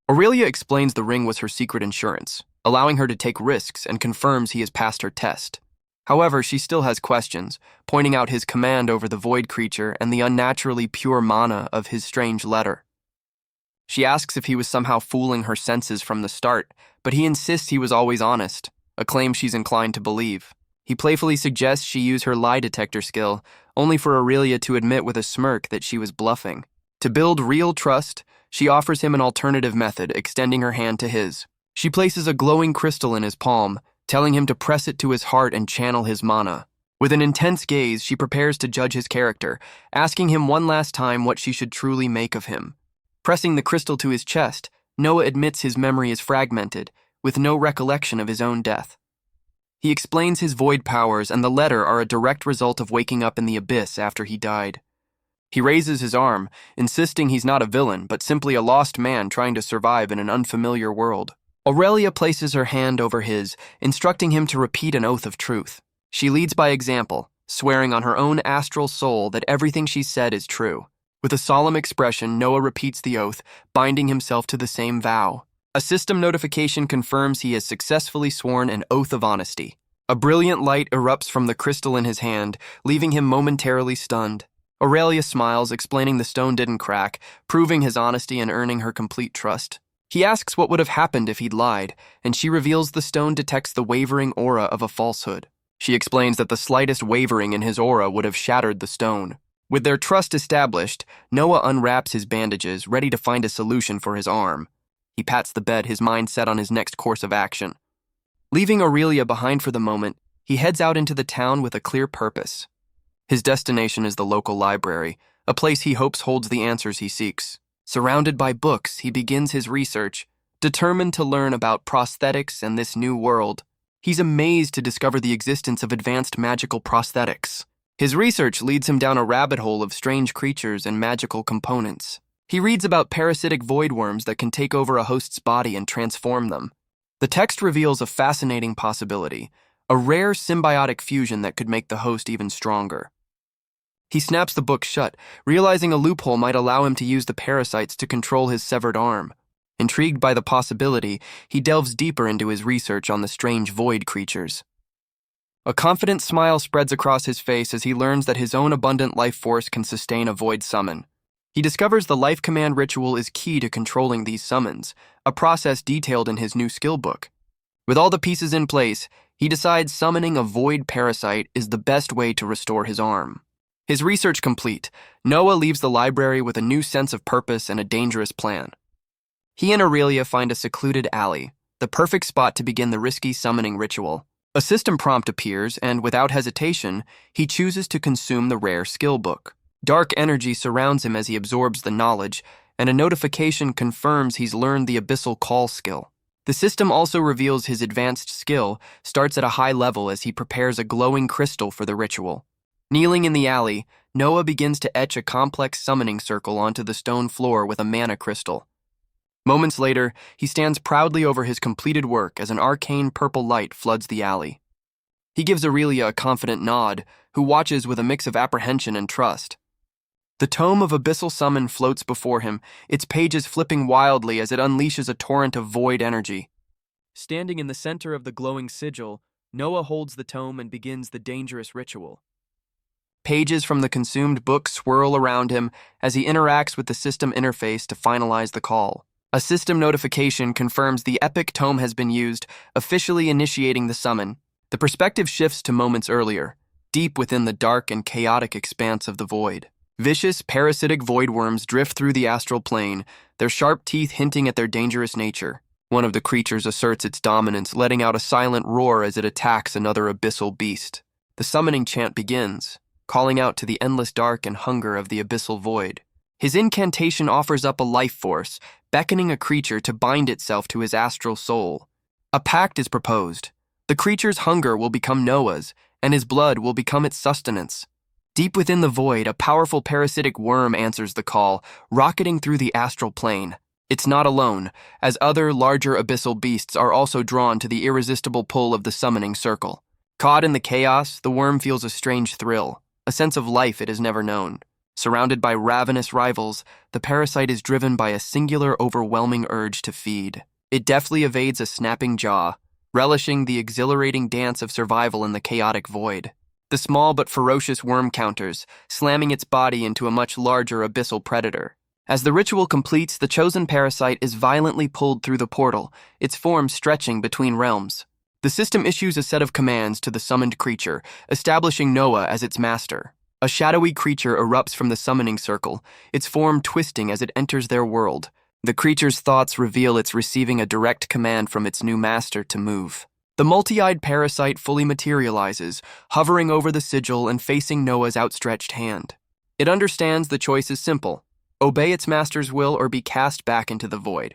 Aurelia explains the ring was her secret insurance, allowing her to take risks and confirms he has passed her test. However, she still has questions, pointing out his command over the void creature and the unnaturally pure mana of his strange letter. She asks if he was somehow fooling her senses from the start, but he insists he was always honest, a claim she's inclined to believe. He playfully suggests she use her lie detector skill, only for Aurelia to admit with a smirk that she was bluffing. To build real trust, she offers him an alternative method, extending her hand to his. She places a glowing crystal in his palm, telling him to press it to his heart and channel his mana. With an intense gaze, she prepares to judge his character, asking him one last time what she should truly make of him. Pressing the crystal to his chest, Noah admits his memory is fragmented, with no recollection of his own death. He explains his void powers and the letter are a direct result of waking up in the abyss after he died. He raises his arm, insisting he's not a villain, but simply a lost man trying to survive in an unfamiliar world. Aurelia places her hand over his, instructing him to repeat an oath of truth. She leads by example, swearing on her own astral soul that everything she said is true. With a solemn expression, Noah repeats the oath, binding himself to the same vow. A system notification confirms he has successfully sworn an oath of honesty. A brilliant light erupts from the crystal in his hand, leaving him momentarily stunned. Aurelia smiles, explaining the stone didn't crack, proving his honesty and earning her complete trust. He asks what would have happened if he'd lied, and she reveals the stone detects the wavering aura of a falsehood. She explains that the slightest wavering in his aura would have shattered the stone. With their trust established, Noah unwraps his bandages, ready to find a solution for his arm. He pats the bed, his mind set on his next course of action. Leaving Aurelia behind for the moment, he heads out into the town with a clear purpose. His destination is the local library, a place he hopes holds the answers he seeks. Surrounded by books, he begins his research, determined to learn about prosthetics and this new world. He's amazed to discover the existence of advanced magical prosthetics. His research leads him down a rabbit hole of strange creatures and magical components. He reads about parasitic voidworms that can take over a host's body and transform them. The text reveals a fascinating possibility, a rare symbiotic fusion that could make the host even stronger. He snaps the book shut, realizing a loophole might allow him to use the parasites to control his severed arm. Intrigued by the possibility, he delves deeper into his research on the strange void creatures. A confident smile spreads across his face as he learns that his own abundant life force can sustain a void summon. He discovers the life command ritual is key to controlling these summons, a process detailed in his new skill book. With all the pieces in place, he decides summoning a void parasite is the best way to restore his arm. His research complete, Noah leaves the library with a new sense of purpose and a dangerous plan. He and Aurelia find a secluded alley, the perfect spot to begin the risky summoning ritual. A system prompt appears, and without hesitation, he chooses to consume the rare skill book. Dark energy surrounds him as he absorbs the knowledge, and a notification confirms he's learned the abyssal call skill. The system also reveals his advanced skill starts at a high level as he prepares a glowing crystal for the ritual. Kneeling in the alley, Noah begins to etch a complex summoning circle onto the stone floor with a mana crystal. Moments later, he stands proudly over his completed work as an arcane purple light floods the alley. He gives Aurelia a confident nod, who watches with a mix of apprehension and trust. The tome of Abyssal Summon floats before him, its pages flipping wildly as it unleashes a torrent of void energy. Standing in the center of the glowing sigil, Noah holds the tome and begins the dangerous ritual. Pages from the consumed book swirl around him as he interacts with the system interface to finalize the call. A system notification confirms the epic tome has been used, officially initiating the summon. The perspective shifts to moments earlier, deep within the dark and chaotic expanse of the void. Vicious, parasitic voidworms drift through the astral plane, their sharp teeth hinting at their dangerous nature. One of the creatures asserts its dominance, letting out a silent roar as it attacks another abyssal beast. The summoning chant begins, calling out to the endless dark and hunger of the abyssal void. His incantation offers up a life force, beckoning a creature to bind itself to his astral soul. A pact is proposed. The creature's hunger will become Noah's, and his blood will become its sustenance. Deep within the void, a powerful parasitic worm answers the call, rocketing through the astral plane. It's not alone, as other, larger abyssal beasts are also drawn to the irresistible pull of the summoning circle. Caught in the chaos, the worm feels a strange thrill, a sense of life it has never known. Surrounded by ravenous rivals, the parasite is driven by a singular, overwhelming urge to feed. It deftly evades a snapping jaw, relishing the exhilarating dance of survival in the chaotic void. The small but ferocious worm counters, slamming its body into a much larger abyssal predator. As the ritual completes, the chosen parasite is violently pulled through the portal, its form stretching between realms. The system issues a set of commands to the summoned creature, establishing Noah as its master. A shadowy creature erupts from the summoning circle, its form twisting as it enters their world. The creature's thoughts reveal it's receiving a direct command from its new master to move. The multi-eyed parasite fully materializes, hovering over the sigil and facing Noah's outstretched hand. It understands the choice is simple: obey its master's will or be cast back into the void.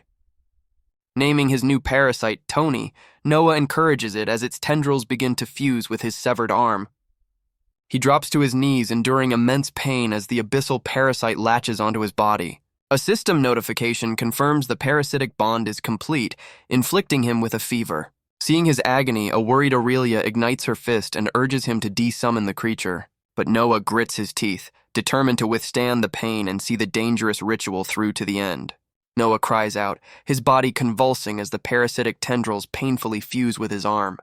Naming his new parasite Tony, Noah encourages it as its tendrils begin to fuse with his severed arm. He drops to his knees, enduring immense pain as the abyssal parasite latches onto his body. A system notification confirms the parasitic bond is complete, inflicting him with a fever. Seeing his agony, a worried Aurelia ignites her fist and urges him to desummon the creature. But Noah grits his teeth, determined to withstand the pain and see the dangerous ritual through to the end. Noah cries out, his body convulsing as the parasitic tendrils painfully fuse with his arm.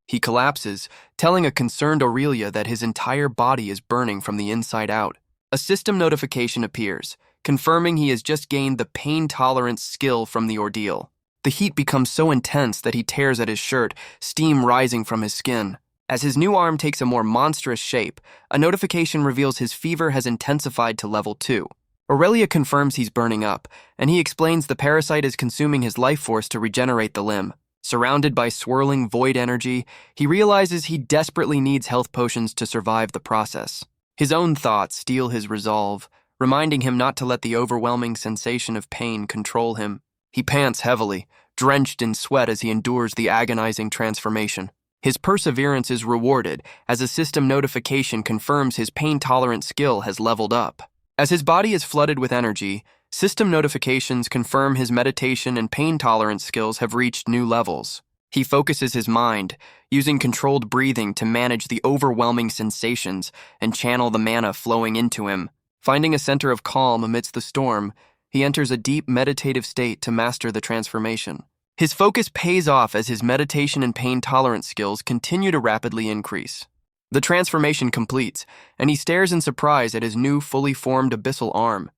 He collapses, telling a concerned Aurelia that his entire body is burning from the inside out. A system notification appears, confirming he has just gained the pain tolerance skill from the ordeal. The heat becomes so intense that he tears at his shirt, steam rising from his skin. As his new arm takes a more monstrous shape, a notification reveals his fever has intensified to level 2. Aurelia confirms he's burning up, and he explains the parasite is consuming his life force to regenerate the limb. Surrounded by swirling void energy, he realizes he desperately needs health potions to survive the process. His own thoughts steel his resolve, reminding him not to let the overwhelming sensation of pain control him. He pants heavily, drenched in sweat as he endures the agonizing transformation. His perseverance is rewarded as a system notification confirms his pain-tolerant skill has leveled up. As his body is flooded with energy, system notifications confirm his meditation and pain-tolerance skills have reached new levels. He focuses his mind, using controlled breathing to manage the overwhelming sensations and channel the mana flowing into him. Finding a center of calm amidst the storm, he enters a deep meditative state to master the transformation. His focus pays off as his meditation and pain-tolerance skills continue to rapidly increase. The transformation completes, and he stares in surprise at his new, fully formed abyssal arm.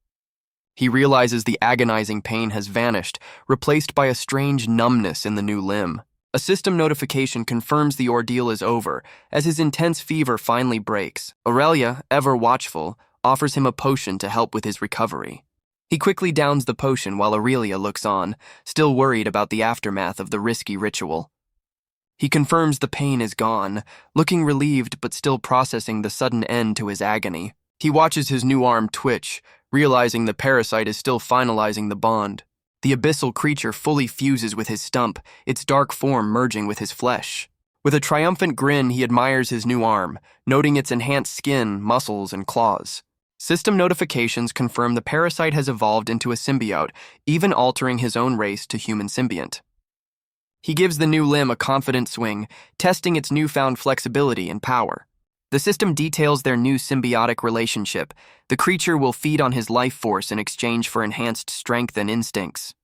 He realizes the agonizing pain has vanished, replaced by a strange numbness in the new limb. A system notification confirms the ordeal is over, as his intense fever finally breaks. Aurelia, ever watchful, offers him a potion to help with his recovery. He quickly downs the potion while Aurelia looks on, still worried about the aftermath of the risky ritual. He confirms the pain is gone, looking relieved but still processing the sudden end to his agony. He watches his new arm twitch, realizing the parasite is still finalizing the bond. The abyssal creature fully fuses with his stump, its dark form merging with his flesh. With a triumphant grin, he admires his new arm, noting its enhanced skin, muscles, and claws. System notifications confirm the parasite has evolved into a symbiote, even altering his own race to human symbiont. He gives the new limb a confident swing, testing its newfound flexibility and power. The system details their new symbiotic relationship. The creature will feed on his life force in exchange for enhanced strength and instincts.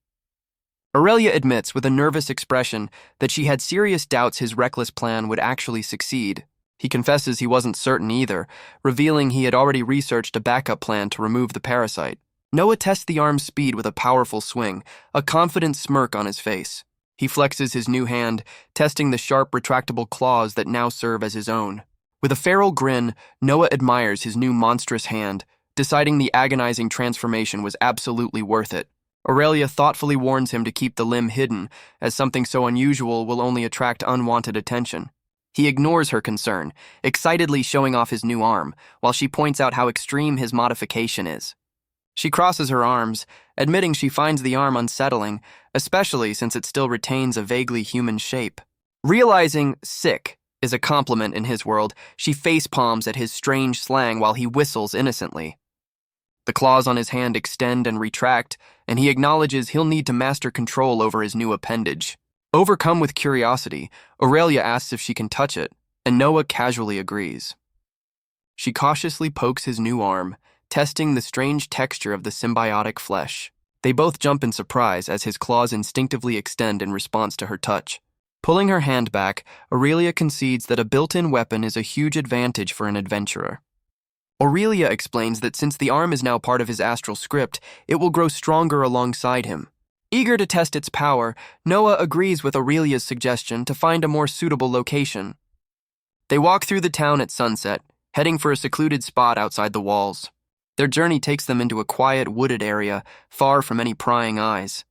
Aurelia admits with a nervous expression that she had serious doubts his reckless plan would actually succeed. He confesses he wasn't certain either, revealing he had already researched a backup plan to remove the parasite. Noah tests the arm's speed with a powerful swing, a confident smirk on his face. He flexes his new hand, testing the sharp, retractable claws that now serve as his own. With a feral grin, Noah admires his new monstrous hand, deciding the agonizing transformation was absolutely worth it. Aurelia thoughtfully warns him to keep the limb hidden, as something so unusual will only attract unwanted attention. He ignores her concern, excitedly showing off his new arm, while she points out how extreme his modification is. She crosses her arms, admitting she finds the arm unsettling, especially since it still retains a vaguely human shape. Realizing sick is a compliment in his world, she facepalms at his strange slang while he whistles innocently. The claws on his hand extend and retract, and he acknowledges he'll need to master control over his new appendage. Overcome with curiosity, Aurelia asks if she can touch it, and Noah casually agrees. She cautiously pokes his new arm, testing the strange texture of the symbiotic flesh. They both jump in surprise as his claws instinctively extend in response to her touch. Pulling her hand back, Aurelia concedes that a built-in weapon is a huge advantage for an adventurer. Aurelia explains that since the arm is now part of his astral script, it will grow stronger alongside him. Eager to test its power, Noah agrees with Aurelia's suggestion to find a more suitable location. They walk through the town at sunset, heading for a secluded spot outside the walls. Their journey takes them into a quiet, wooded area, far from any prying eyes.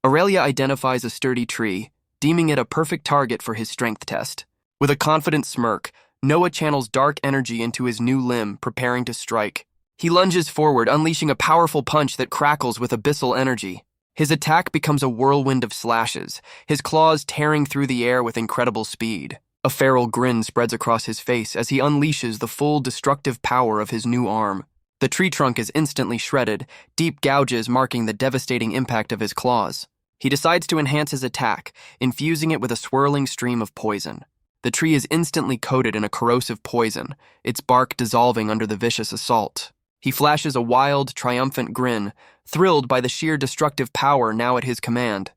Aurelia identifies a sturdy tree, deeming it a perfect target for his strength test. With a confident smirk, Noah channels dark energy into his new limb, preparing to strike. He lunges forward, unleashing a powerful punch that crackles with abyssal energy. His attack becomes a whirlwind of slashes, his claws tearing through the air with incredible speed. A feral grin spreads across his face as he unleashes the full destructive power of his new arm. The tree trunk is instantly shredded, deep gouges marking the devastating impact of his claws. He decides to enhance his attack, infusing it with a swirling stream of poison. The tree is instantly coated in a corrosive poison, its bark dissolving under the vicious assault. He flashes a wild, triumphant grin, thrilled by the sheer destructive power now at his command.